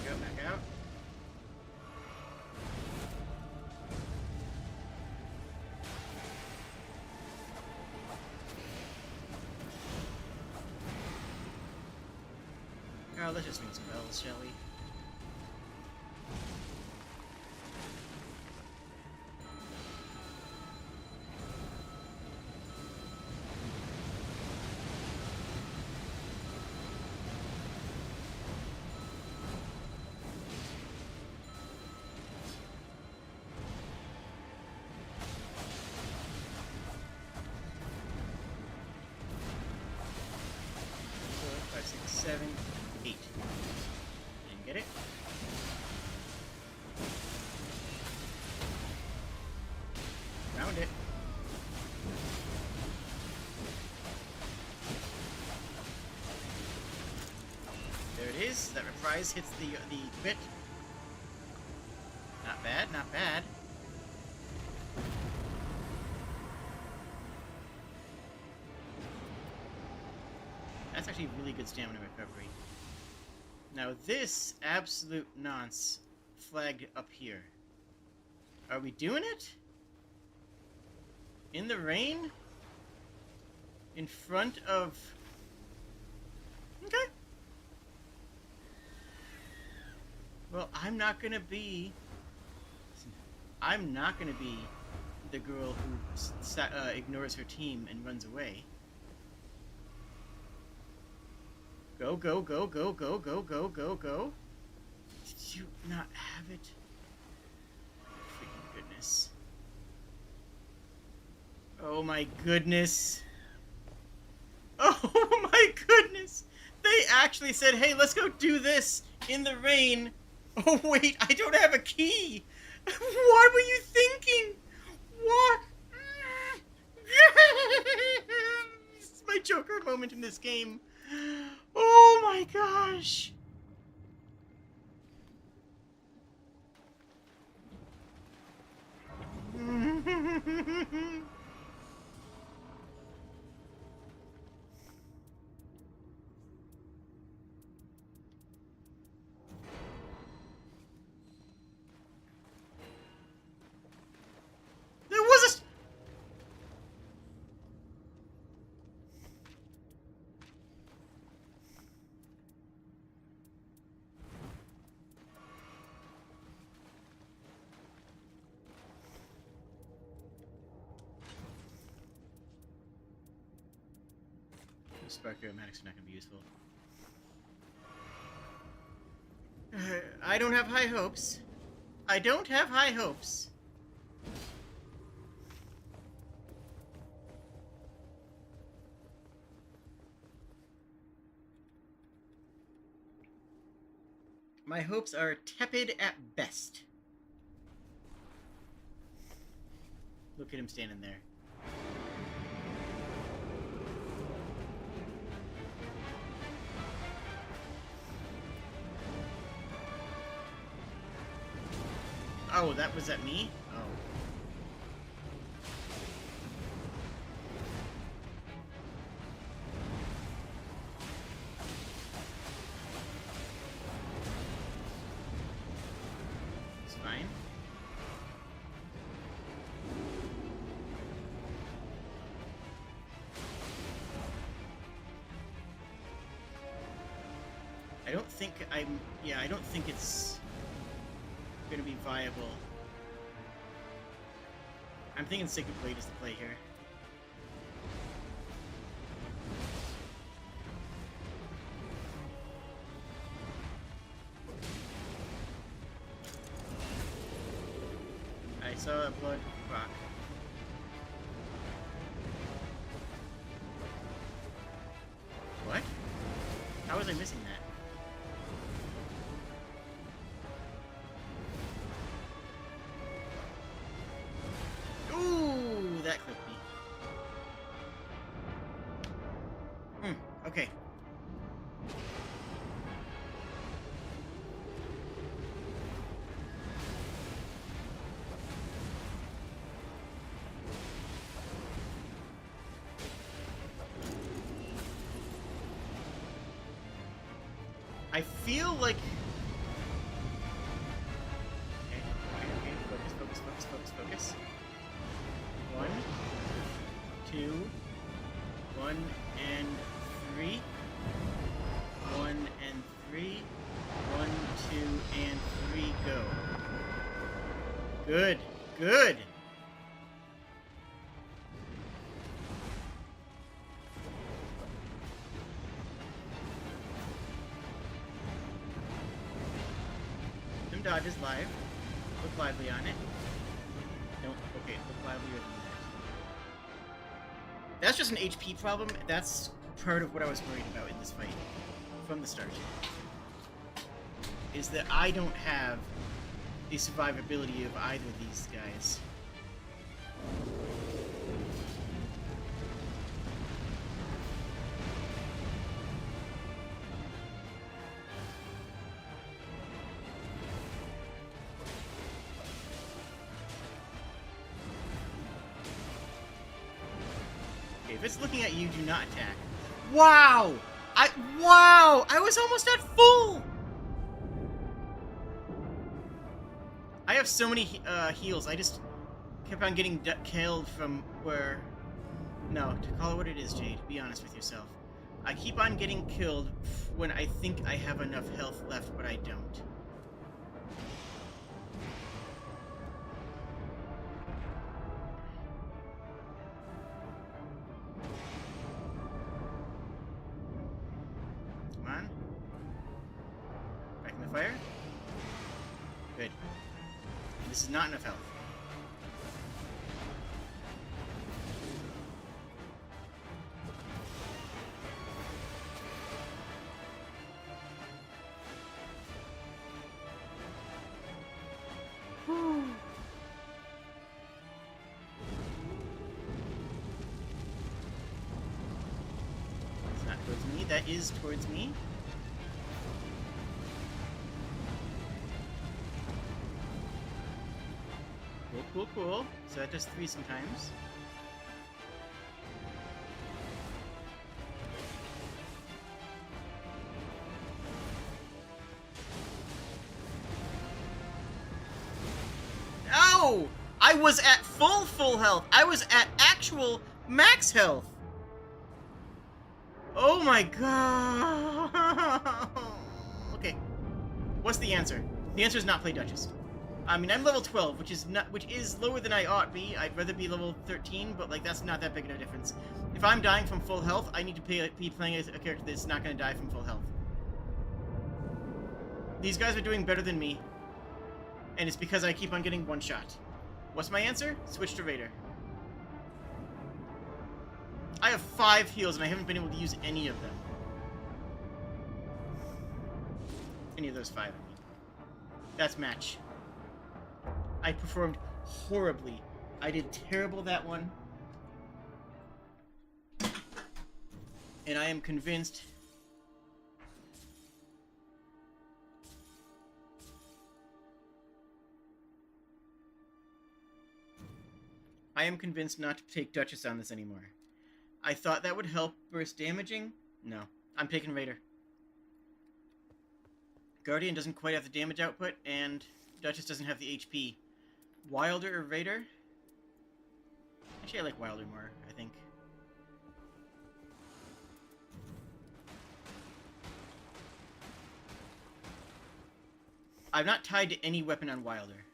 Back out. Oh, let's just swing some bells, shall we? Four, 5, 6, 7, 8. Didn't get it. Found it. There it is. That reprise hits the bit. Not bad, not bad. That's actually really good stamina recovery. Now this absolute nonce flagged up here. Are we doing it? In the rain? In front of... Okay. Well, I'm not gonna be the girl who ignores her team and runs away. Go. Did you not have it? Freaking goodness. Oh my goodness. Oh my goodness. They actually said, hey, let's go do this in the rain. Oh wait, I don't have a key. What were you thinking? What? This is my Joker moment in this game. Oh my gosh. Spark aromatics are not going to be useful. I don't have high hopes. I don't have high hopes. My hopes are tepid at best. Look at him standing there. Oh, that was at me? Oh. It's fine. I don't think I'm... Yeah, I don't think it's gonna be viable. I'm thinking Sacred Blade is the play here. I saw a blood rock. What? How was I missing that? That clipped me. Okay. I feel like... Okay. Focus. 1, 2, 1 and 3. 1 and 3. 1, 2, and 3, go. Good. Good. Them dodges live. Look lively on it. Don't. Okay, look livelier than that. That's just an HP problem. That's part of what I was worried about in this fight from the start. Is that I don't have the survivability of either of these guys. If it's looking at you, do not attack. Wow! Wow! I was almost at full! I have so many heals. I just kept on getting killed from where... No, to call it what it is, Jade. Be honest with yourself. I keep on getting killed when I think I have enough health left, but I don't. Fire? Good. This is not enough health. It's not towards me. That is towards me. Cool. So that does 3 sometimes. No! I was at full health. I was at actual max health. Oh my god. Okay. What's the answer? The answer is not play Duchess. I mean, I'm level 12, which is lower than I ought be. I'd rather be level 13, but like that's not that big of a difference. If I'm dying from full health, I need to be playing as a character that's not going to die from full health. These guys are doing better than me, and it's because I keep on getting one shot. What's my answer? Switch to Raider. I have 5 heals, and I haven't been able to use any of them. Any of those 5, I mean. That's match. I performed horribly. I did terrible that one. And I am convinced... I am convinced not to take Duchess on this anymore. I thought that would help burst damaging. No. I'm taking Raider. Guardian doesn't quite have the damage output, and Duchess doesn't have the HP. Wilder or Raider? Actually, I like Wilder more, I think. I'm not tied to any weapon on Wilder.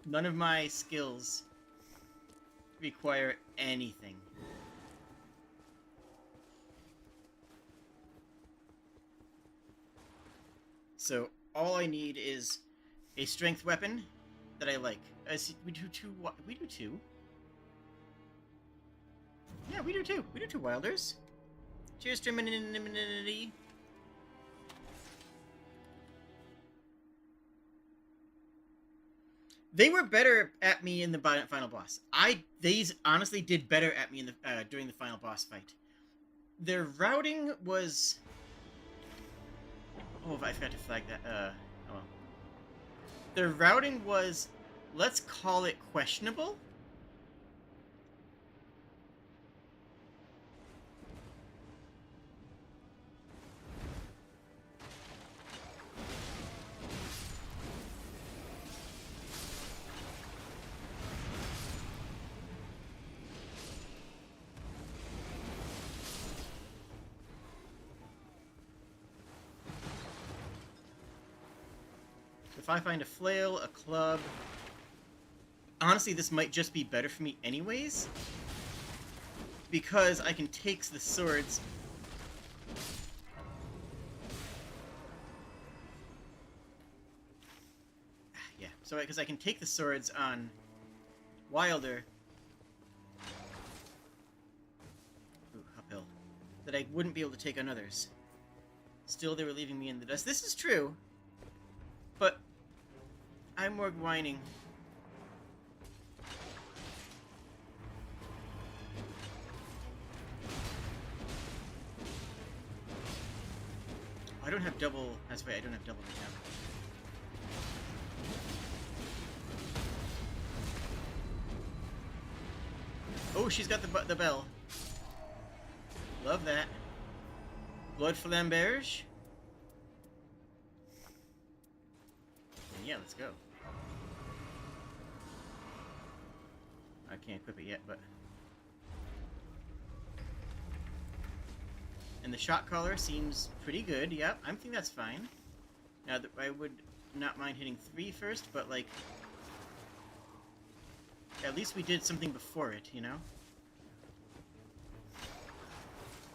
None of my skills require anything. So all I need is a strength weapon that I like. We do 2. We do 2. Yeah, we do 2. We do 2 Wilders. Cheers to anonymity. They were better at me in the final boss. These honestly did better at me in the during the final boss fight. Their routing was... Oh, I forgot to flag that. Oh well. Their routing was, let's call it questionable. If I find a flail, a club... Honestly, this might just be better for me anyways. Because I can take the swords... Yeah, so because I can take the swords on Wilder... Ooh, uphill. That I wouldn't be able to take on others. Still, they were leaving me in the dust. This is true. But... I'm more whining. I don't have double... That's right, I don't have double right now. Oh, she's got the bell. Love that. Blood flamberge. And yeah, let's go. I can't equip it yet, but... And the shot caller seems pretty good. Yep, I think that's fine. Now, I would not mind hitting 3 first, but, like... At least we did something before it, you know?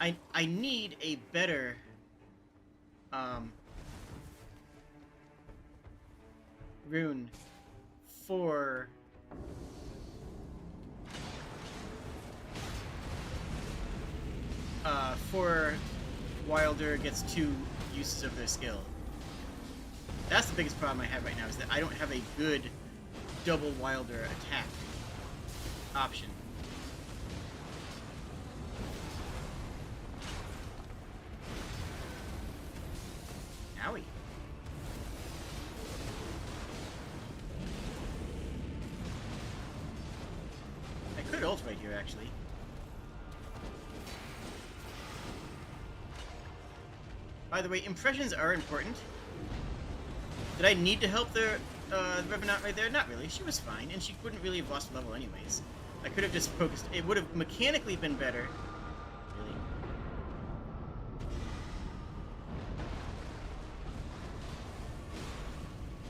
I need a better... rune for... for Wilder gets 2 uses of their skill. That's the biggest problem I have right now, is that I don't have a good double Wilder attack option. Owie. I could ult right here, actually. By the way, impressions are important. Did I need to help the Revenant right there? Not really. She was fine, and she wouldn't really have lost a level anyways. I could have just focused. It would have mechanically been better. Really.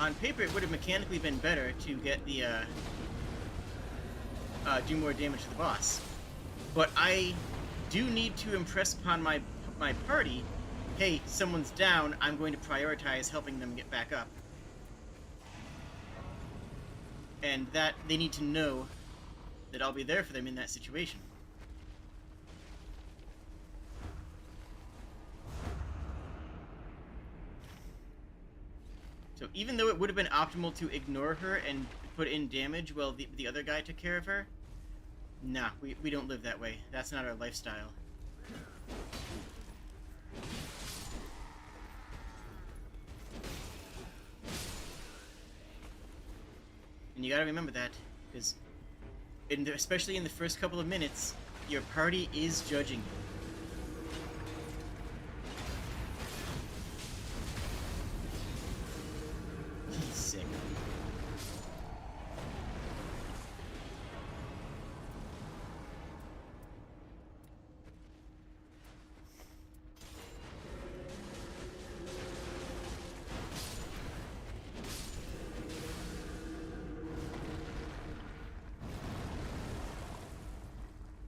On paper, it would have mechanically been better to get the, do more damage to the boss. But I do need to impress upon my party, hey, someone's down, I'm going to prioritize helping them get back up. And that, they need to know that I'll be there for them in that situation. So even though it would have been optimal to ignore her and put in damage while the other guy took care of her, nah, we don't live that way. That's not our lifestyle. And you gotta remember that, because especially in the first couple of minutes, your party is judging you. He's sick.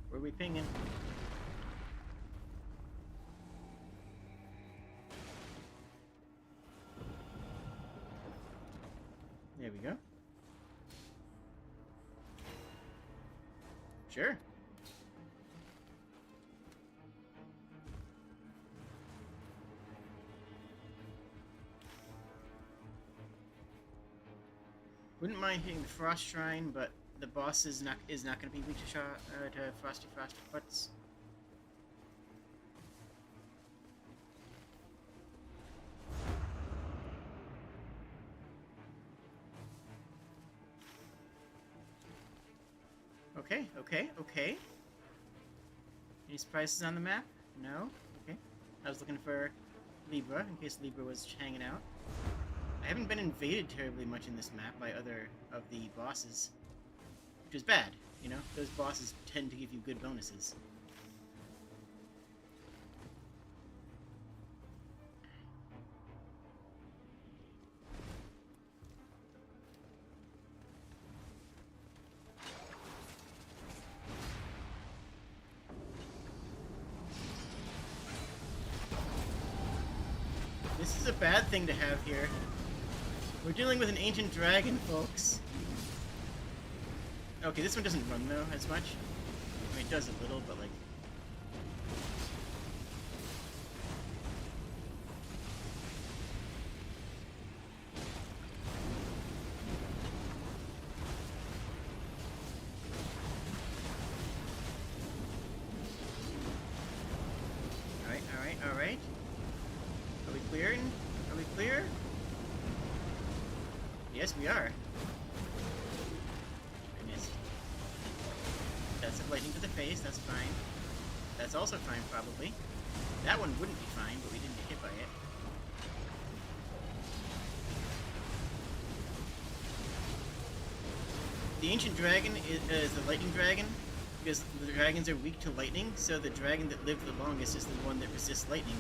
Where are we pinging? There we go. Sure. Wouldn't mind hitting the Frost Shrine, but the boss is not going to be weak to Frosty Butts. Okay. Any surprises on the map? No? Okay. I was looking for Libra, in case Libra was hanging out. I haven't been invaded terribly much in this map by other of the bosses. Which is bad, you know? Those bosses tend to give you good bonuses. This is a bad thing to have here. We're dealing with an ancient dragon, folks. Okay, this one doesn't run, though, as much. I mean, it does a little, but, like... Alright. Are we clearing? Are we clear? Yes, we are. I missed. That's a lightning to the face, that's fine. That's also fine, probably. That one wouldn't be fine, but we didn't get hit by it. The ancient dragon is the lightning dragon, because the dragons are weak to lightning, so the dragon that lived the longest is the one that resists lightning,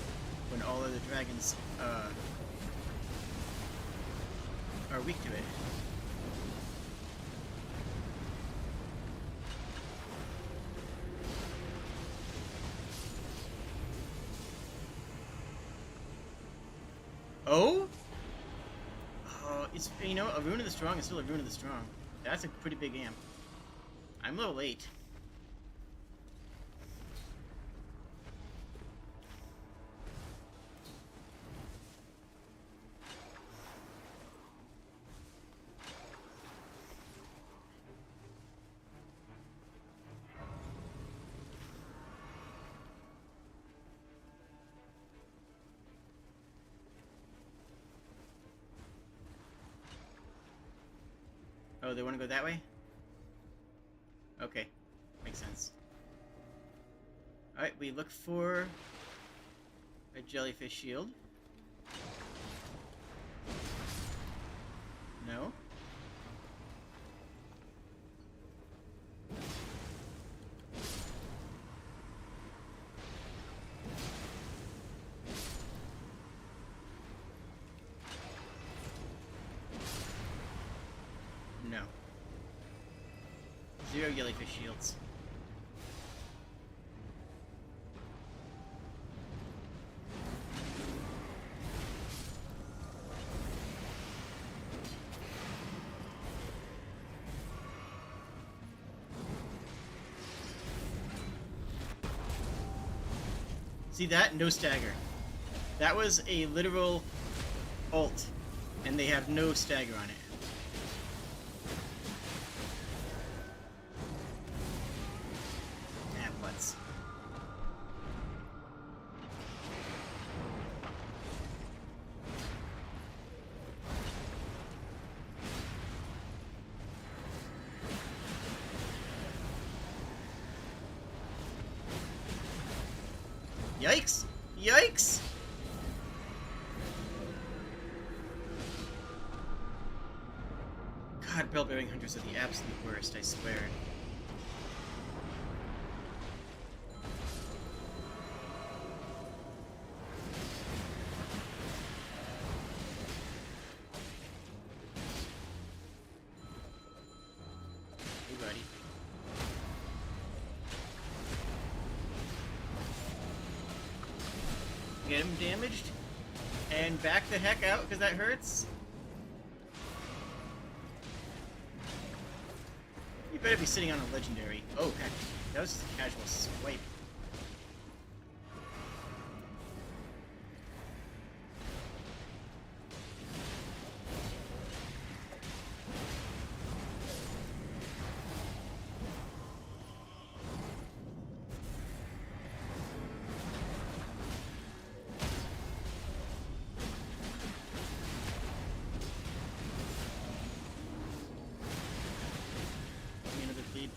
when all other dragons are weak to it. Oh? Oh, it's, you know, a Rune of the Strong is still a Rune of the Strong. That's a pretty big amp. I'm a little late. Oh, they want to go that way? Okay. Makes sense. Alright, we look for a jellyfish shield. No? 0 jellyfish shields. See that? No stagger. That was a literal ult, and they have no stagger on it. Ah, butts. Yikes! Yikes! God, bell-bearing hunters are the absolute worst, I swear. Hey, buddy. Get him damaged, and back the heck out, because that hurts. You better be sitting on a legendary. Oh, heck. That was just a casual swipe.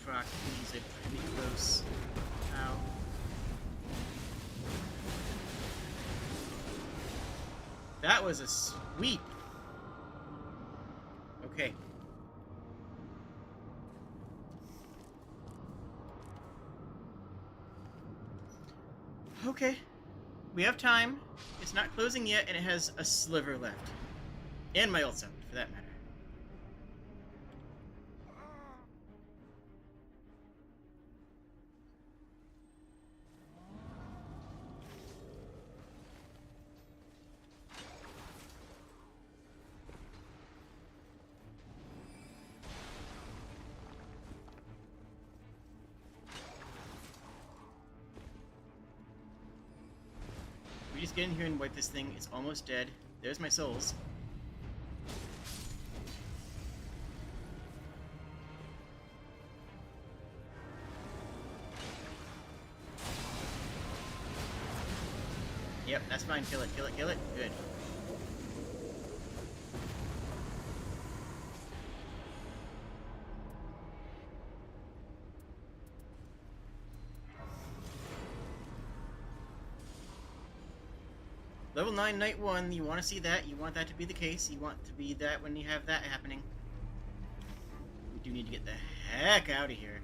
Proc, please, I'm pretty close. Ow. That was a sweep! Okay. Okay. We have time. It's not closing yet, and it has a sliver left. And my ult's out, for that matter. We just get in here and wipe this thing. It's almost dead. There's my souls. Yep, that's fine. Kill it, kill it, kill it. Good. Level 9 Night 1, you want to see that. You want that to be the case. You want to be that when you have that happening. We do need to get the heck out of here.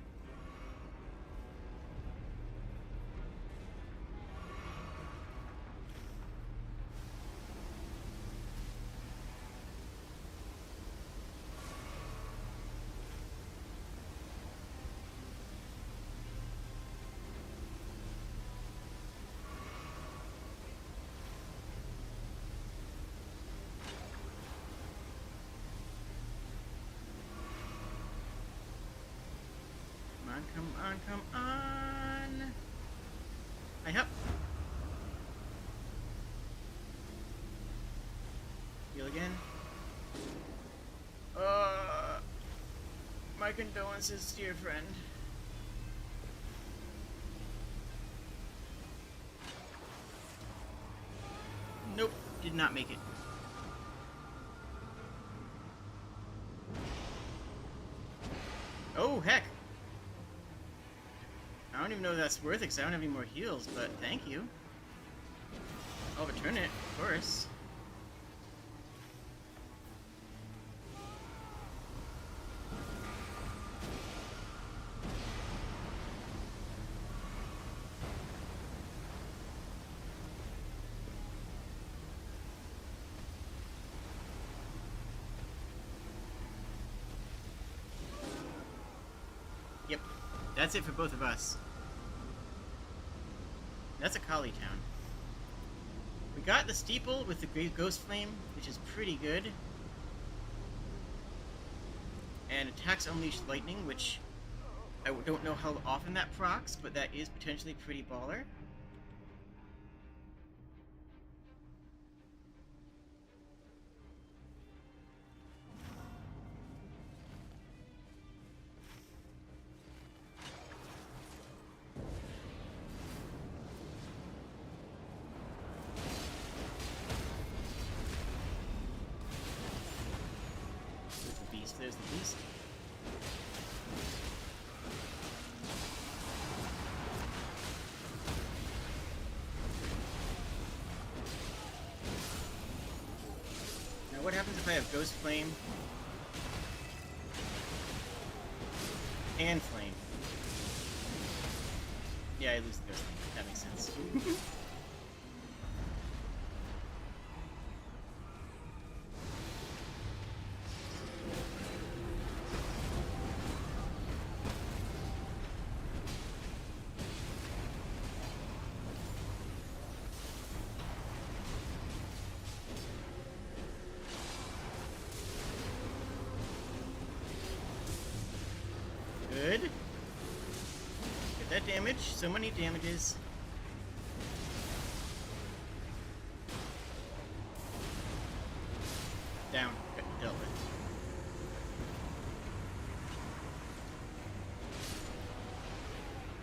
Come on, come on! I help! Heal again. My condolences, dear friend. Nope, did not make it. Oh, heck! I don't even know if that's worth it because I don't have any more heals, but thank you. I'll return it, of course. That's it for both of us. That's a Kali town. We got the steeple with the Great Ghost Flame, which is pretty good. And attacks Unleash Lightning, which I don't know how often that procs, but that is potentially pretty baller. There's the beast. Now what happens if I have Ghost Flame and Flame? Yeah, I lose the Ghost Flame. That makes sense. Good. Get that damage. So many damages. Down. Got dealt with.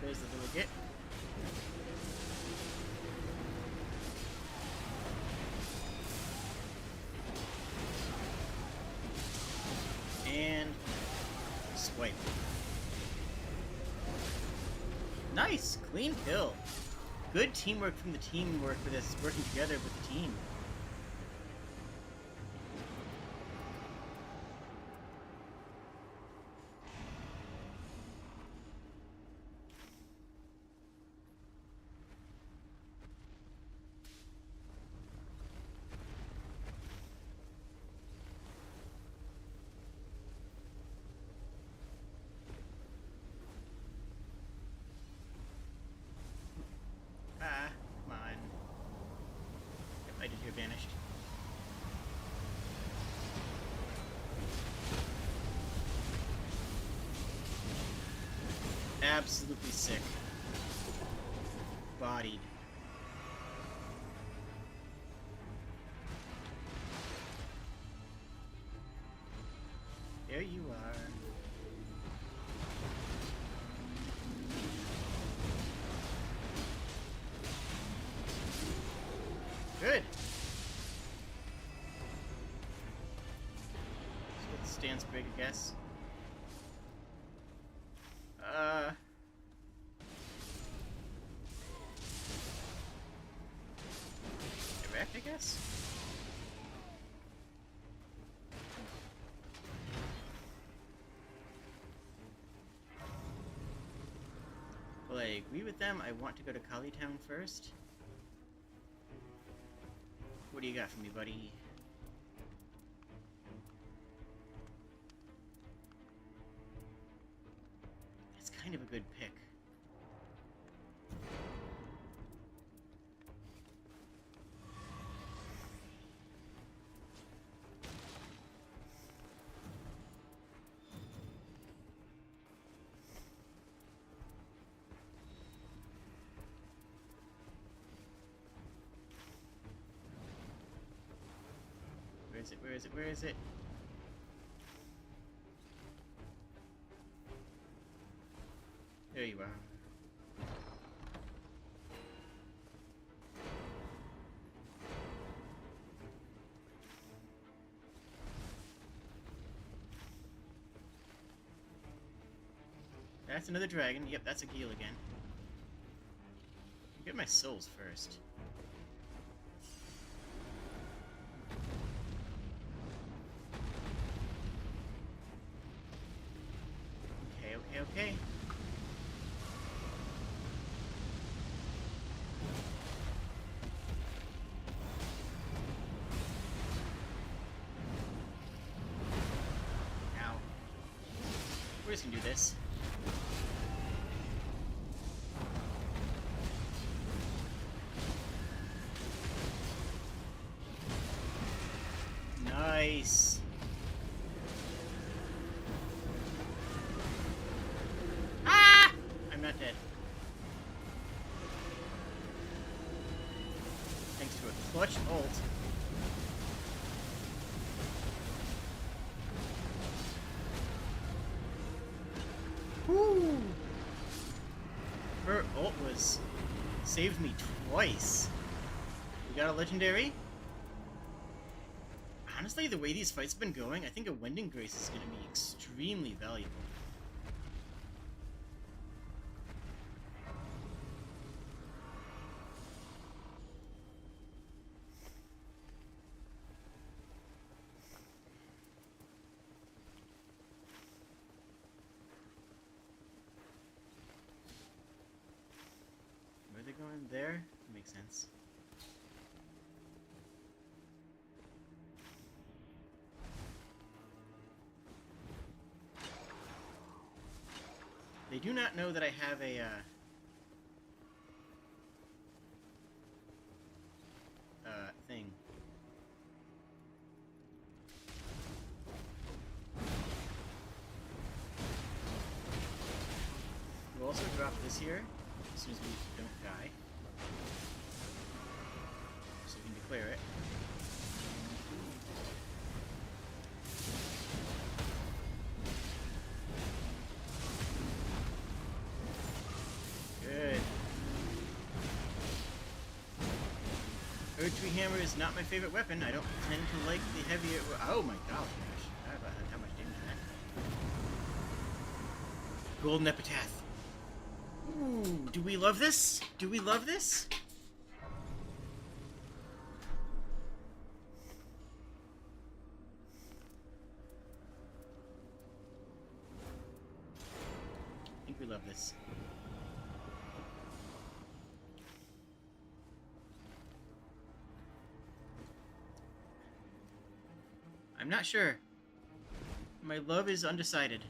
There's the little git. And swipe. Nice! Clean kill. Good teamwork from the teamwork for this, working together with the team. Come on. Yep, I did hear vanished. Absolutely sick. Bodied. There you are. Good. So it stands big, I guess. Direct, I guess? Well, I agree with them. I want to go to Kali Town first. What do you got for me, buddy? It's kind of a good pick. Where is it? Where is it? Where is it? There you are. That's another dragon. Yep, that's a Geel again. Get my souls first. Okay. Now, we're just gonna do this. clutch ult. Woo! Her ult was... saved me twice. We got a legendary. Honestly, the way these fights have been going, I think a Wending Grace is going to be extremely valuable. Where are they going? There? Makes sense. They do not know that I have a, thing. We'll also drop this here, as soon as we don't die. So we can declare it. Erdtree Hammer is not my favorite weapon. I don't tend to like the heavier... Oh my gosh. I forgot how much damage that. Golden Epitaph. Ooh, do we love this? Do we love this? I think we love this. I'm not sure. My love is undecided.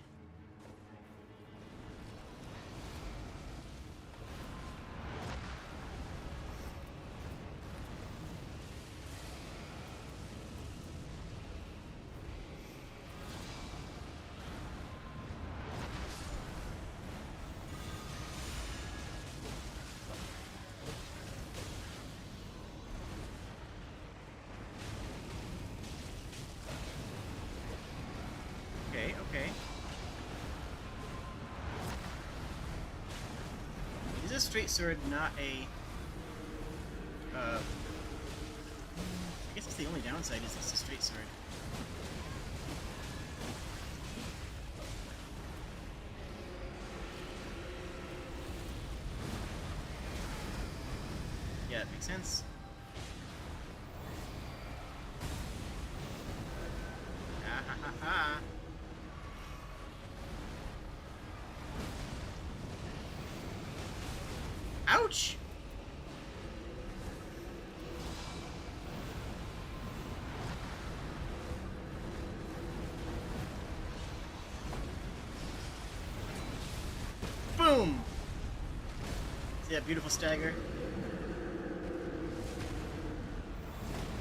Okay. Is a straight sword not a... I guess it's the only downside is it's a straight sword. Yeah, that makes sense. Ah ha ha ha. Ouch! Boom! See that beautiful stagger?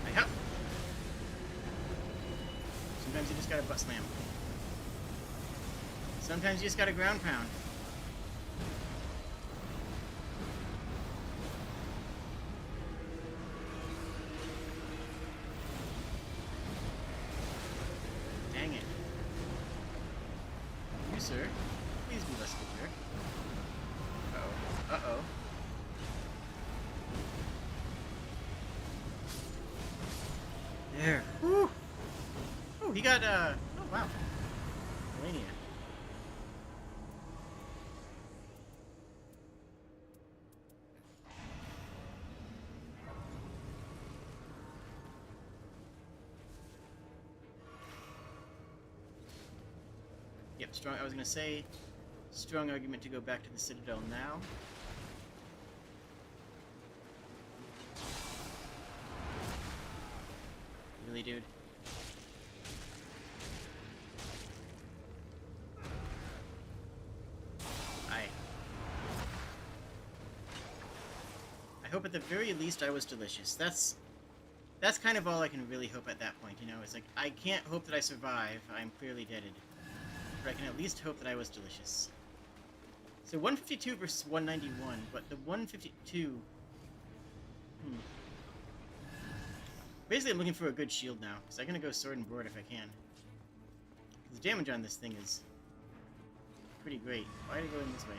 Hi-hop! Sometimes you just gotta butt slam. Sometimes you just gotta ground pound. Sir, please be less good here. Uh-oh. Uh-oh. There. Woo! Oh, he got, oh, wow. Melania. Yep, strong. I was gonna say, strong argument to go back to the Citadel now. Really, dude? I hope at the very least I was delicious. That's kind of all I can really hope at that point, you know? It's like, I can't hope that I survive. I'm clearly deaded. But I can at least hope that I was delicious. So 152 versus 191, but the 152... Basically, I'm looking for a good shield now, because I'm going to go sword and board if I can. The damage on this thing is pretty great. Why are you going this way?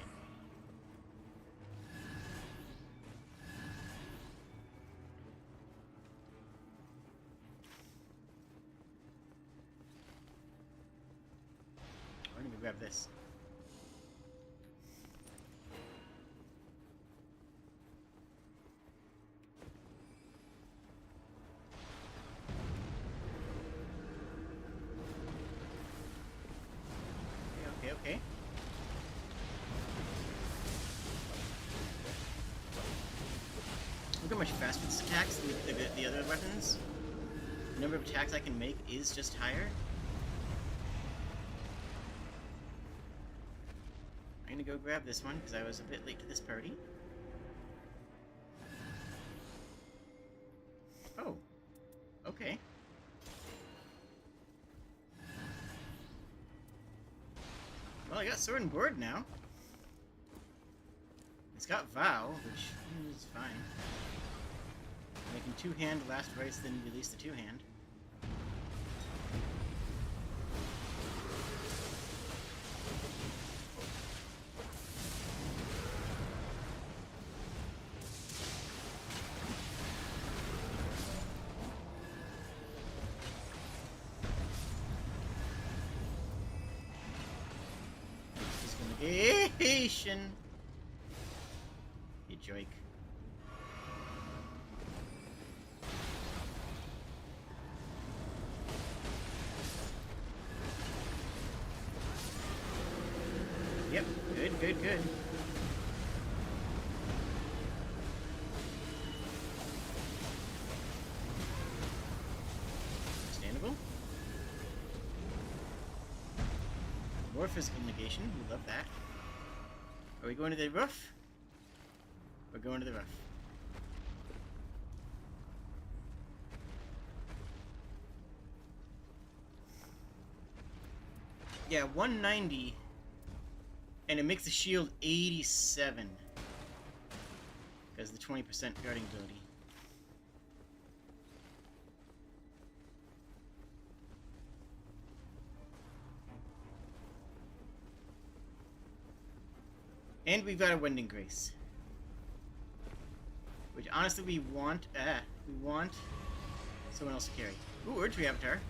I'm going to grab this. Okay. Look how much faster this attacks than the other weapons. The number of attacks I can make is just higher. I'm gonna go grab this one because I was a bit late to this party. Oh. Okay. Well, I got sword and board now. It's got Vow, which is fine. I can two-hand last rites, then release the two-hand. Discrimination! You joke. Yep, good. Understandable. More physical negation, we love that. Are we going to the roof? We're going to the roof. Yeah, 190. And it makes the shield 87. Because of the 20% guarding ability. And we've got a Wending Grace. Which honestly we want someone else to carry. Ooh, Erdtree Avatar.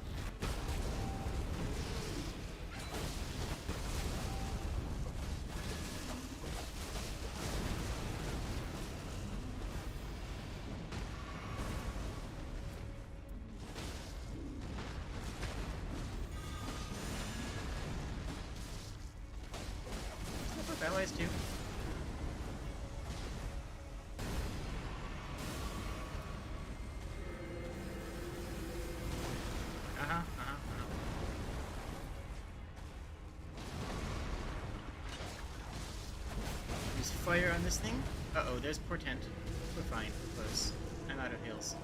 Allies too. Use fire on this thing. Uh-oh, there's Portent. We're fine. We're close. I'm out of heals.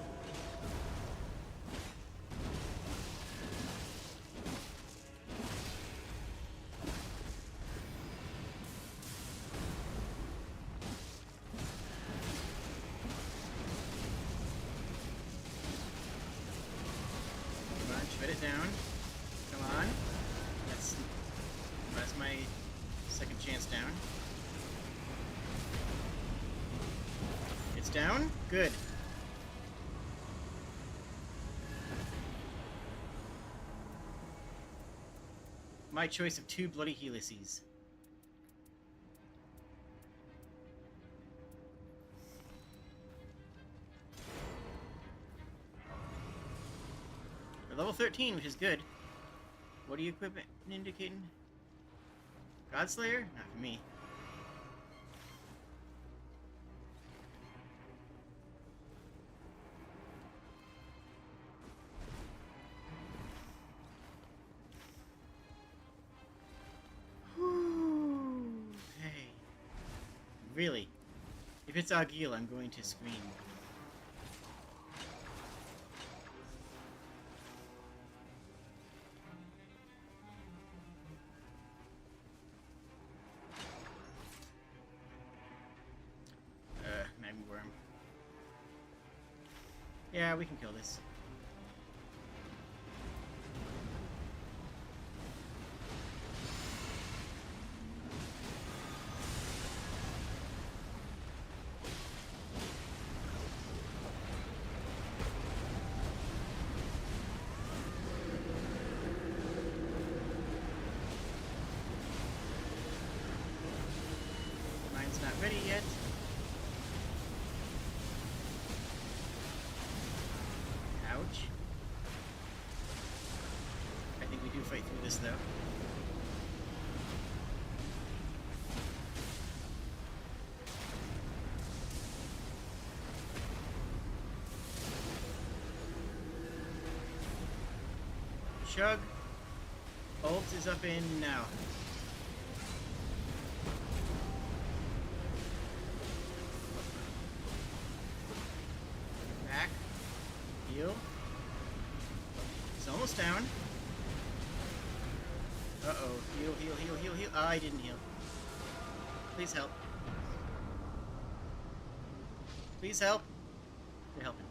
Shred it down. Come on. That's my second chance down. It's down? Good. My choice of 2 bloody Helices. Level 13, which is good. What are you equipping indicating? Godslayer? Not for me. Whew. Hey. Really? If it's Agil, I'm going to scream. Yeah, we can kill this. fight through this, though. Chug. Ult is up in now. Back. Heal. He's almost down. Uh-oh. Heal, heal, heal, heal, heal. Oh, I didn't heal. Please help. Please help. You're helping.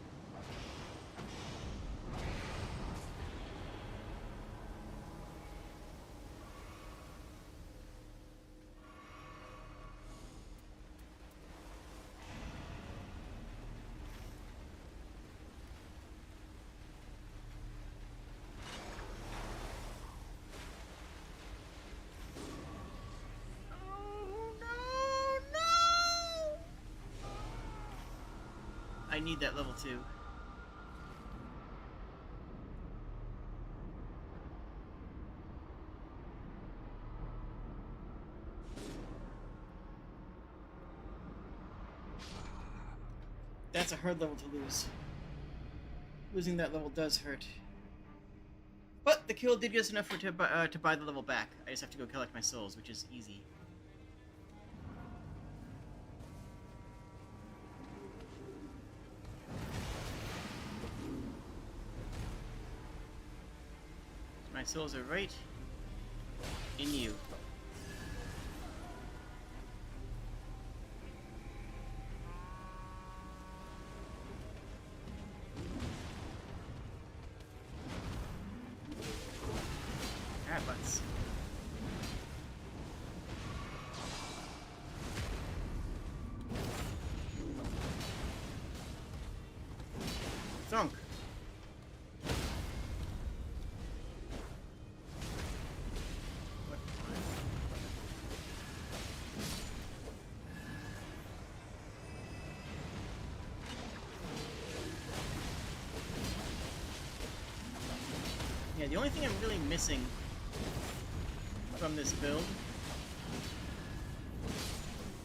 I need that level 2. That's a hard level to lose. Losing that level does hurt. But the kill did get us enough to buy the level back. I just have to go collect my souls, which is easy. My souls are right in you. Ah, butts. Thunk. Yeah, the only thing I'm really missing from this build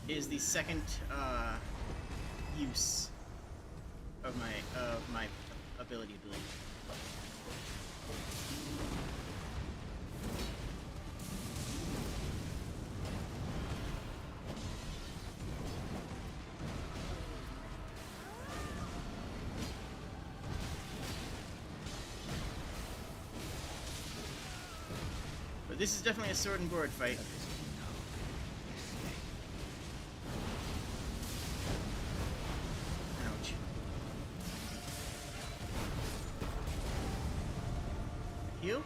is the second use of my ability. But this is definitely a sword and board fight. Ouch. Heal?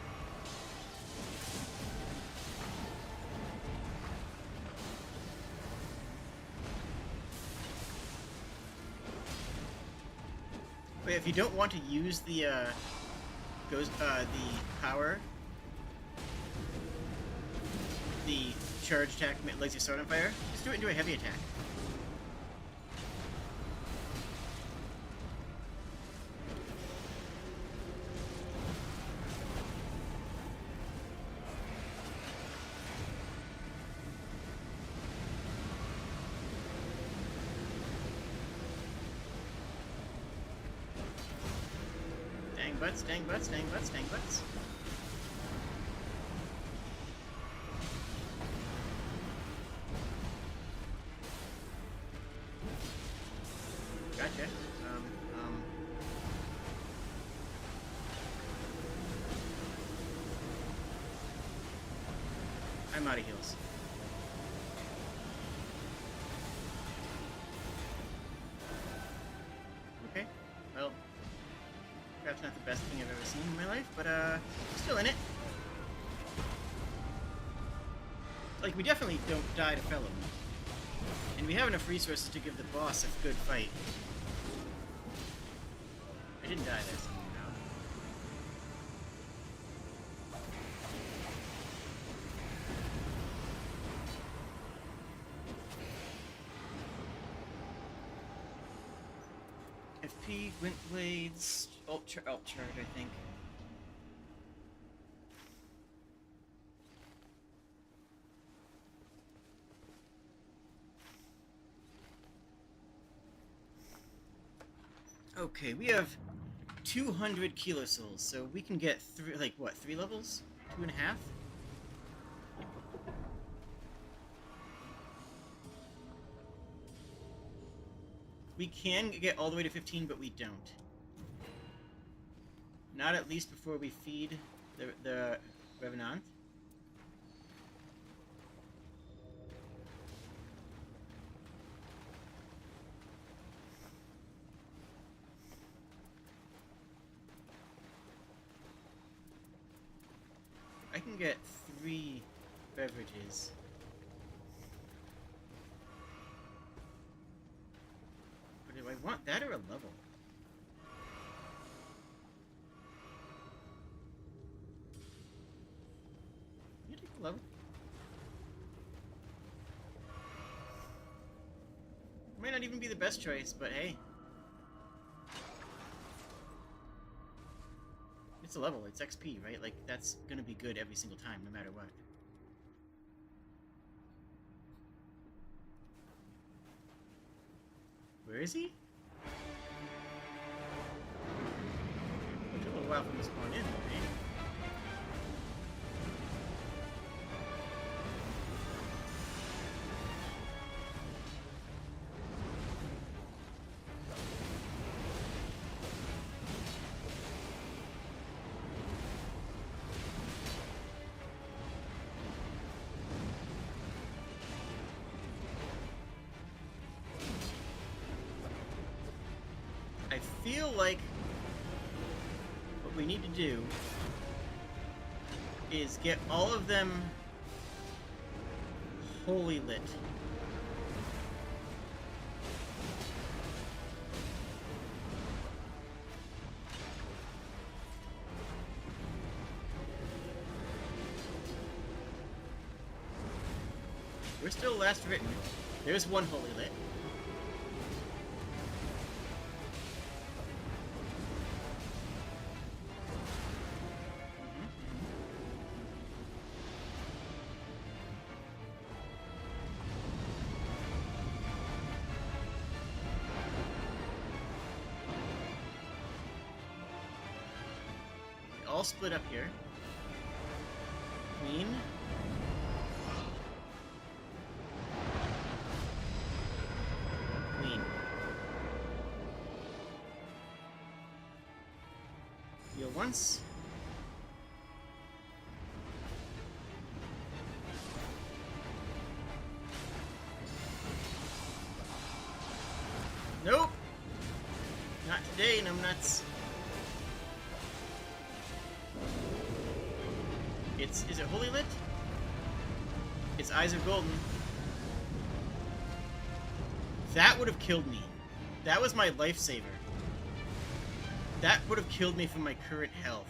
Wait, if you don't want to use the power, the charge attack lights your sword on fire, just do it into a heavy attack. Dang butts, dang butts, dang butts, dang butts. Gotcha. I'm out of heals. Okay. Well, perhaps not the best thing I've ever seen in my life, but still in it. Like, we definitely don't die to Fellow. And we have enough resources to give the boss a good fight. I didn't die there somehow. FP, Glint Blades, Ult Charge, I think. Okay, we have 200 kilosouls, so we can get three levels? 2.5? We can get all the way to 15, but we don't. Not at least before we feed the Revenant. I can get 3 beverages. But do I want that or a level? You take a level. Might not even be the best choice, but hey. It's a level, it's XP, right? Like, that's gonna be good every single time, no matter what. Where is he? It took a little while for him to spawn in, right? I feel like what we need to do is get all of them holy lit. We're still last written. There's one holy lit. All split up here. Queen. Queen. Heal once. Nope. Not today, numbnuts. Is it holy lit? Its eyes are golden. That would have killed me. That was my lifesaver. That would have killed me from my current health.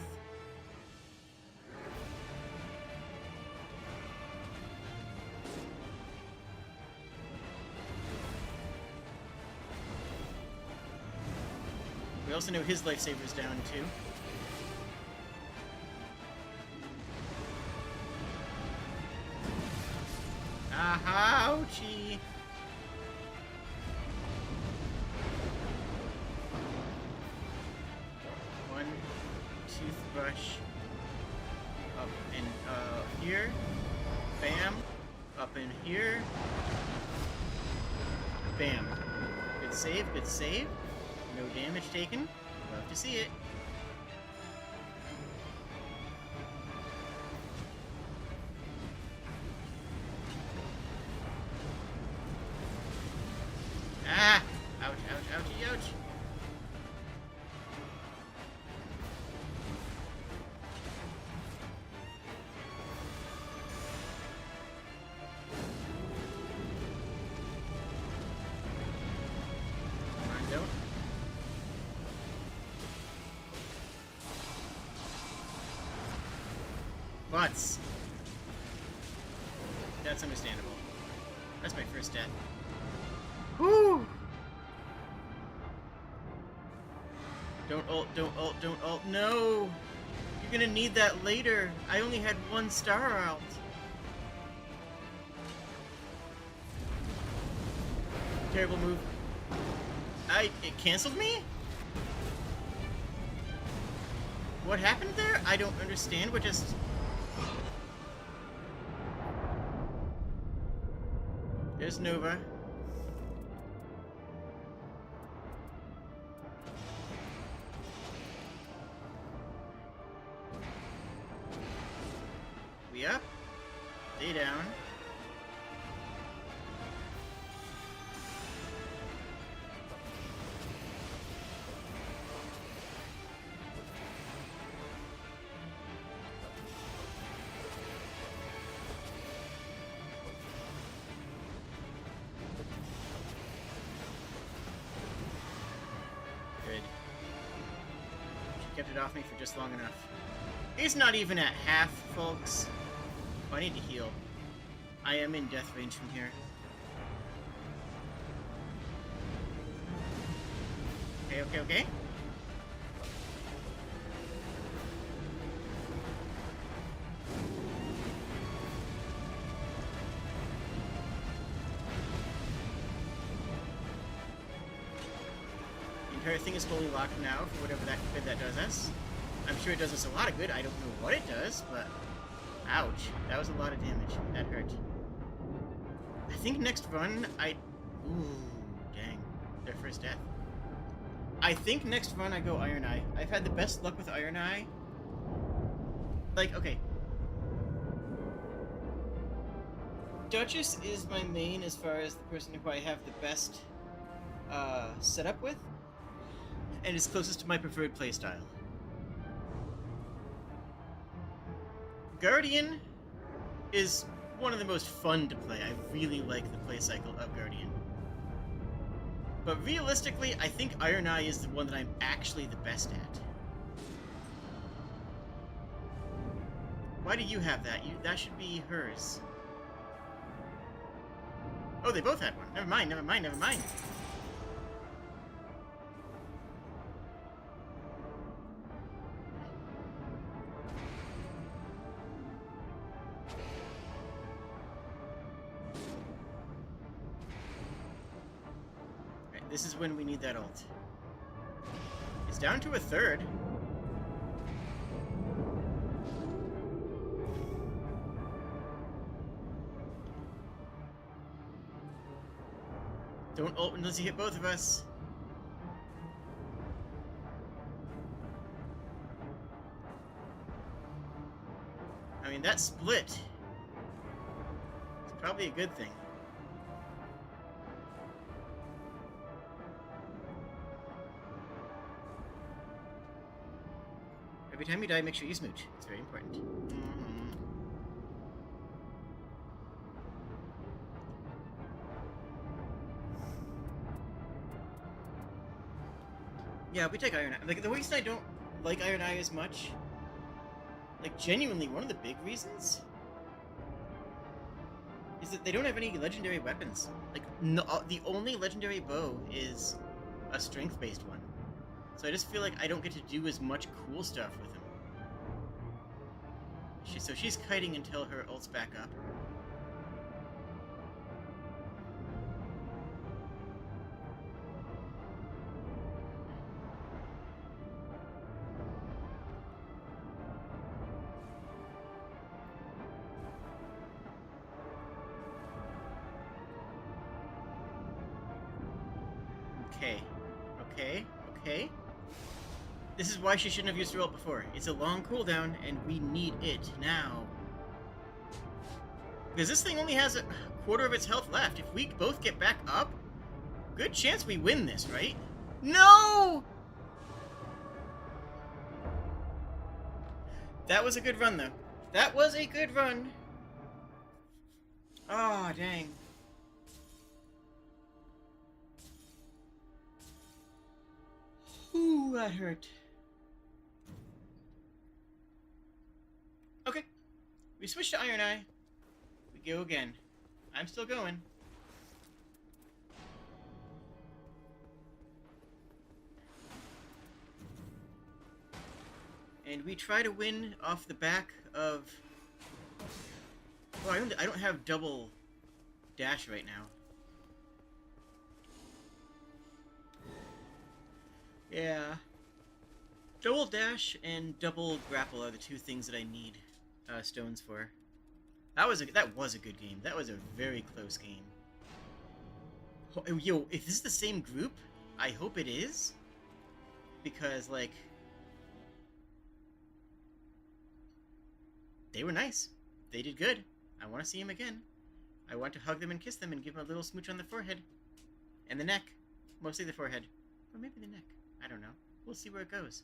We also know his lifesaver's down too. Aha, ouchie! One toothbrush up in here. Bam. Up in here. Bam. Good save, good save. No damage taken. Love to see it. Ah! Ouch, ouch, ouchie, ouch! Come on, don't. Butts. That's understandable. That's my first death. Woo! Don't ult, don't ult, don't ult. No! You're gonna need that later. I only had 1 star out. Terrible move. It canceled me? What happened there? I don't understand. What just... There's Nova. We up. Stay down. Good. She kept it off me for just long enough. He's not even at half, folks. Oh, I need to heal. I am in death range from here. Okay, okay, okay. The entire thing is fully locked now for whatever that good that does us. I'm sure it does us a lot of good. I don't know what it does, but... Ouch. That was a lot of damage. That hurt. I think next run, Ooh, dang. Their first death. I think next run I go Iron Eye. I've had the best luck with Iron Eye. Like, okay. Duchess is my main as far as the person who I have the best setup with. And is closest to my preferred playstyle. Guardian is one of the most fun to play. I really like the play cycle of Guardian. But realistically, I think Iron Eye is the one that I'm actually the best at. Why do you have that? That should be hers. Oh, they both had one. Never mind, never mind, never mind. This is when we need that ult. It's down to a third. Don't ult unless you hit both of us. I mean, that split is probably a good thing. Every time you die, make sure you smooch. It's very important. Yeah, we take Iron Eye. Like, the reason I don't like Iron Eye as much, like, genuinely, one of the big reasons is that they don't have any legendary weapons. Like, no, the only legendary bow is a strength-based one. So I just feel like I don't get to do as much cool stuff with him. So she's kiting until her ult's back up. Okay. This is why she shouldn't have used her ult before. It's a long cooldown, and we need it now. Because this thing only has a quarter of its health left. If we both get back up, good chance we win this, right? No! That was a good run, though. That was a good run. Oh, dang. Ooh, that hurt. Okay. We switched to Iron Eye. We go again. I'm still going. And we try to win off the back of... Well, I don't have double dash right now. Yeah. Double dash and double grapple are the two things that I need stones for. That was a good game. That was a very close game. Yo, if this is the same group, I hope it is. Because, like, they were nice. They did good. I want to see them again. I want to hug them and kiss them and give them a little smooch on the forehead. And the neck. Mostly the forehead. Or maybe the neck. I don't know. We'll see where it goes.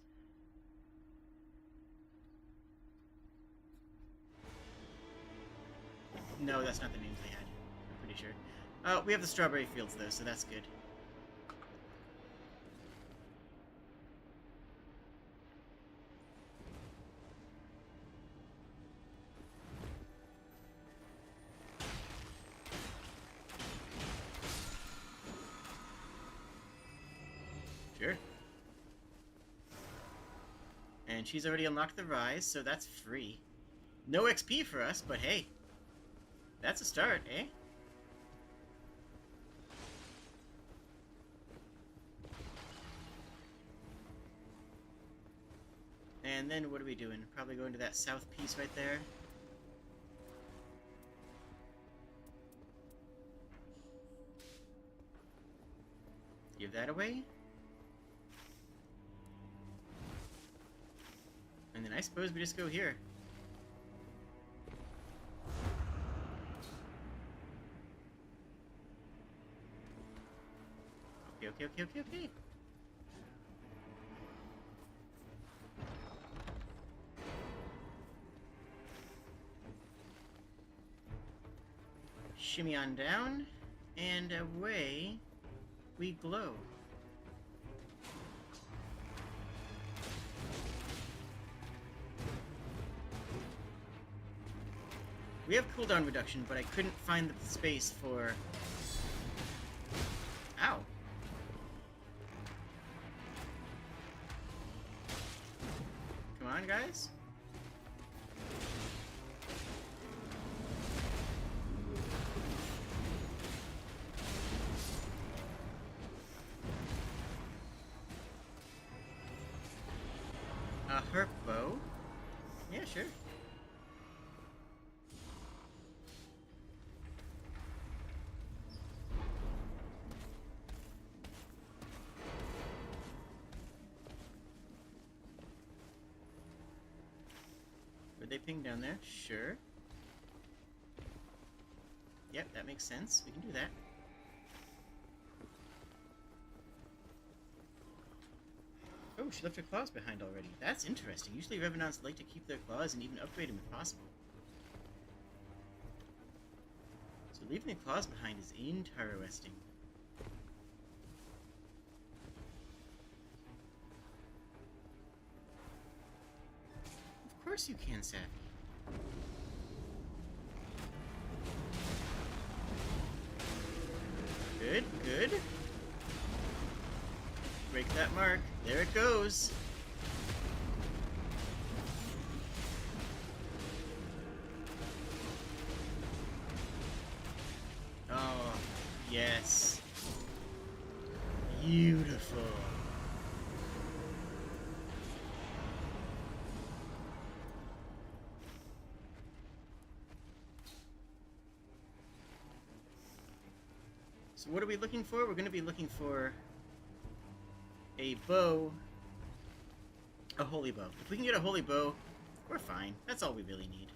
No, that's not the names they had. I'm pretty sure. We have the strawberry fields, though, so that's good. Sure. And she's already unlocked the Rise, so that's free. No XP for us, but hey. That's a start, eh? And then what are we doing? Probably going to that south piece right there. Give that away. And then I suppose we just go here. Okay. Shimmy on down, and away we glow. We have cooldown reduction, but I couldn't find the space for... Ow. Come on, guys. Her bow? Yeah, sure. Would they ping down there? Sure. Yep, that makes sense. We can do that. Oh, she left her claws behind already. That's interesting. Usually Revenants like to keep their claws and even upgrade them if possible. So leaving the claws behind is interesting. Of course you can, Sappy. Good, good. Break that mark. There it goes. Oh, yes. Beautiful. So what are we looking for? We're going to be looking for a bow, a holy bow. If we can get a holy bow, we're fine. That's all we really need.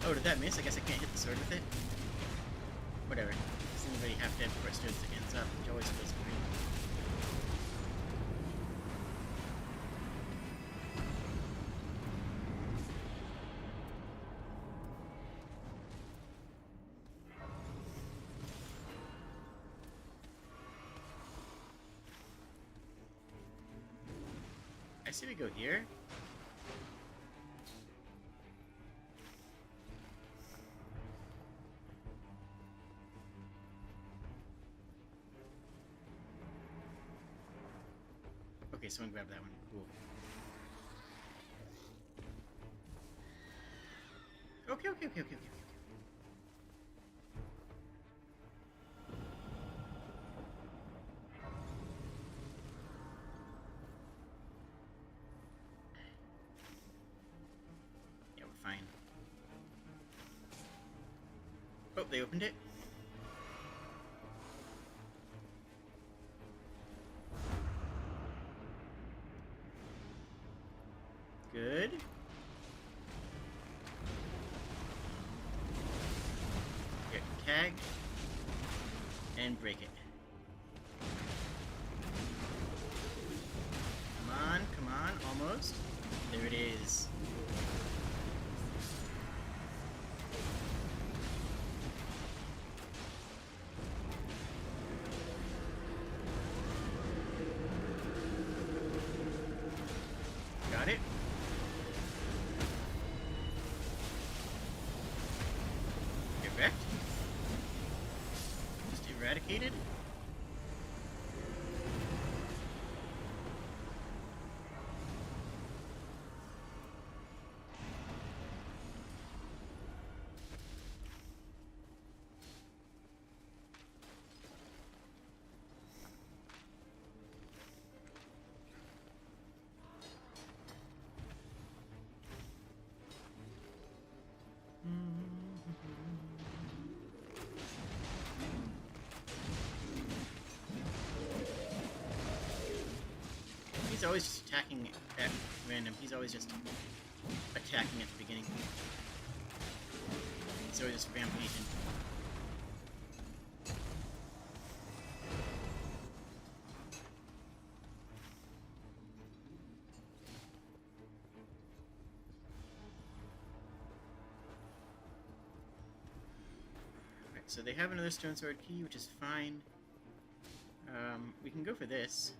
Oh, did that miss? I guess I can't hit the sword with it. Whatever. Does anybody have to have before it starts to ends up, which always feels great. I see we go here. Okay, someone grab that one. Cool. Okay, okay, okay, okay, okay. Yeah, we're fine. Oh, they opened it? Good. Get tagged. And break it. Come on, almost. There it is. Got it. Get wrecked. Just eradicated. He's always just attacking at random. He's always just attacking at the beginning. He's always just rampaging. Alright, so they have another Stone Sword key, which is fine. We can go for this.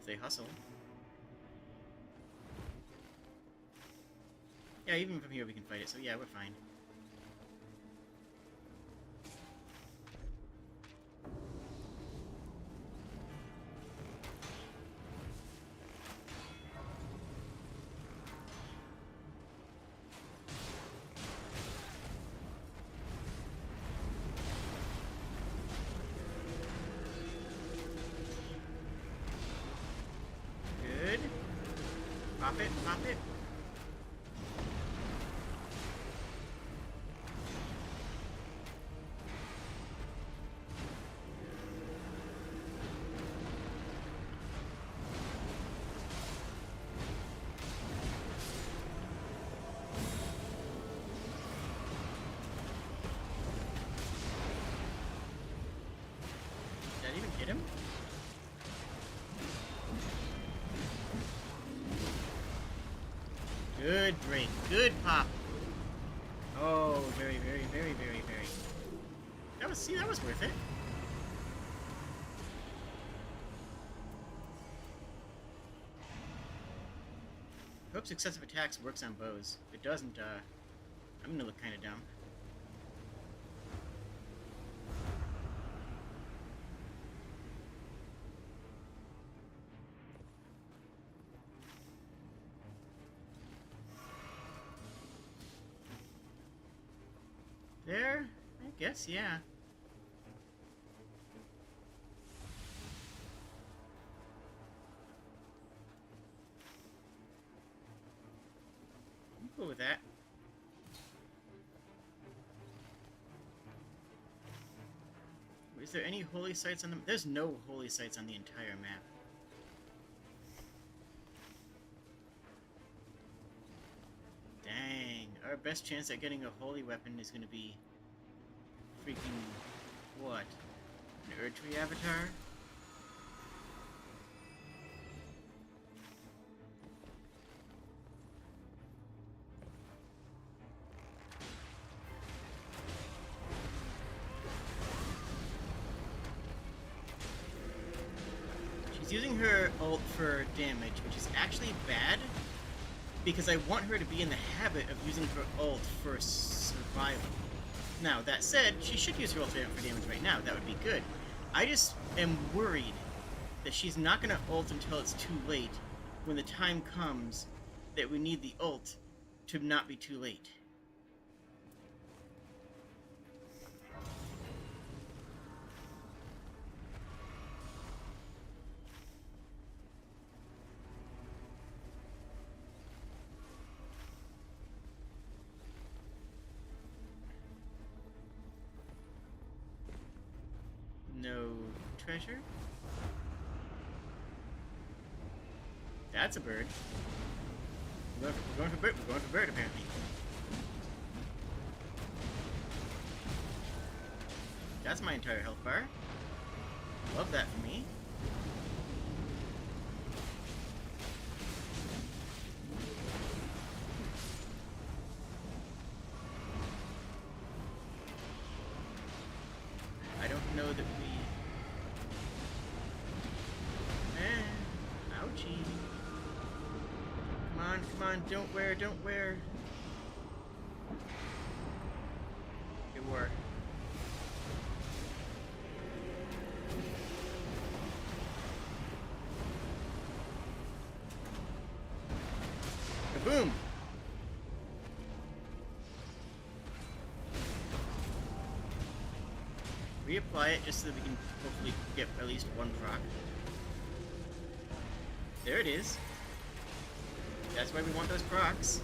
If they hustle. Yeah, even from here we can fight it, so yeah, we're fine. Pop it, pop it. Did that even hit him? Good break. Good pop. Oh, very, very, very, very, very. That was worth it. Hope successive attacks works on bows. If it doesn't, I'm gonna look kinda dumb. There? I guess, yeah. I'm cool with that. Is there any holy sites on the... There's no holy sites on the entire map. Dang. Our best chance at getting a holy weapon is going to be... freaking... what? An Erdtree avatar? She's using her ult for damage, which is actually bad, because I want her to be in the habit of using her ult for survival. Now, that said, she should use her ult for damage right now. That would be good. I just am worried that she's not going to ult until it's too late, when the time comes that we need the ult to not be too late. No treasure? That's a bird. We're going for bird. We're going for bird, apparently. That's my entire health bar. Love that for me. I don't know that we... ouchie. Come on, don't wear. It wore. Kaboom! Reapply it just so that we can hopefully get at least one proc. There it is. That's why we want those procs.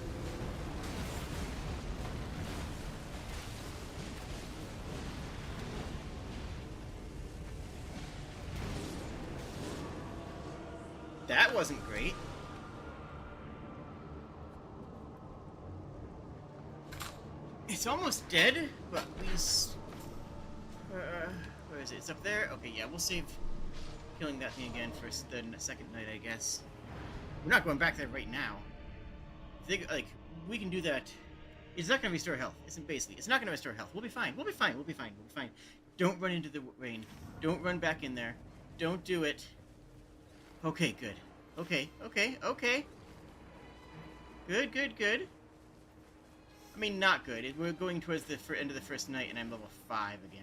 That wasn't great. It's almost dead, but we... where is it? It's up there? Okay, yeah, we'll save killing that thing again for the second night, I guess. We're not going back there right now. Like, we can do that. It's not going to restore health. It's not going to restore health. We'll be fine. We'll be fine. Don't run into the rain. Don't run back in there. Don't do it. Okay, good. Okay. Good. I mean, not good. We're going towards the end of the first night, and I'm level 5 again.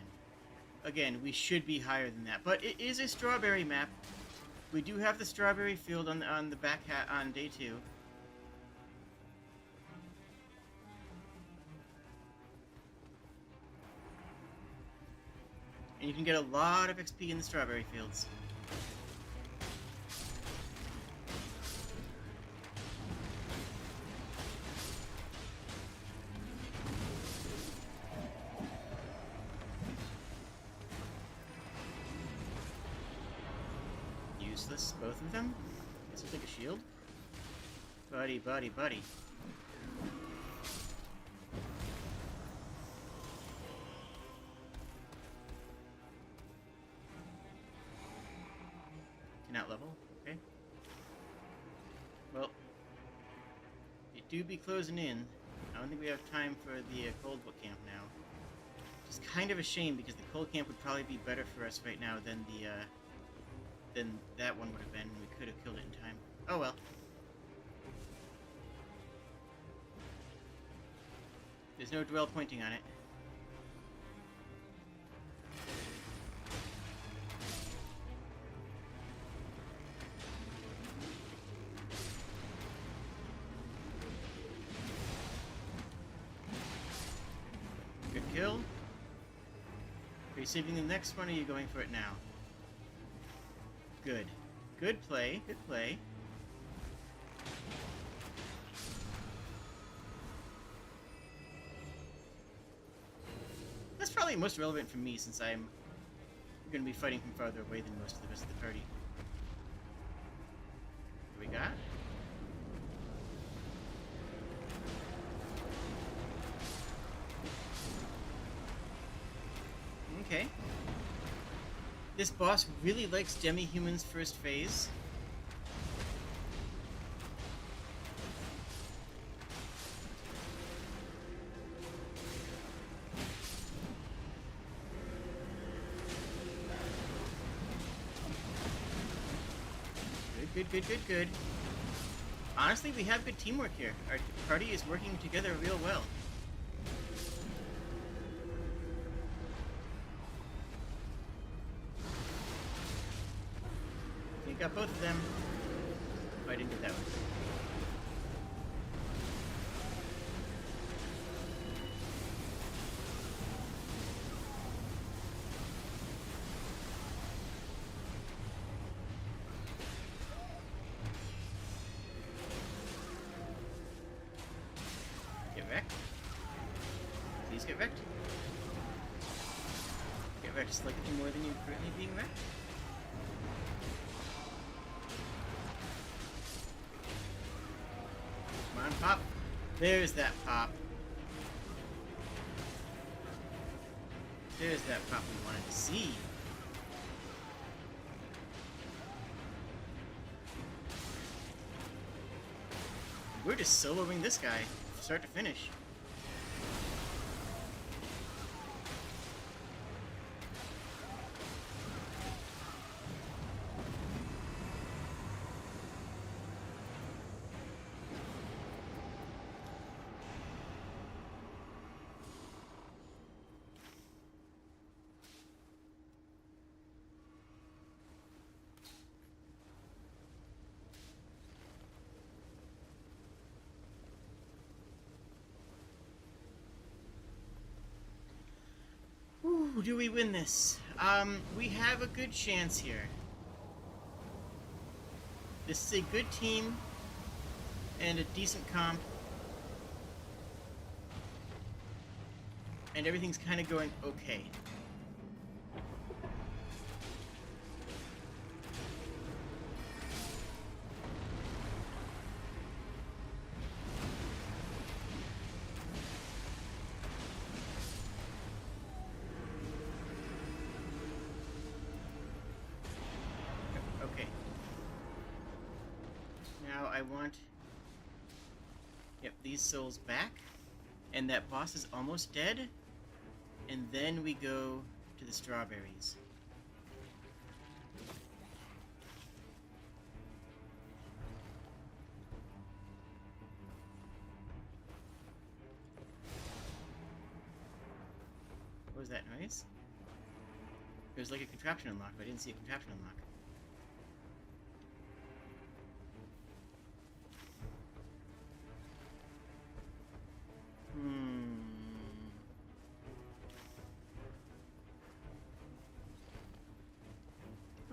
Again, we should be higher than that. But it is a strawberry map. We do have the strawberry field on the back hat on day 2. And you can get a lot of XP in the strawberry fields. Useless, both of them. Guess we'll take a shield. Buddy. Cannot level. Okay. Well, you do be closing in. I don't think we have time for the cold camp now. It's kind of a shame because the cold camp would probably be better for us right now than the than that one would have been. We could have killed it in time. Oh well. There's no dwell pointing on it. Good kill. Are you saving the next one, or are you going for it now? Good. Good play. That's probably most relevant for me, since I'm going to be fighting from farther away than most of the rest of the party. What do we got? Okay. This boss really likes demi-humans first phase. Good. Honestly, we have good teamwork here. Our party is working together real well. We got both of them. Oh, I didn't get that one. Get wrecked. Please get wrecked. Get wrecked slightly more than you're currently being wrecked. Come on, pop. There's that pop. There's that pop we wanted to see. We're just soloing this guy, start to finish. Ooh, do we win this? We have a good chance here. This is a good team and a decent comp. And everything's kind of going okay. Okay. Now I want... Yep, these souls back. And that boss is almost dead. And then we go to the strawberries. What was that noise? It was like a contraption unlock, but I didn't see a contraption unlock.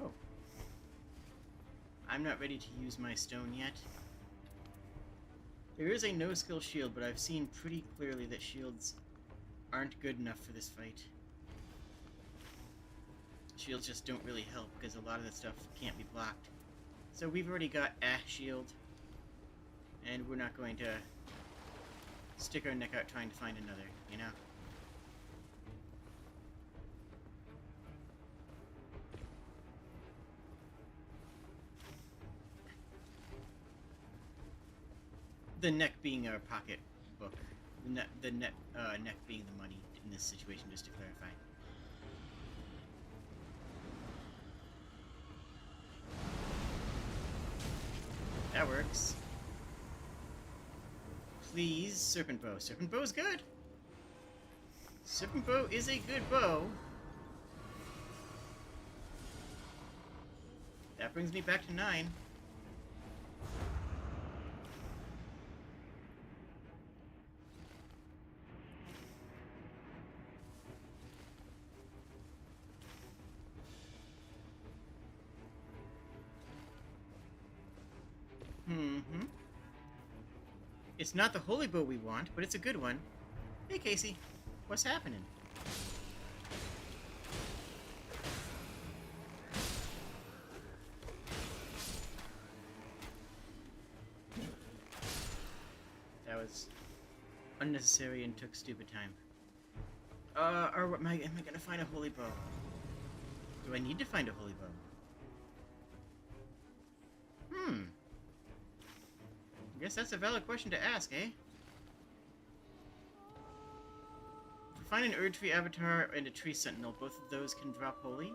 Oh. I'm not ready to use my stone yet. There is a no-skill shield, but I've seen pretty clearly that shields aren't good enough for this fight. Shields just don't really help, because a lot of the stuff can't be blocked. So we've already got a shield, and we're not going to stick our neck out trying to find another, you know? The neck being our pocket book. The neck being the money in this situation, just to clarify. That works. Please, Serpent Bow. Serpent Bow is good. Serpent Bow is a good bow. That brings me back to 9. It's not the holy bow we want, but it's a good one. Hey, Casey. What's happening? That was unnecessary and took stupid time. Or am I gonna find a holy bow? Do I need to find a holy bow? I guess that's a valid question to ask, eh? If we find an Erd Tree Avatar and a Tree Sentinel, both of those can drop holy.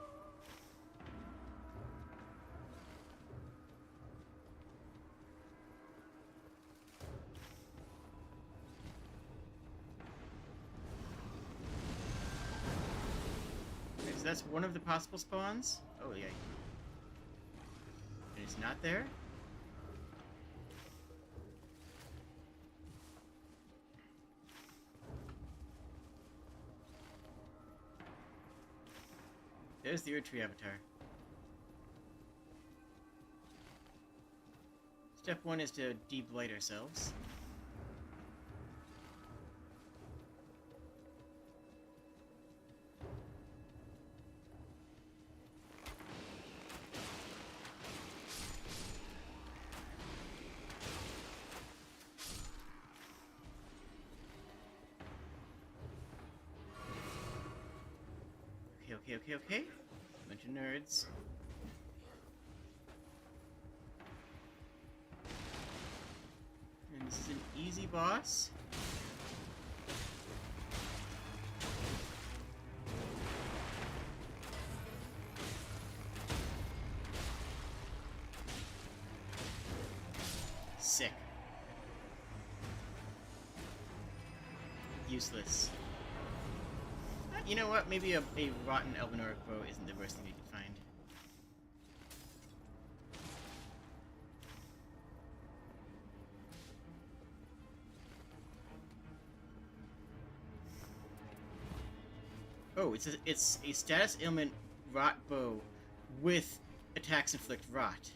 that's one of the possible spawns. Oh, yeah. And it's not there? There's the Erdtree avatar. Step 1 is to de-blight ourselves. Okay. Bunch of nerds. And this is an easy boss. Sick. Useless. You know what? Maybe a rotten Elvenoric bow isn't the worst thing you could find. Oh, it's a status ailment rot bow with attacks inflict rot.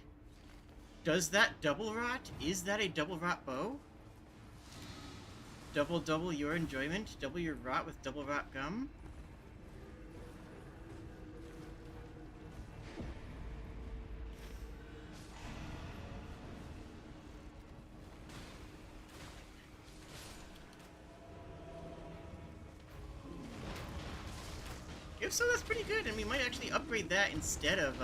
Does that double rot? Is that a double rot bow? Double your enjoyment? Double your rot with double rot gum? If so, that's pretty good, and we might actually upgrade that instead of,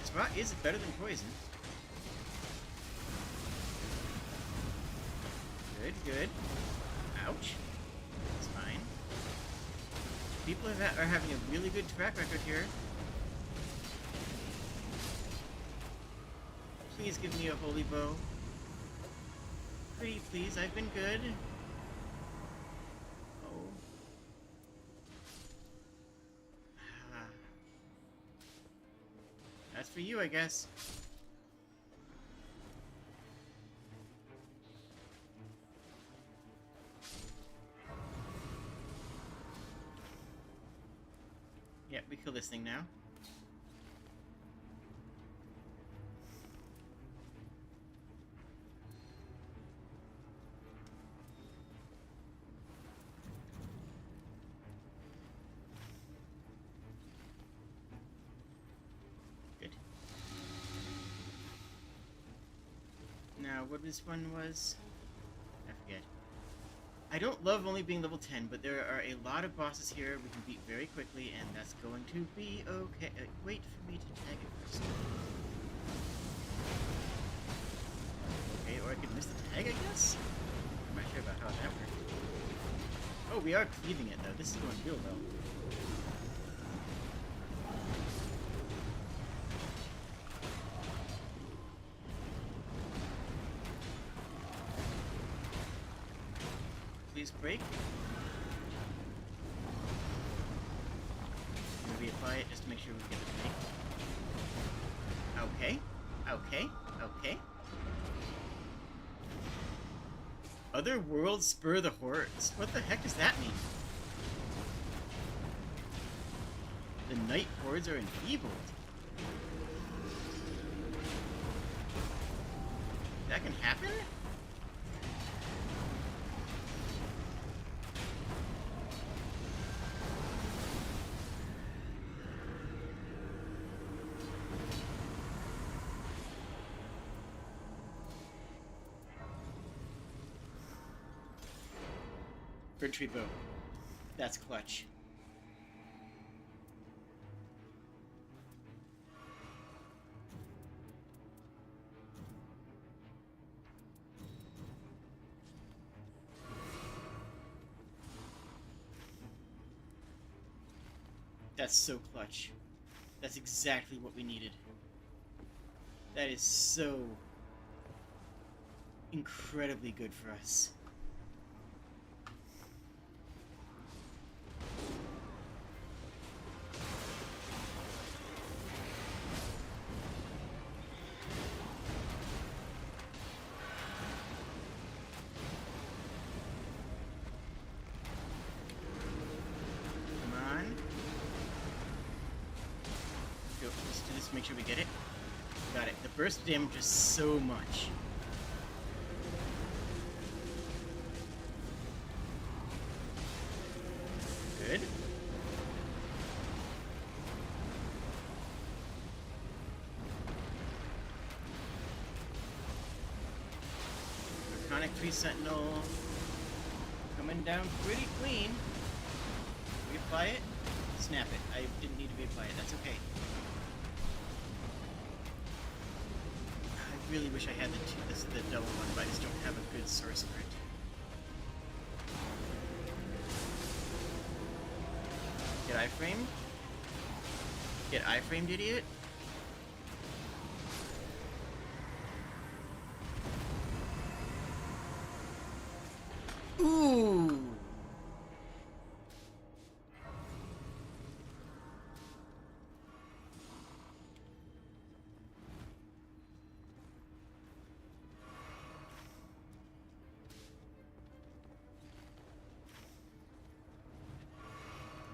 This rot is better than poison. Good. Ouch. That's fine. People are having a really good track record here. Please give me a holy bow. Pretty please, I've been good. Oh. That's for you, I guess. Yeah, we kill this thing now. Now, what this one was? I forget. I don't love only being level 10, but there are a lot of bosses here we can beat very quickly, and that's going to be okay. Wait for me to tag it first. Okay, or I could miss the tag, I guess? I'm not sure about how that works. Oh, we are cleaving it, though. This is going real well. Please break. Maybe apply it just to make sure we get the break. Okay. Other worlds spur the hordes. What the heck does that mean? The night hordes are enfeebled. That can happen? Erdtree bow. That's clutch. That's so clutch. That's exactly what we needed. That is so incredibly good for us. Make sure we get it. Got it. The burst damage is so much. Good. Arconic Tree Sentinel coming down pretty clean. Reapply it. Snap it. I didn't need to reapply it. That's okay. I really wish I had the double one, but I just don't have a good source for it. Get iframed? Get iframed, idiot? Ooh!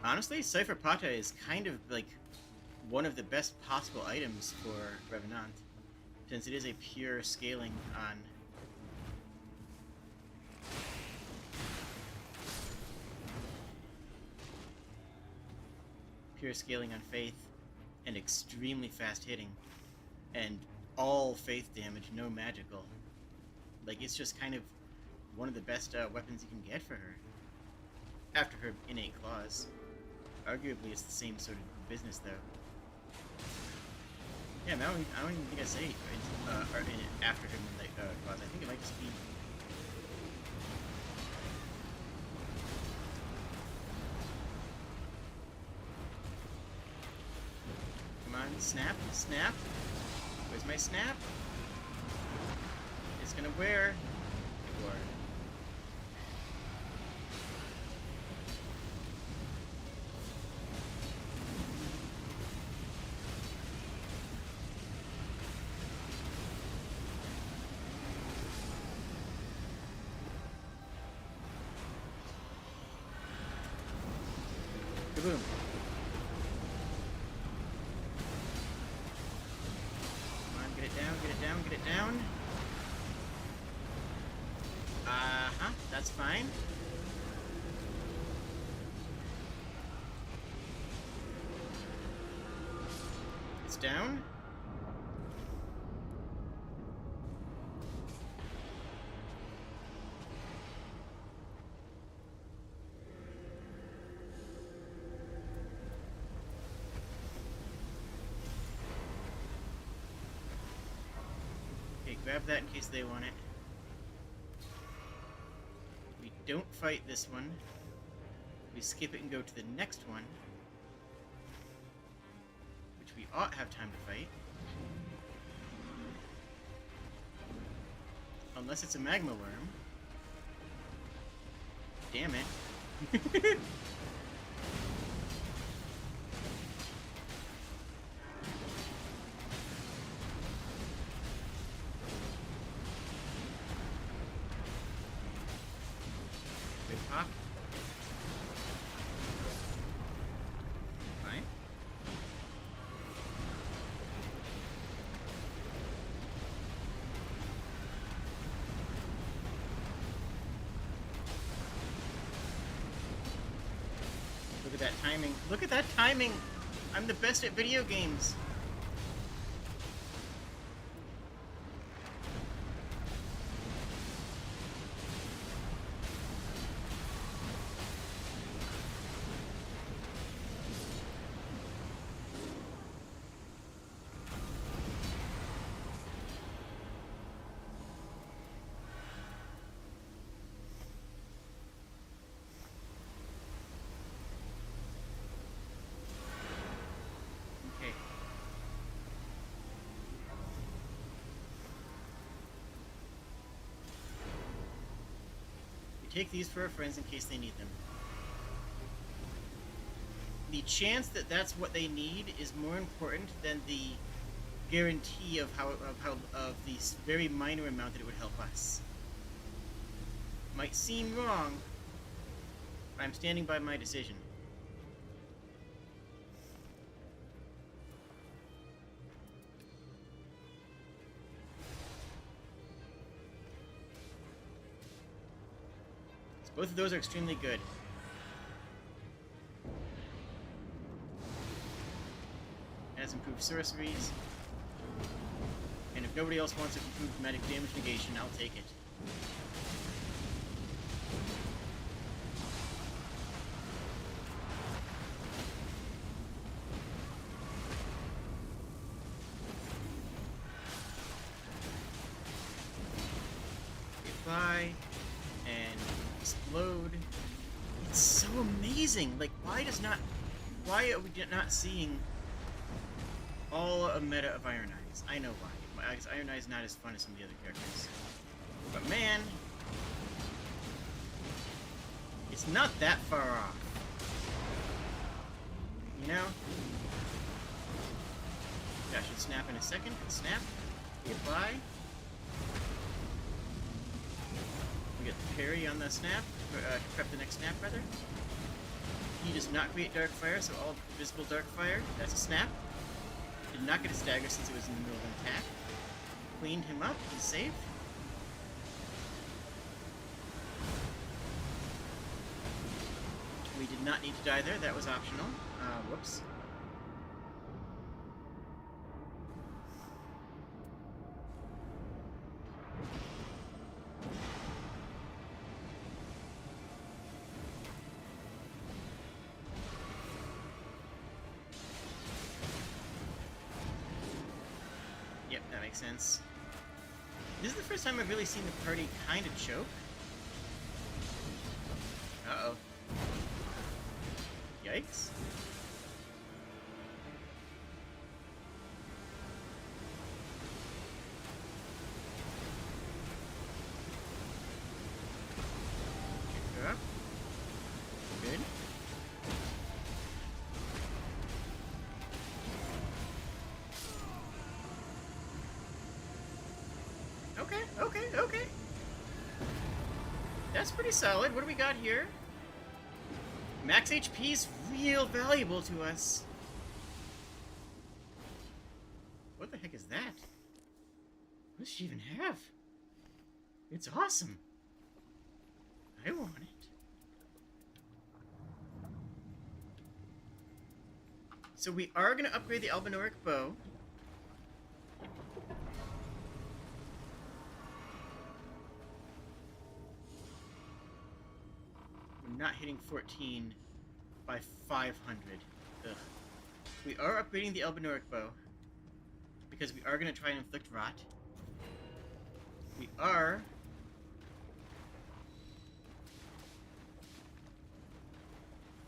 Honestly, Cypher Pata is kind of like one of the best possible items for Revenant, since it is a pure scaling on faith, and extremely fast hitting, and all faith damage, no magical. Like, it's just kind of one of the best weapons you can get for her, after her innate claws. Arguably, it's the same sort of business, though. Yeah, I don't even think I say after her innate claws. I think it might just be. Come on, snap, snap. Where's my snap? It's gonna wear. Or boom. Come on, get it down, get it down, get it down. That's fine. It's down. Okay, grab that in case they want it. We don't fight this one. We skip it and go to the next one, which we ought to have time to fight. Unless it's a magma worm. Damn it. Pop. Fine. Look at that timing. Look at that timing! I'm the best at video games. Okay, take these for our friends in case they need them. The chance that that's what they need is more important than the guarantee of the very minor amount that it would help us. Might seem wrong, but I'm standing by my decision. So both of those are extremely good. Has improved sorceries. And if nobody else wants improved magic damage negation, I'll take it. Fly and explode. It's so amazing. Like, why are we not seeing all a meta of Iron Eyes? I know why. Iron Eyes is not as fun as some of the other characters. But man, it's not that far off. You know? I should snap in a second. Snap. Apply. We get the parry on the snap. Prep the next snap, rather. He does not create dark fire, so all visible dark fire. That's a snap. Did not get a stagger since it was in the middle of an attack. Cleaned him up. He's safe. We did not need to die there. That was optional. Whoops. Yep, that makes sense. This is the first time I've really seen the party kind of choke. Uh-oh. Yikes. Pick her up. Good. Okay. That's pretty solid. What do we got here? Max HP is real valuable to us. What the heck is that? What does she even have? It's awesome. I want it. So we are going to upgrade the Albinoric bow. Not hitting 14 by 500. Ugh. We are upgrading the Albinoric bow because we are going to try and inflict rot. We are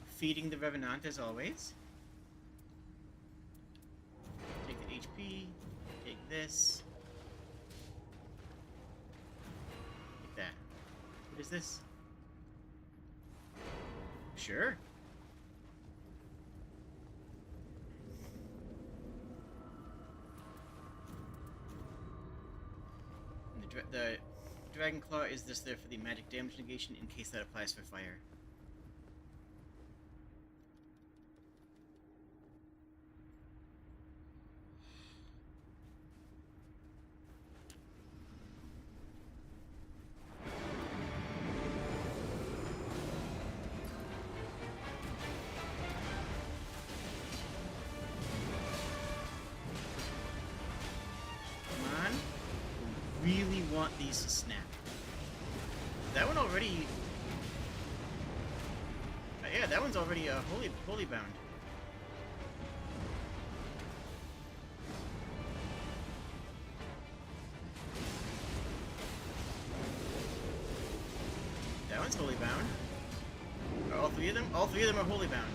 feeding the Revenant as always. Take the HP, take this. Take that. What is this? Sure. And the Dragon Claw is just there for the magic damage negation in case that applies for fire. Really want these to snap. That one already... yeah, that one's already holy bound. That one's holy bound. Are all three of them? All three of them are holy bound.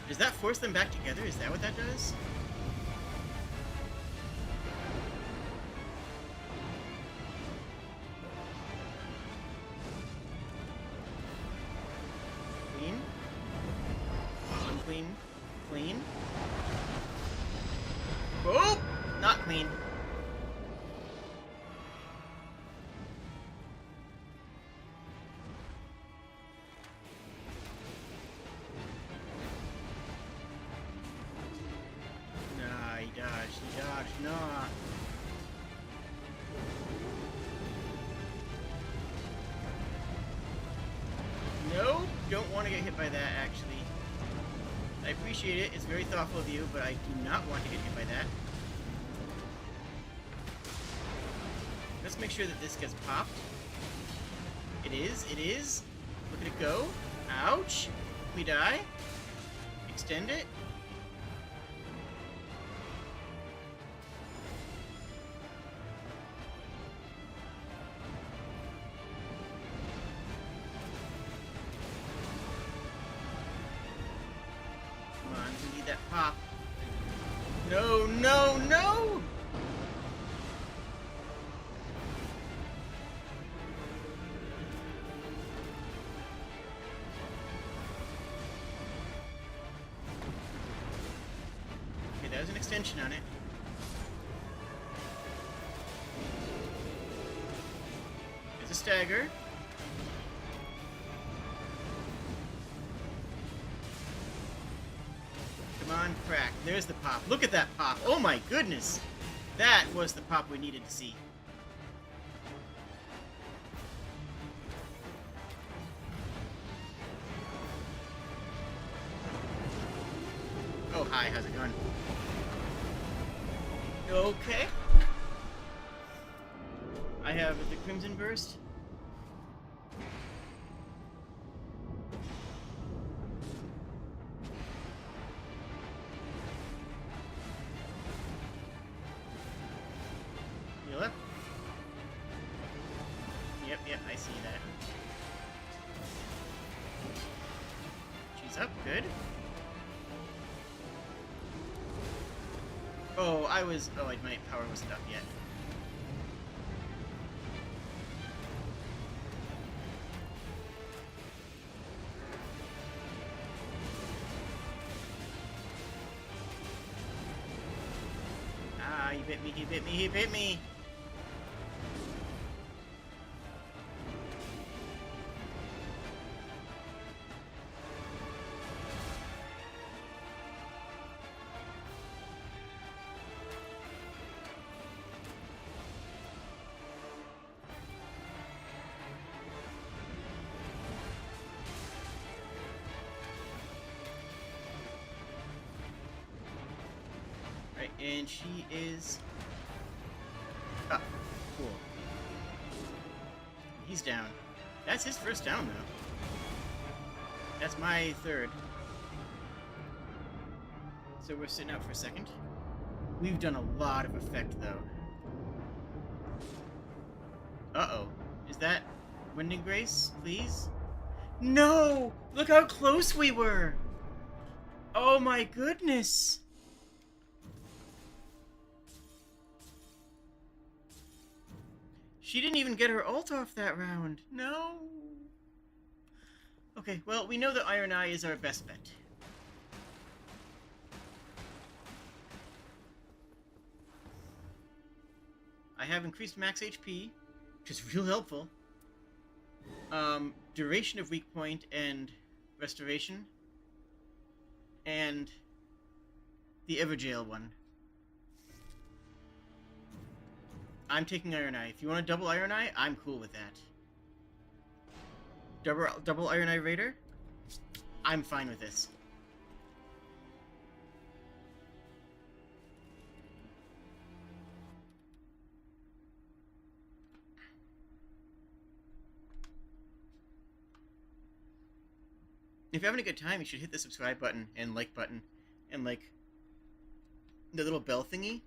Does that force them back together? Is that what that does? clean. Clean. Oh! Not clean. Nah, he dodged, nah. No, don't want to get hit by that, actually. I appreciate it, it's very thoughtful of you, but I do not want to get hit by that. Let's make sure that this gets popped. It is. Look at it go. Ouch. We die. Extend it. Come on, we need that pop. No, no, no! There's an extension on it. There's a stagger. Come on, crack. There's the pop. Look at that pop. Oh my goodness. That was the pop we needed to see. Oh, hi. How's it going? Okay. I have the Crimson Burst. Heal up. Yep, I see that. She's up, good. Oh, my power wasn't up yet. Ah, he bit me. And she is... Ah, cool. He's down. That's his first down, though. That's my third. So we're sitting out for a second. We've done a lot of effect, though. Uh-oh. Is that Winding Grace, please? No! Look how close we were! Oh my goodness! She didn't even get her ult off that round. No. Okay, well, we know that Iron Eye is our best bet. I have increased max HP, which is real helpful. Duration of weak point and restoration. And the Everjail one. I'm taking Iron Eye. If you want a double Iron Eye, I'm cool with that. Double Iron Eye Raider? I'm fine with this. If you're having a good time, you should hit the subscribe button and like button and like the little bell thingy.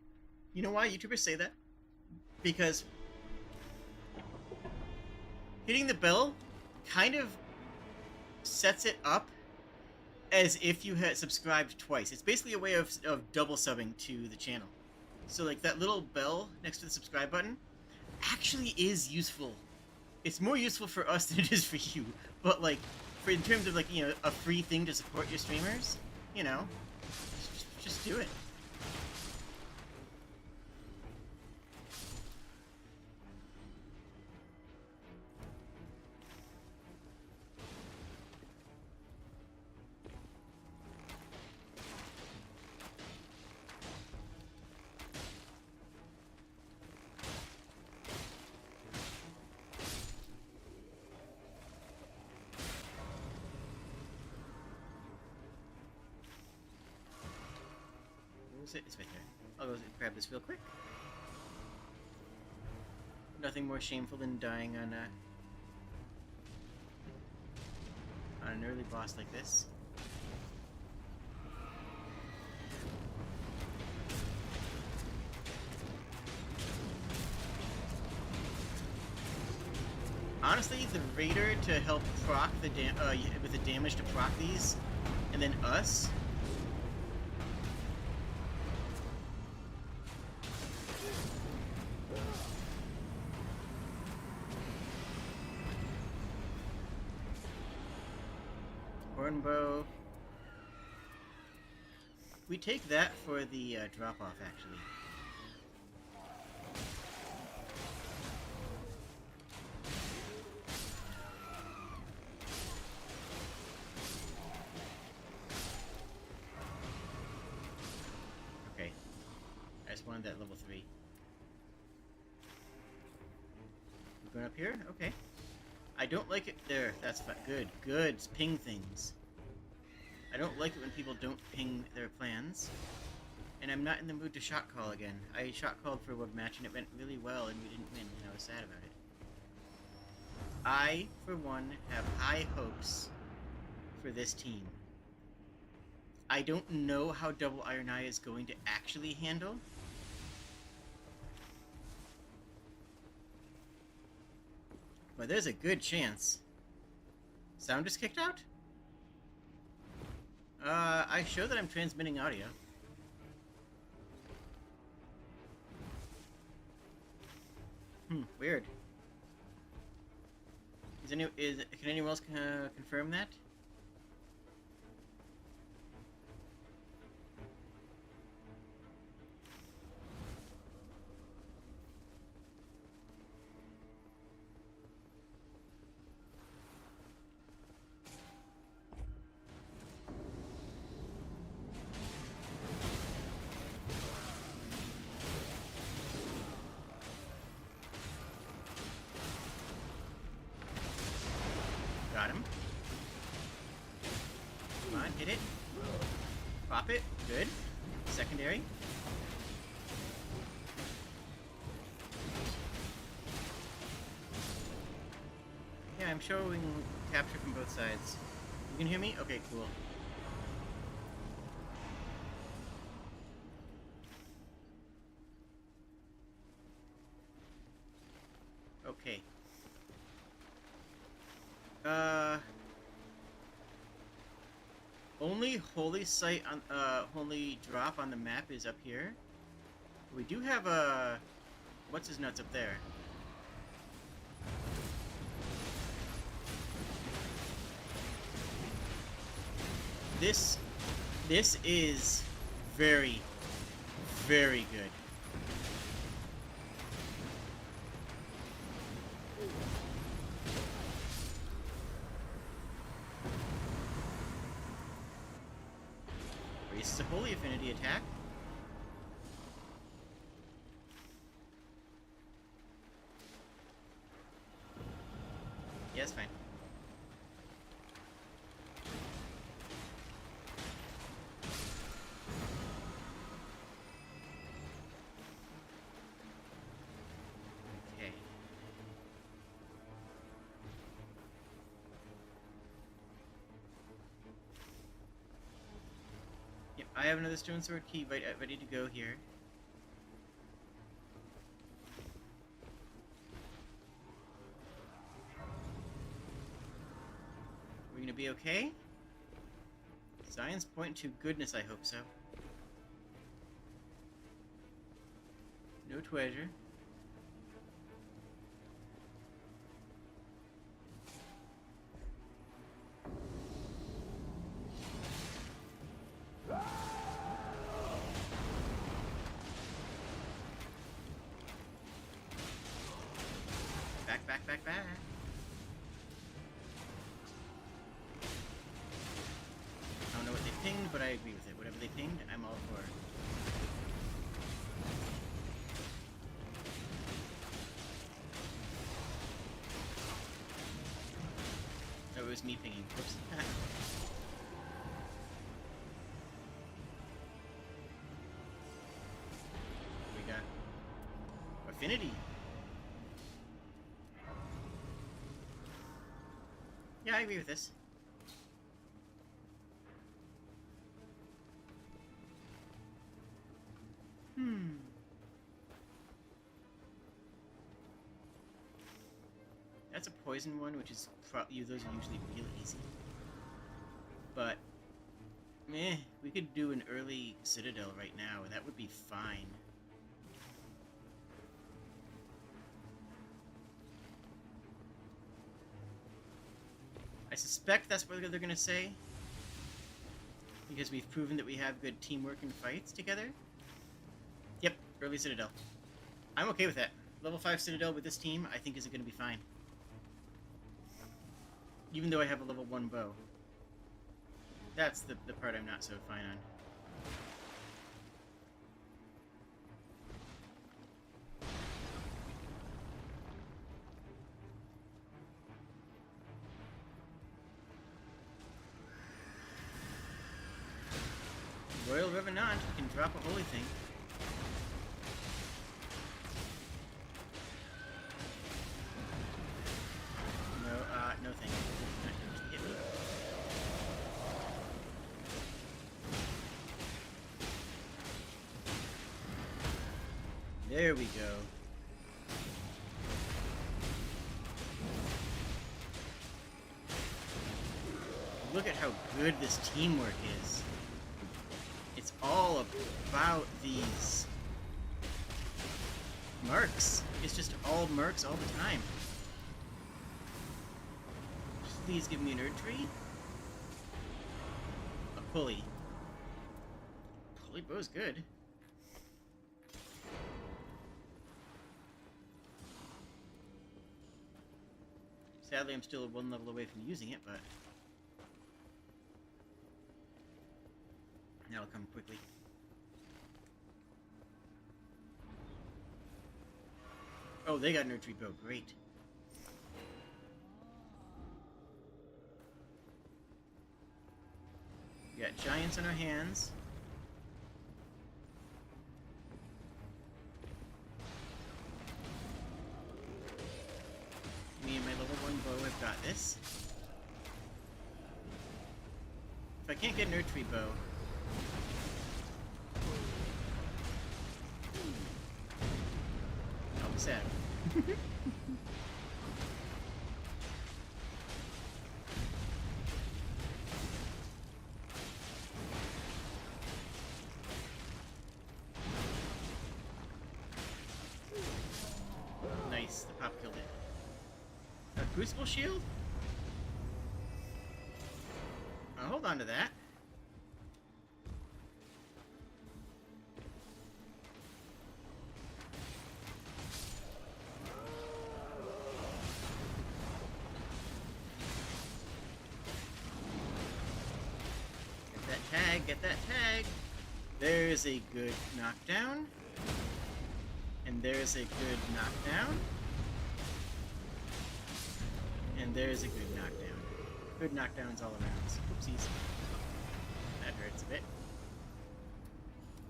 You know why YouTubers say that? Because hitting the bell kind of sets it up as if you had subscribed twice. It's basically a way of double subbing to the channel. So like that little bell next to the subscribe button actually is useful. It's more useful for us than it is for you. But like in terms of like, you know, a free thing to support your streamers, you know, just do it. It's right there. I'll go grab this real quick. Nothing more shameful than dying on an early boss like this. Honestly, the Raider to help proc the with the damage to proc these, and then us. Hornbow. We take that for the drop-off, actually. Okay. I just wanted that level 3. We're going up here? Okay. I don't like it. There, that's fine. Good, good. Ping things. I don't like it when people don't ping their plans. And I'm not in the mood to shot call again. I shot called for a web match and it went really well and we didn't win and I was sad about it. I, for one, have high hopes for this team. I don't know how Double Iron Eye is going to actually handle. But there's a good chance. Sound just kicked out? I show that I'm transmitting audio. Weird. Can anyone else confirm that? Got him. Come on, hit it. Pop it. Good. Secondary. Yeah, I'm showing capture from both sides. You can hear me? Okay, cool. Okay. Only holy site on holy drop on the map is up here. We do have a what's his nuts up there. This is very, very good. Raises a holy affinity attack. Yeah, it's fine. Okay. Yep, I have another stone sword key ready to go here. We're gonna be okay? Signs point to goodness, I hope so. No treasure. I agree with it. Whatever they pinged, I'm all for. Oh, it was me pinging. Whoops. We got Affinity. Yeah, I agree with this. That's a poison one, which is those are usually real easy. But, meh, we could do an early Citadel right now, and that would be fine. I suspect that's what they're gonna say, because we've proven that we have good teamwork in fights together. Yep, early Citadel. I'm okay with that. Level 5 Citadel with this team, I think is gonna be fine. Even though I have a level 1 bow. That's the part I'm not so fine on. Royal Revenant can drop a holy thing. No thank you. Not going to hit me. There we go. Look at how good this teamwork is. It's all about these mercs. It's just all mercs all the time. Please give me an Erd Tree. A pulley. Pulley bow's good. Sadly, I'm still 1 level away from using it, but that'll come quickly. Oh, they got an Erd Tree bow. Great. We got giants on our hands. Me and my level 1 bow have got this. If I can't get an Erd Tree bow, I'll be sad. Nice, the pop killed it. A Crucible Shield? I'll hold on to that. Get that tag. There's a good knockdown. And there's a good knockdown. And there's a good knockdown. Good knockdowns all around. Oopsies. That hurts a bit.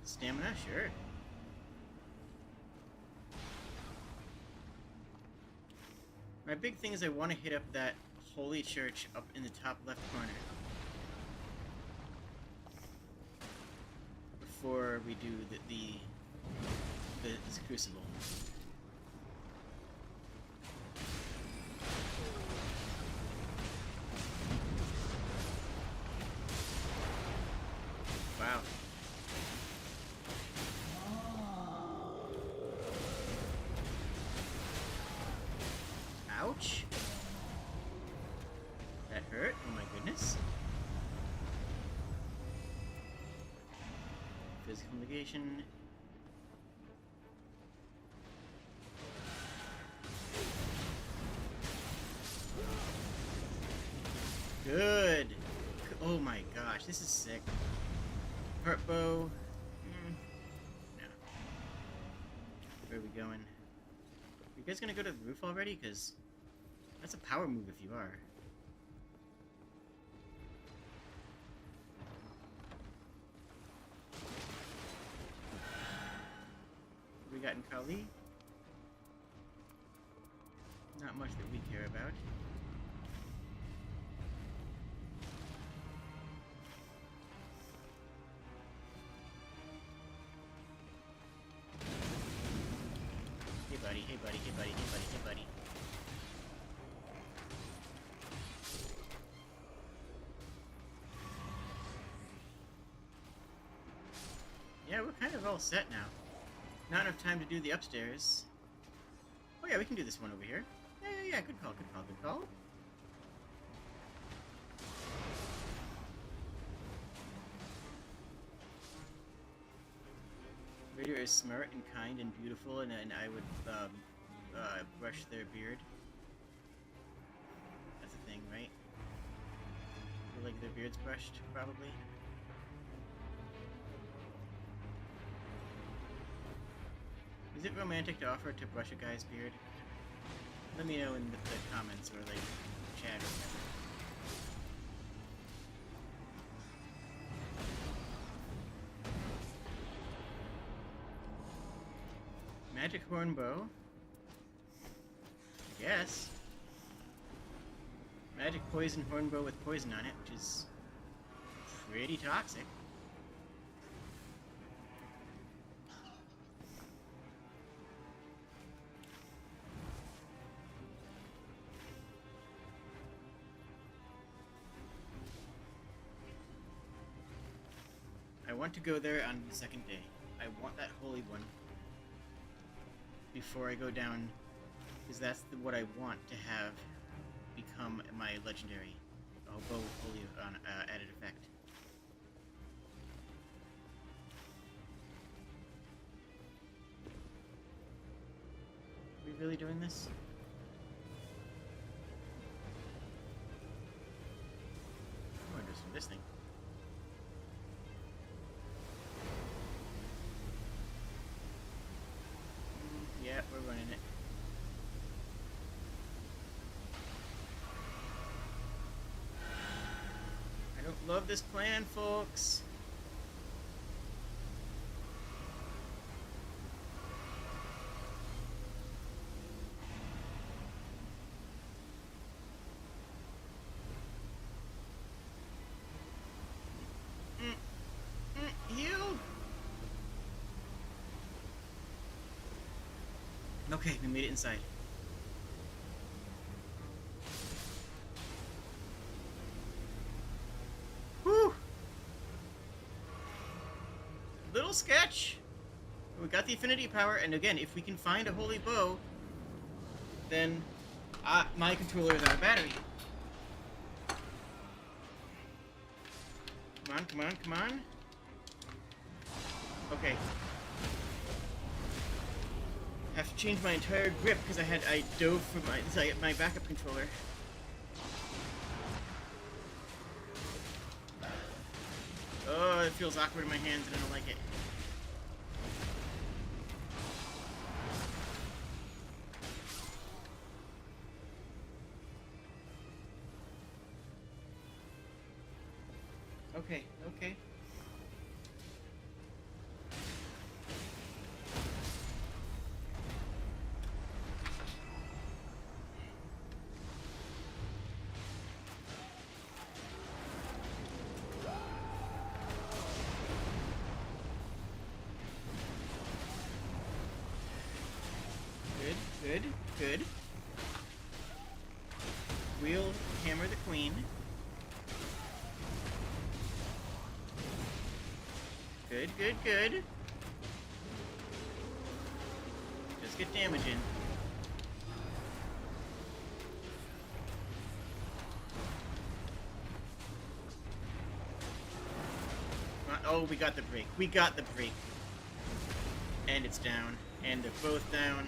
Stamina? Sure. My big thing is I want to hit up that holy church up in the top left corner. Before we do this crucible. Wow. Ouch. That hurt. Oh my goodness. Physical negation. Good. Oh my gosh, this is sick. Part bow. No. Where are we going? Are you guys gonna go to the roof already? Because that's a power move if you are. What we got in Kali? Not much that we care about. Hey buddy, hey buddy, hey buddy, hey buddy, hey buddy. Yeah, we're kind of all set now. Not enough time to do the upstairs. Oh yeah, we can do this one over here. Yeah, good call, good call, good call. Raider is smart and kind and beautiful, and I would brush their beard. That's a thing, right? Feel like their beard's brushed, probably. Is it romantic to offer to brush a guy's beard? Let me know in the comments or like chat or whatever. Magic horn bow. I guess. Magic poison horn bow with poison on it, which is pretty toxic. I want to go there on the second day. I want that holy one before I go down, because that's what I want to have become my legendary. Oh, bow with holy on added effect. Are we really doing this? I want to do some of this thing. Yeah, we're running it. I don't love this plan, folks. Heal! Okay, we made it inside. Whew! Little sketch! We got the affinity power, and again, if we can find a holy bow, then my controller is out of battery. Come on, come on, come on. Okay. Have to change my entire grip because I dove from my backup controller. Oh, it feels awkward in my hands and I don't like it. Okay, okay. Good, good. We'll hammer the queen. Good, good, good. Just get damage in. Oh, we got the break. We got the break. And it's down. And they're both down.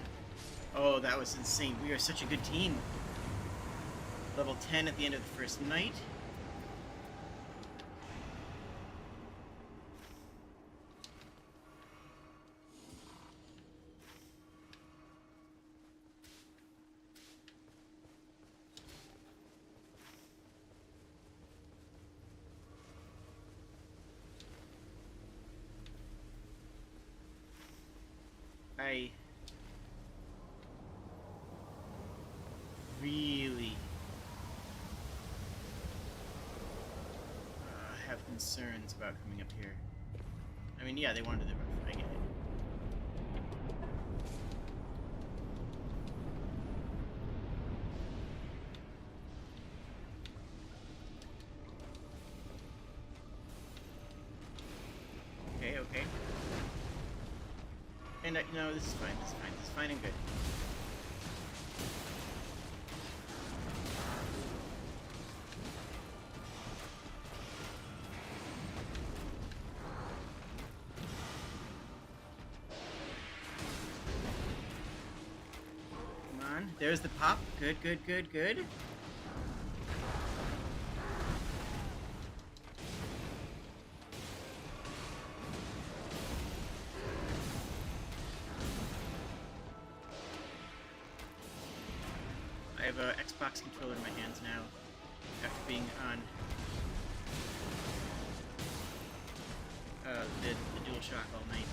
Oh, that was insane. We are such a good team. Level 10 at the end of the first night. I really have concerns about coming up here. I mean, yeah, they wanted the roof. I get it. Okay, okay. And, no, this is fine, this is fine, this is fine and good. Come on, there's the pop. Good, good, good, good. I have a Xbox controller in my hands now, after being on the DualShock all night.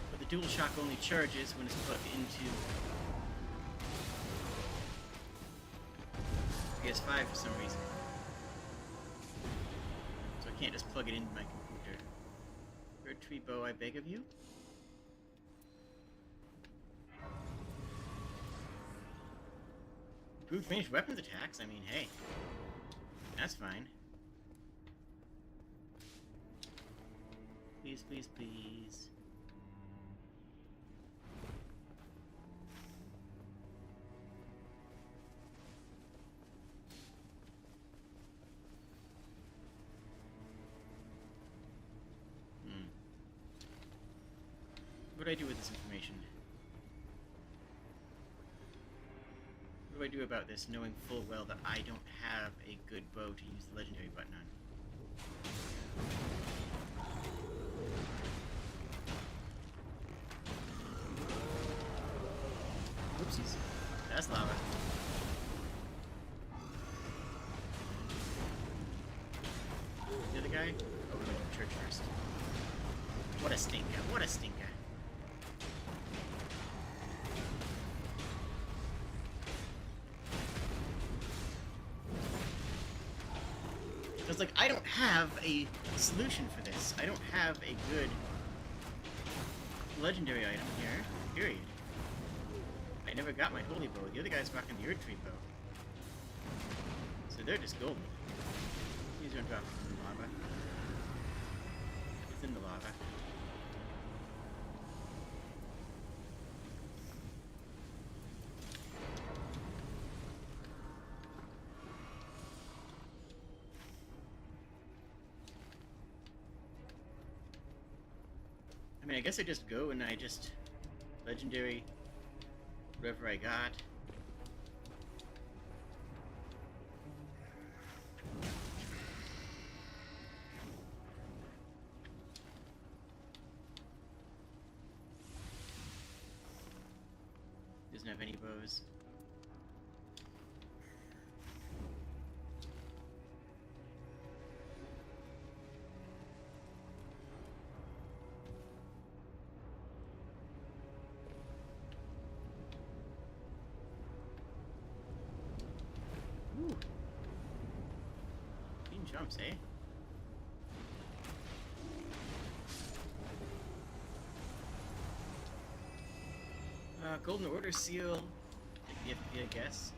But the DualShock only charges when it's plugged into PS5 for some reason. So I can't just plug it into my computer. Bird tree bow, I beg of you. Improved ranged weapons attacks? I mean, hey. That's fine. Please, please, please. What do I do with this information? What do I do about this, knowing full well that I don't have a good bow to use the legendary button on? Whoopsies. That's lava. The other guy? Oh, we're going to church first. What a stinker. What a stinker. Because, like, I don't have a solution for this. I don't have a good legendary item here, period. I never got my holy bow. The other guy's rocking the Earth Tree bow. So they're just golden. These are dropped in the lava. It's in the lava. I mean, I guess I just go and I just legendary whatever I got. Doesn't have any bows. Ooh. Clean jumps, eh? Golden Order seal. I guess.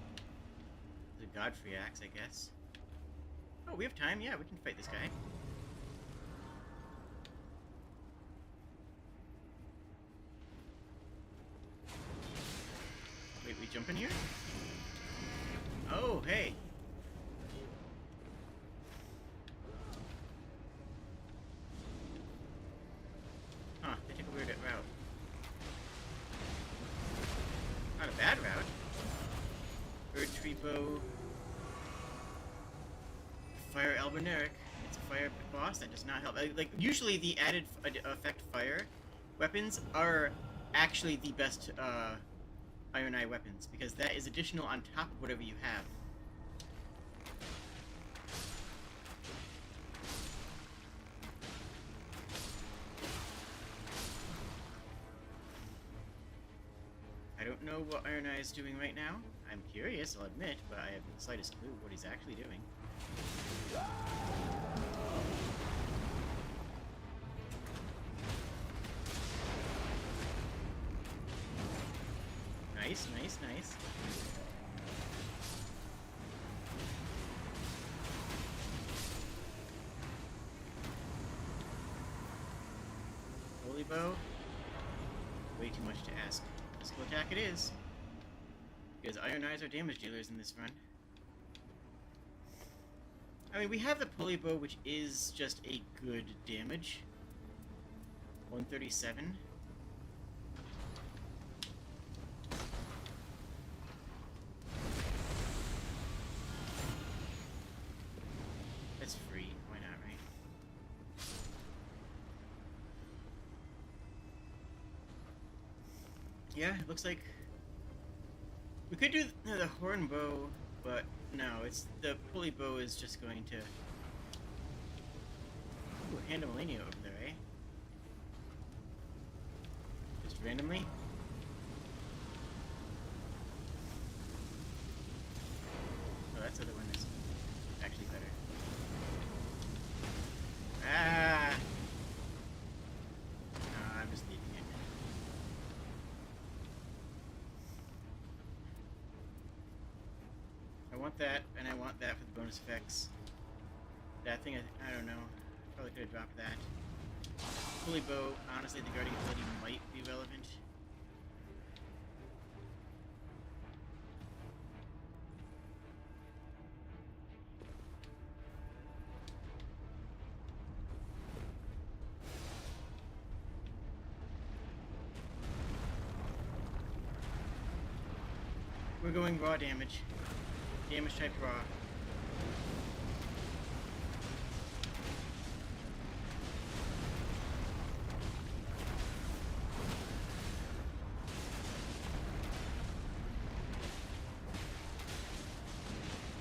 The Godfrey axe, I guess. Oh, we have time. Yeah, we can fight this guy. Wait, we jump in here? Oh, hey. Huh, they took a weird route. Not a bad route. Bird tree bow. Fire Alberneric. It's a fire boss that does not help. Like, usually the added effect fire weapons are actually the best Iron Eye weapons, because that is additional on top of whatever you have. know what Iron Eye is doing right now. I'm curious, I'll admit, but I have the slightest clue what he's actually doing. Nice, nice, nice. Holy bow. Way too much to ask. Physical attack it is. Because Iron Eyes are damage dealers in this run. I mean, we have the pulley bow, which is just a good damage. 137. That's free. Why not, right? Yeah, it looks like we could do the horn bow, but no, it's the pulley bow is just going to hand a Melania over there, eh? Just randomly. Oh, that's the other one is actually better. Ah! No, I'm just leaving it. I want that, and I want that for the bonus effects. That thing, I don't know. Probably could have dropped that. Pulley bow, honestly, the guarding ability might be relevant. We're going raw damage. Damage type raw.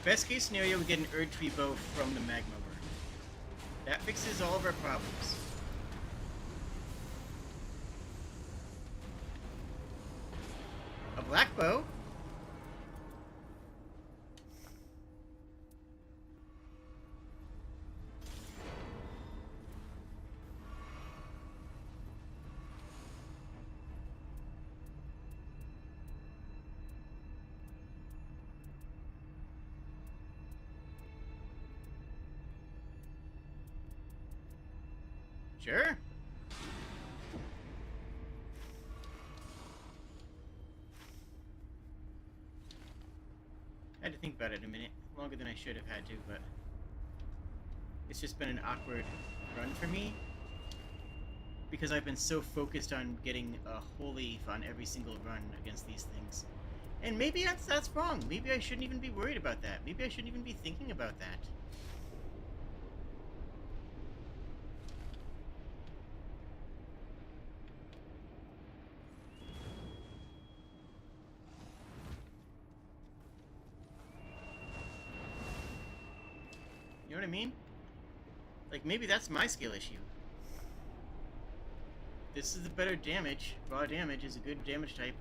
Best case scenario, we get an Erd Tree bow from the magma worm. That fixes all of our problems. A black bow? Sure. I had to think about it a minute. Longer than I should have had to, but it's just been an awkward run for me. Because I've been so focused on getting a holy on every single run against these things. And maybe that's wrong. Maybe I shouldn't even be worried about that. Maybe I shouldn't even be thinking about that. You know what I mean? Like, maybe that's my skill issue. This is the better damage. Raw damage is a good damage type.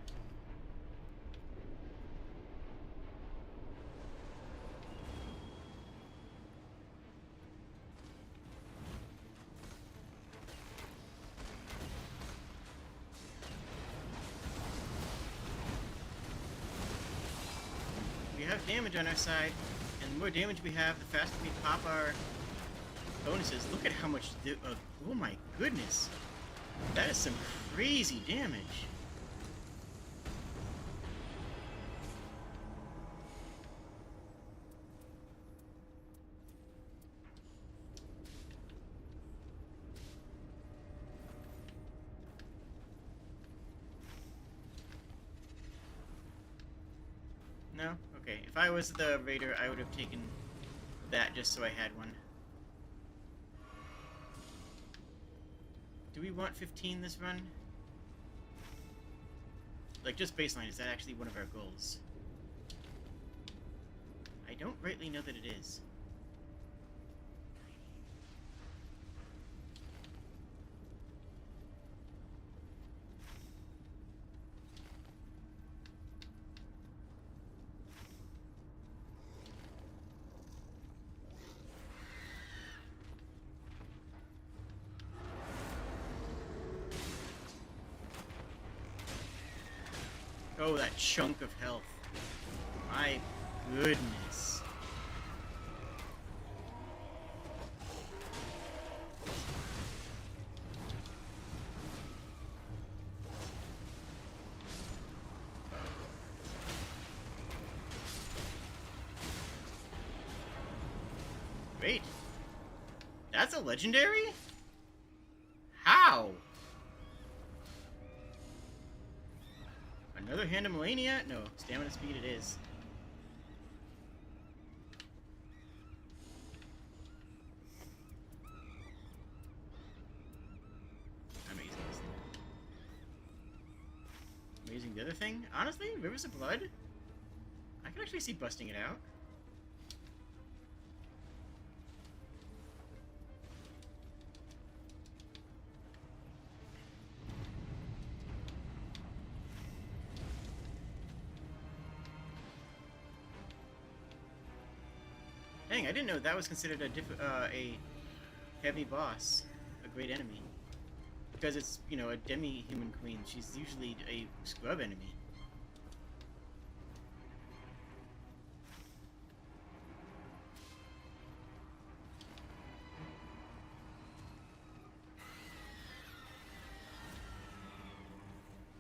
We have damage on our side, and the more damage we have, the faster we pop our bonuses. Look at how much... oh my goodness! That is some crazy damage. No? Okay. If I was the raider, I would have taken that just so I had one. Do we want 15 this run? Like, just baseline, is that actually one of our goals? I don't rightly know that it is. Oh, that chunk of health. My goodness. Wait. That's a legendary? How? Another Hand of Melania? No, stamina speed it is. Amazing. Amazing the other thing? Honestly, Rivers of Blood? I can actually see busting it out. Dang, I didn't know that was considered a heavy boss, a great enemy. Because it's, you know, a demi-human queen. She's usually a scrub enemy.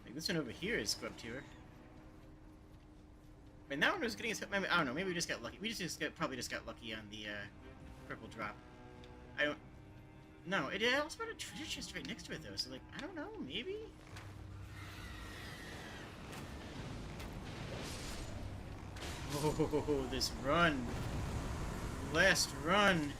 Like, this one over here is scrub tier. And that one was getting us. I don't know. Maybe we just got lucky. We probably just got lucky on the purple drop. I don't. No, it also had a treasure chest right next to it though. So like, I don't know. Maybe. Oh, this run. Last run.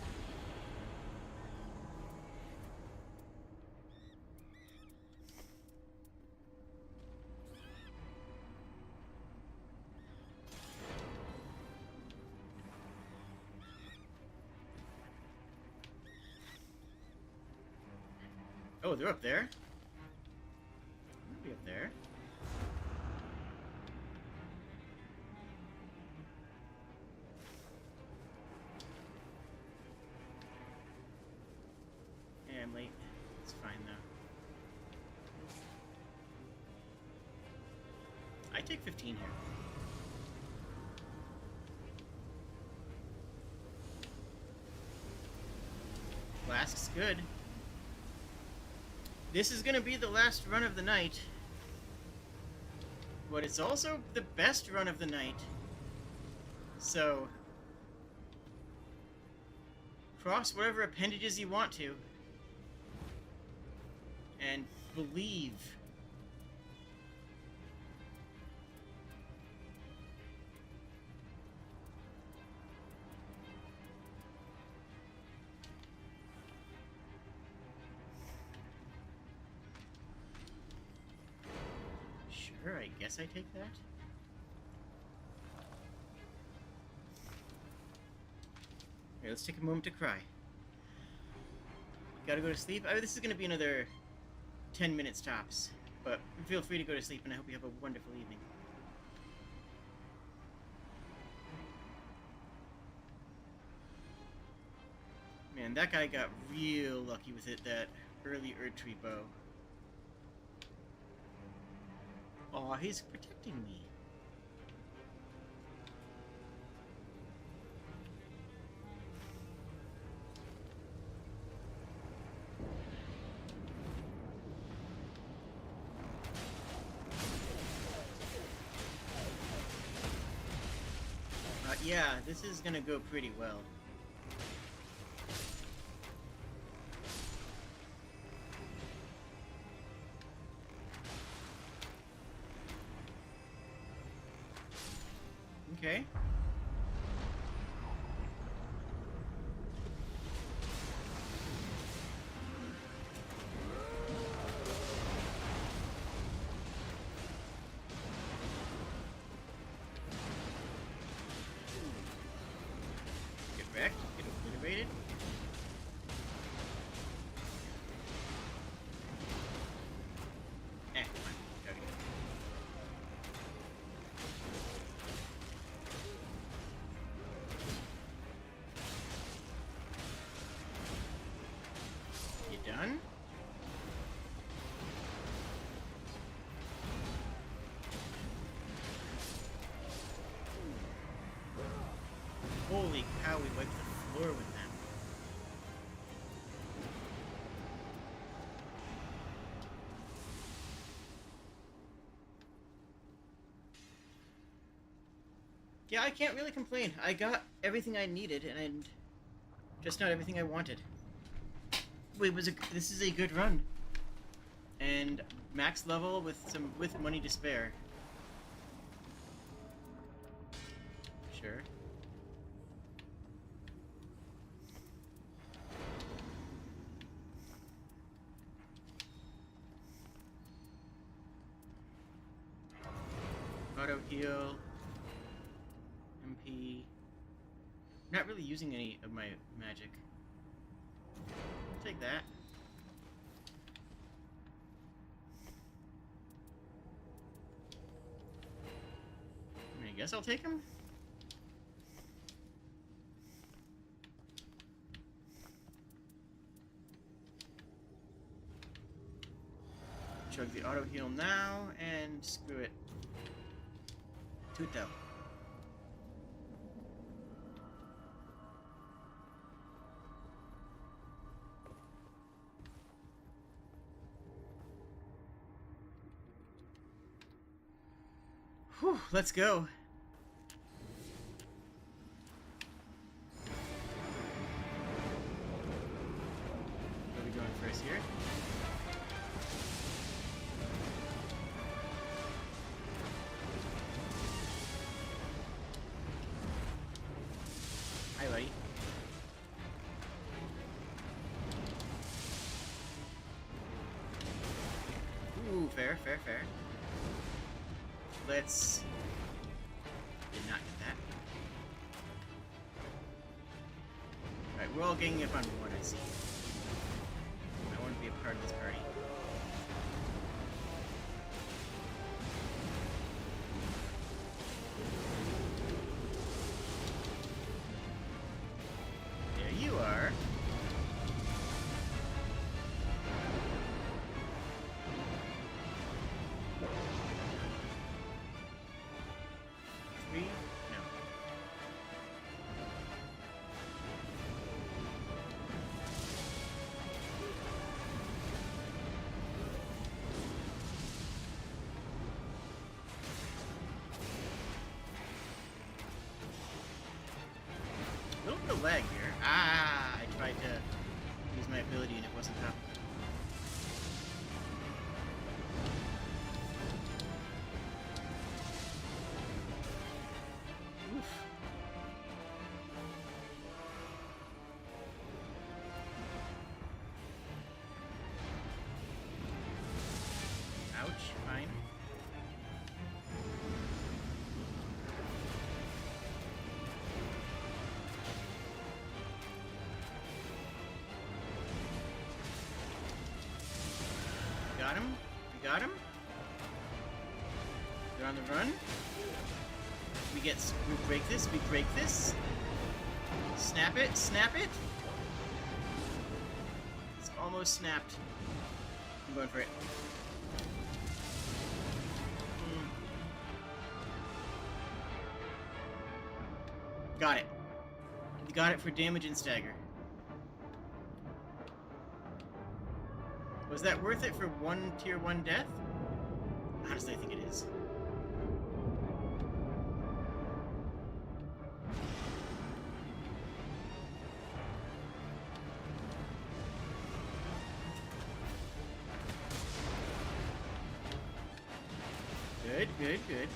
Oh, they're up there? They'll be up there. Yeah, I'm late. It's fine, though. I take 15 here. Flask's good. This is gonna be the last run of the night. But it's also the best run of the night. So, cross whatever appendages you want to. And believe. Sure, I guess I take that. Okay, let's take a moment to cry. Gotta go to sleep. This is gonna be another 10 minutes tops, but feel free to go to sleep, and I hope you have a wonderful evening. Man, that guy got real lucky with it, that early Erdtree bow. Aw, he's protecting me. Yeah, this is gonna go pretty well. Okay. Get wrecked, get obliterated. Come on, gotta go. Holy cow, we wiped the floor with them. Yeah, I can't really complain. I got everything I needed, and just not everything I wanted. This is a good run. And max level with money to spare. Sure. Auto heal. MP. I'm not really using any of my magic. I'll take that. I guess I'll take him. Chug the auto heal now, and screw it. Toot though. Whew, let's go. Where are we going first here? Hi, buddy. Ooh, fair, fair, fair. Let's... Did not get that. Alright, we're all ganging up on one, I see. I want to be a part of this party. There you are. A little bit of lag here. Ah, I tried to use my ability and it wasn't up. Oof. Ouch, fine. Got him. We got him. They're on the run. We break this. We break this. Snap it. Snap it. It's almost snapped. I'm going for it. Got it. Got it for damage and stagger. Was that worth it for one tier 1 death? Honestly, I think it is. Good, good, good.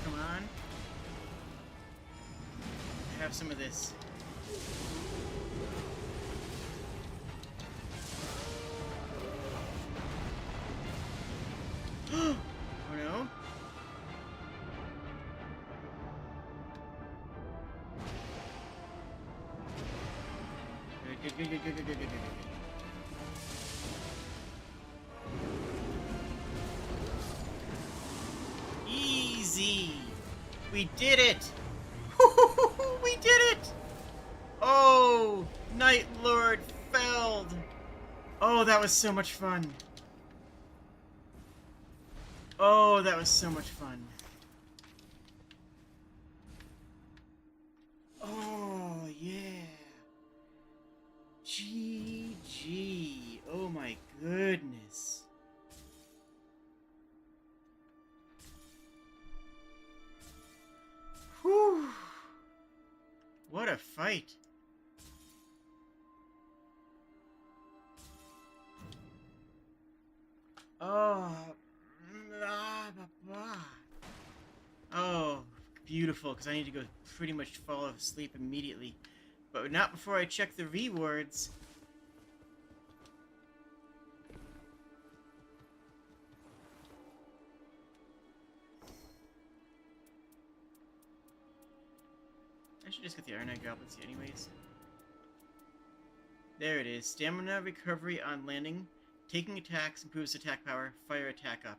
Come on. Have some of this. Oh no. Good, good, good, good, good, good, good, good, good. Easy. We did it. We did it. Oh, Night Lord felled. Oh, that was so much fun. Oh, that was so much fun. Oh, yeah. GG. Oh my goodness. Whew. What a fight. Oh. Oh, beautiful, because I need to go pretty much fall asleep immediately. But not before I check the rewards. I should just get the Ironite Goblets anyways. There it is. Stamina recovery on landing. Taking attacks improves attack power. Fire attack up.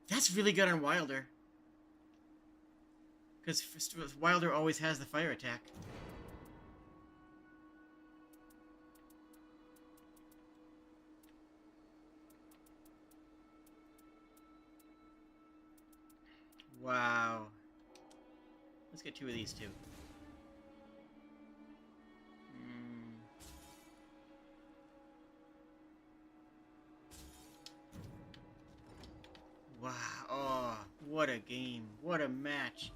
That's really good on Wilder. Because Wilder always has the fire attack. Wow. Let's get 2 of these too. Wow. Oh, what a game. What a match.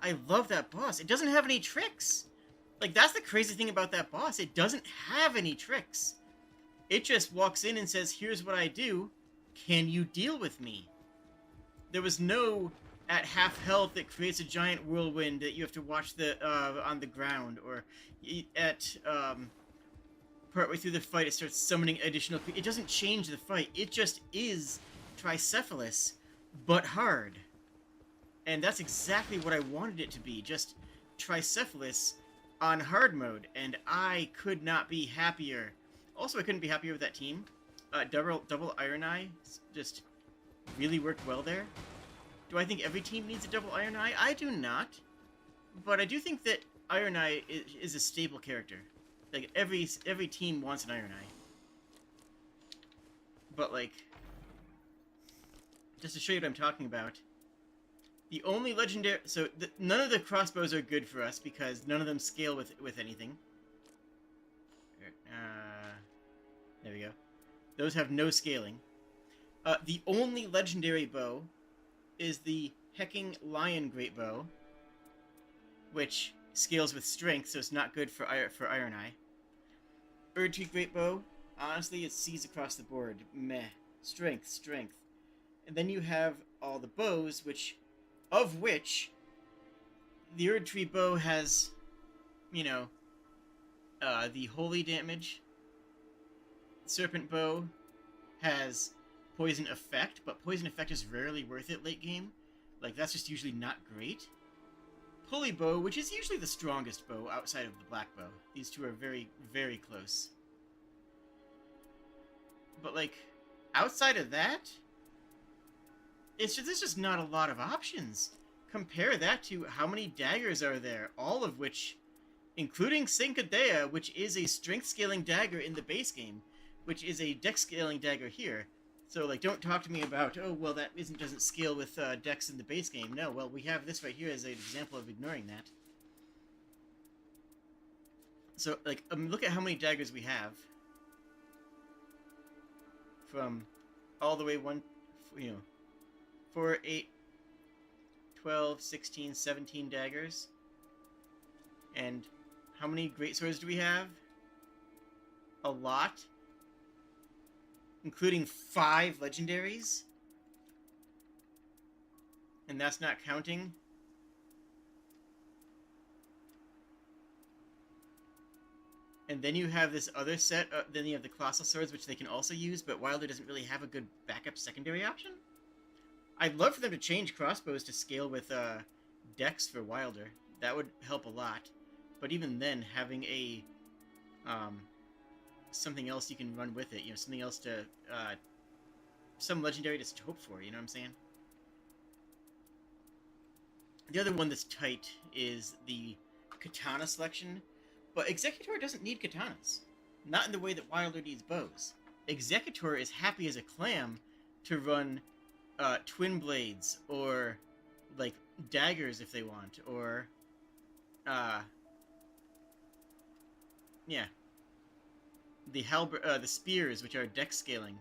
I love that boss. It doesn't have any tricks. Like, that's the crazy thing about that boss. It doesn't have any tricks. It just walks in and says, here's what I do. Can you deal with me? There was no at half health that creates a giant whirlwind that you have to watch the on the ground, or at partway through the fight it starts summoning additional. It doesn't change the fight. It just is Tricephalos, but hard. And that's exactly what I wanted it to be. Just Tricephalos on hard mode, and I could not be happier. Also, I couldn't be happier with that team. Double Iron Eye just really worked well there. Do I think every team needs a double Iron Eye? I do not. But I do think that Iron Eye is a stable character. Like, every team wants an Iron Eye. But, like, just to show you what I'm talking about, the only legendary... So, none of the crossbows are good for us because none of them scale with anything. There we go. Those have no scaling. The only legendary bow is the Hecking Lion Great Bow, which scales with strength, so it's not good for Iron Eye. Erdtree Great Bow, honestly, it sees across the board. Meh. Strength, strength. And then you have all the bows, of which the Erdtree Bow has, you know, the holy damage. Serpent Bow has poison effect, but poison effect is rarely worth it late game. Like, that's just usually not great. Pulley Bow, which is usually the strongest bow outside of the black bow. These two are very, very close. But, like, outside of that, there's just not a lot of options. Compare that to how many daggers are there, all of which, including Senkadea, which is a strength scaling dagger in the base game, which is a dex scaling dagger here. So, like, don't talk to me about, oh, well, that doesn't scale with dex in the base game. No, well, we have this right here as an example of ignoring that. So, like, look at how many daggers we have. From all the way 4, 8, 12, 16, 17 daggers. And how many greatswords do we have? A lot. Including 5 legendaries. And that's not counting. And then you have this other set, then you have the Colossal Swords, which they can also use, but Wilder doesn't really have a good backup secondary option. I'd love for them to change crossbows to scale with dex for Wilder. That would help a lot. But even then, having a something else you can run with it, you know, something else to some legendary to hope for, you know what I'm saying? The other one that's tight is the katana selection, but Executor doesn't need katanas. not in the way that Wilder needs bows. Executor is happy as a clam to run twin blades or like daggers if they want, or yeah, the spears, which are deck scaling.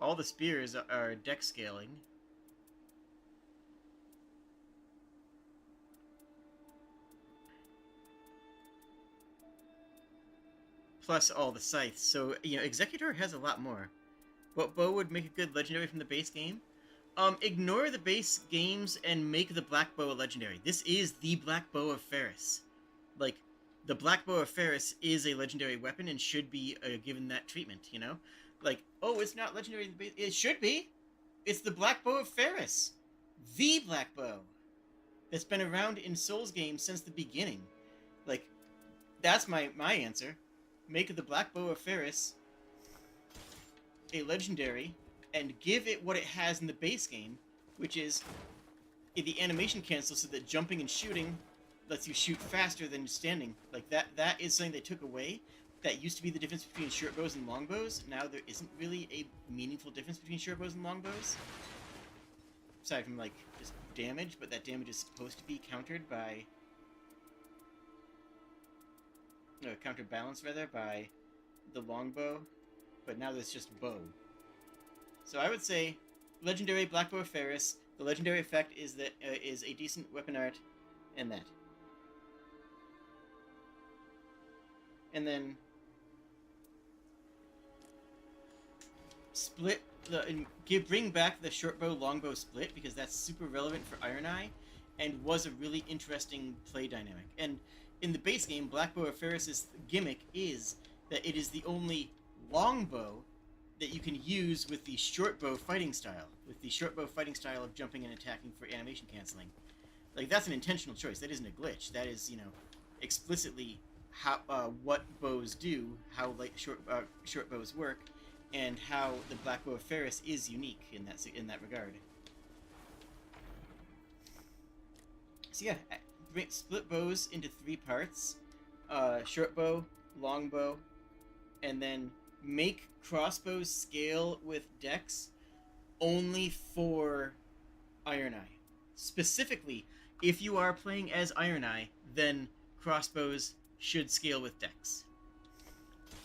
All the spears are deck scaling. Plus all the scythes. So, you know, Executor has a lot more. What bow would make a good legendary from the base game? Ignore the base games and make the Black Bow a legendary. This is the Black Bow of Ferris. Like, the Black Bow of Ferris is a legendary weapon and should be given that treatment, you know? Like, oh, it's not legendary in the base. It should be. It's the Black Bow of Ferris. The Black Bow. That's been around in Souls games since the beginning. Like, that's my answer. Make the Black Bow of Ferris a legendary and give it what it has in the base game, which is the animation cancel so that jumping and shooting lets you shoot faster than standing. Like, that is something they took away. That used to be the difference between short bows and long bows. Now there isn't really a meaningful difference between short bows and long bows. Aside from, like, just damage, but that damage is supposed to be countered by... No, counterbalanced, rather, by the longbow. But now there's just bow. So I would say legendary Black Bow of Ferris. The legendary effect is that is a decent weapon art, and that. And then split bring back the short bow longbow split, because that's super relevant for Iron Eye and was a really interesting play dynamic. And in the base game, Black Bow of Ferris's gimmick is that it is the only longbow that you can use with the short bow fighting style, of jumping and attacking for animation canceling. Like, that's an intentional choice. That isn't a glitch. That is, you know, explicitly how what bows do, how like short bows work, and how the Black Bow of Ferris is unique in that regard. So yeah, split bows into 3 parts: short bow, long bow, and then make crossbows scale with dex only for Iron Eye. Specifically, if you are playing as Iron Eye, then crossbows should scale with dex.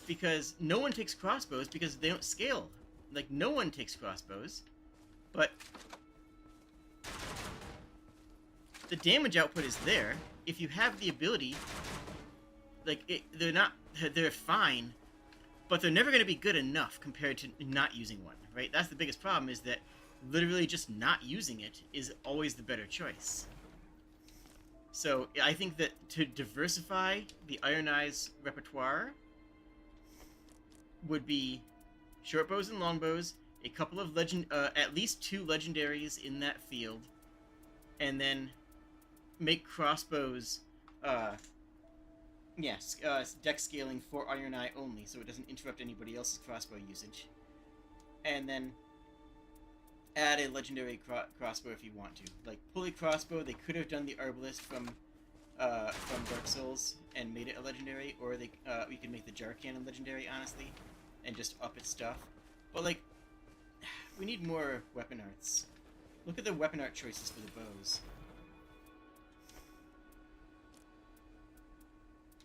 Because no one takes crossbows because they don't scale. Like, no one takes crossbows, but the damage output is there. If you have the ability, like, they're fine, but they're never going to be good enough compared to not using one, right? That's the biggest problem, is that literally just not using it is always the better choice. So I think that to diversify the Iron Eye's repertoire would be short bows and long bows, a couple of at least 2 legendaries in that field, and then make crossbows, deck scaling for Iron Eye only, so it doesn't interrupt anybody else's crossbow usage. And then add a legendary crossbow if you want to. Like, pulley crossbow, they could have done the Arbalist from Dark Souls and made it a legendary, or we could make the Jar Cannon legendary, honestly, and just up its stuff. But, like, we need more weapon arts. Look at the weapon art choices for the bows.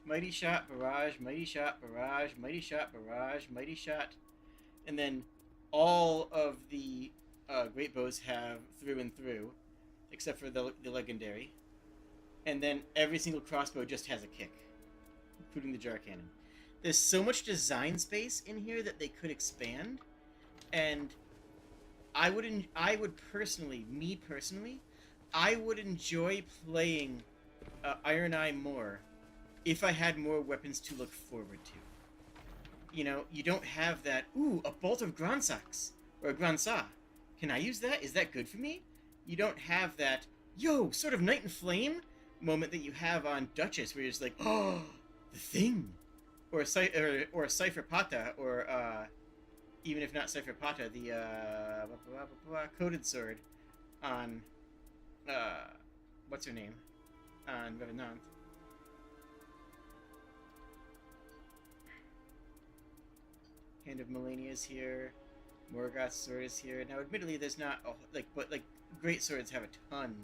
Mighty Shot, Barrage, Mighty Shot, Barrage, Mighty Shot, Barrage, Mighty Shot. And then all of the great bows have through and through, except for the legendary. And then every single crossbow just has a kick, including the Jar Cannon. There's so much design space in here that they could expand, and I would personally, I would enjoy playing Iron Eye more if I had more weapons to look forward to. You know, you don't have that, ooh, a Bolt of Gransax, or a Gransa. Can I use that? Is that good for me? You don't have that, yo, sort of Night and Flame moment that you have on Duchess, where you're just like, oh, the thing. Or a Cypher Pata, or, even if not Cypher Pata, the, Coated Sword on, what's her name? On Revenant. Hand of Melania is here. Morgoth's sword is here. Now, admittedly, there's not but great swords have a ton.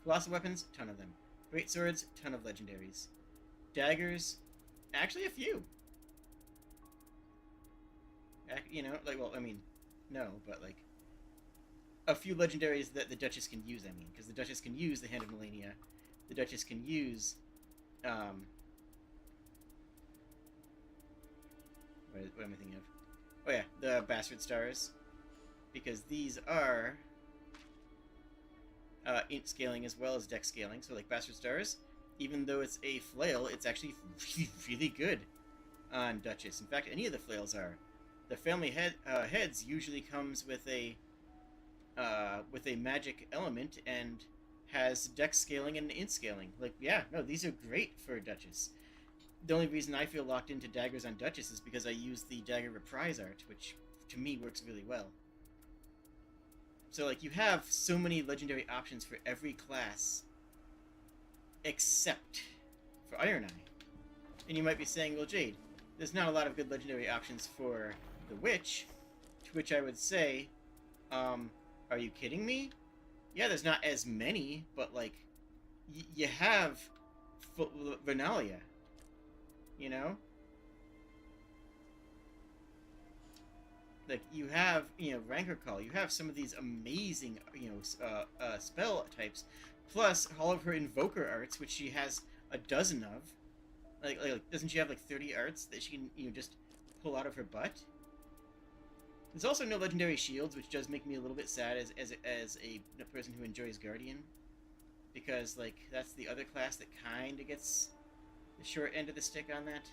Colossal weapons, ton of them. Great swords, ton of legendaries. Daggers, actually a few. You know, well, I mean, no, but a few legendaries that the Duchess can use. I mean, because the Duchess can use the Hand of Melania. The Duchess can use, what am I thinking of? Oh yeah, the Bastard Stars, because these are int scaling as well as dex scaling. So like Bastard Stars, even though it's a flail, it's actually really, really good on Duchess. In fact, any of the flails are. The family heads usually comes with a magic element and has dex scaling and int scaling. Like, yeah, no, these are great for Duchess. The only reason I feel locked into daggers on Duchess is because I use the dagger reprise art, which to me works really well. So like, you have so many legendary options for every class except for Iron Eye. And you might be saying, well, Jade, there's not a lot of good legendary options for the Witch, to which I would say, are you kidding me? Yeah, there's not as many, but like, you have Vernalia, you know? Like, you have, you know, Rancor Call, you have some of these amazing, you know, spell types, plus all of her Invoker arts, which she has a dozen of. Like, doesn't she have like 30 arts that she can, you know, just pull out of her butt? There's also no legendary shields, which does make me a little bit sad as a person who enjoys Guardian, because like that's the other class that kind of gets the short end of the stick on that.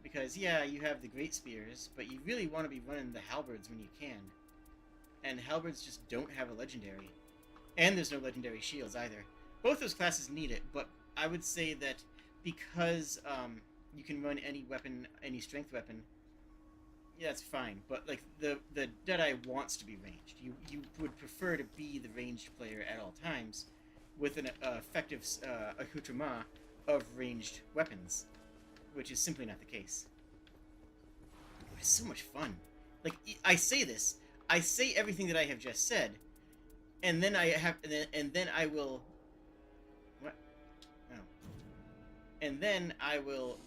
Because yeah, you have the great spears, but you really want to be running the halberds when you can, and halberds just don't have a legendary, and there's no legendary shields either. Both those classes need it, but I would say that because you can run any weapon, any strength weapon. Yeah, that's fine, but like the Deadeye wants to be ranged. You would prefer to be the ranged player at all times, with an effective accoutrement of ranged weapons, which is simply not the case. But it's so much fun. Like, I say this, I say everything that I have just said, and then then I will. What? Oh. And then I will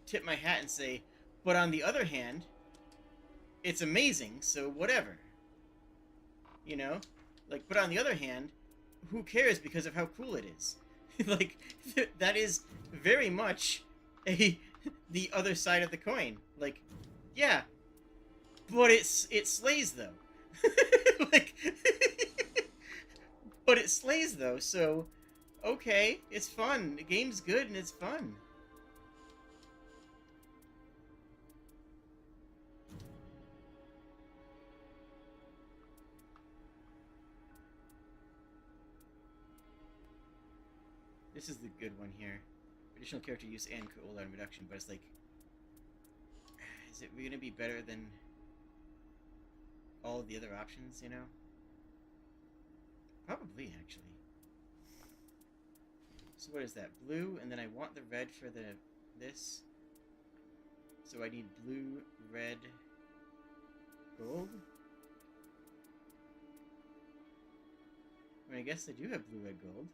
tip my hat and say, but on the other hand, it's amazing, so whatever. You know? Like, but on the other hand, who cares because of how cool it is? Like, that is very much the other side of the coin. Like, yeah, but it slays, though. Like, but it slays, though, so, okay, it's fun. The game's good and it's fun. This is the good one here. Additional character use and cooldown reduction, but it's like, is it really gonna be better than all of the other options, you know? Probably, actually. So what is that? Blue, and then I want the red for this. So I need blue, red, gold? I mean, I guess I do have blue, red, gold.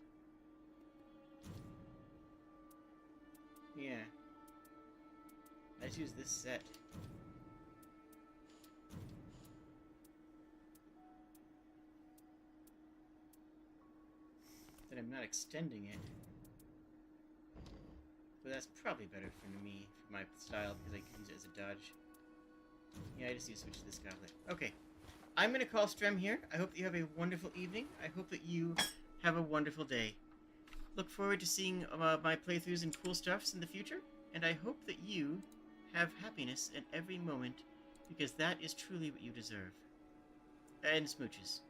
Yeah. Let's use this set. Then I'm not extending it. But that's probably better for me, for my style, because I can use it as a dodge. Yeah, I just need to switch to this goblet. Okay. I'm going to call Strem here. I hope that you have a wonderful evening. I hope that you have a wonderful day. Look forward to seeing my playthroughs and cool stuffs in the future, and I hope that you have happiness at every moment, because that is truly what you deserve. And smooches.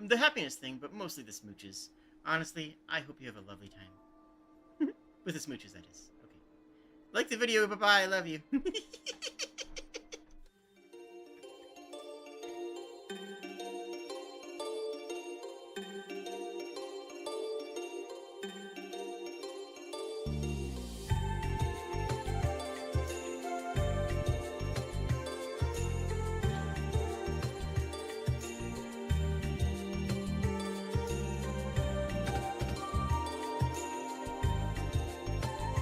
The happiness thing, but mostly the smooches. Honestly, I hope you have a lovely time. With the smooches, that is. Okay. Like the video, bye-bye, I love you.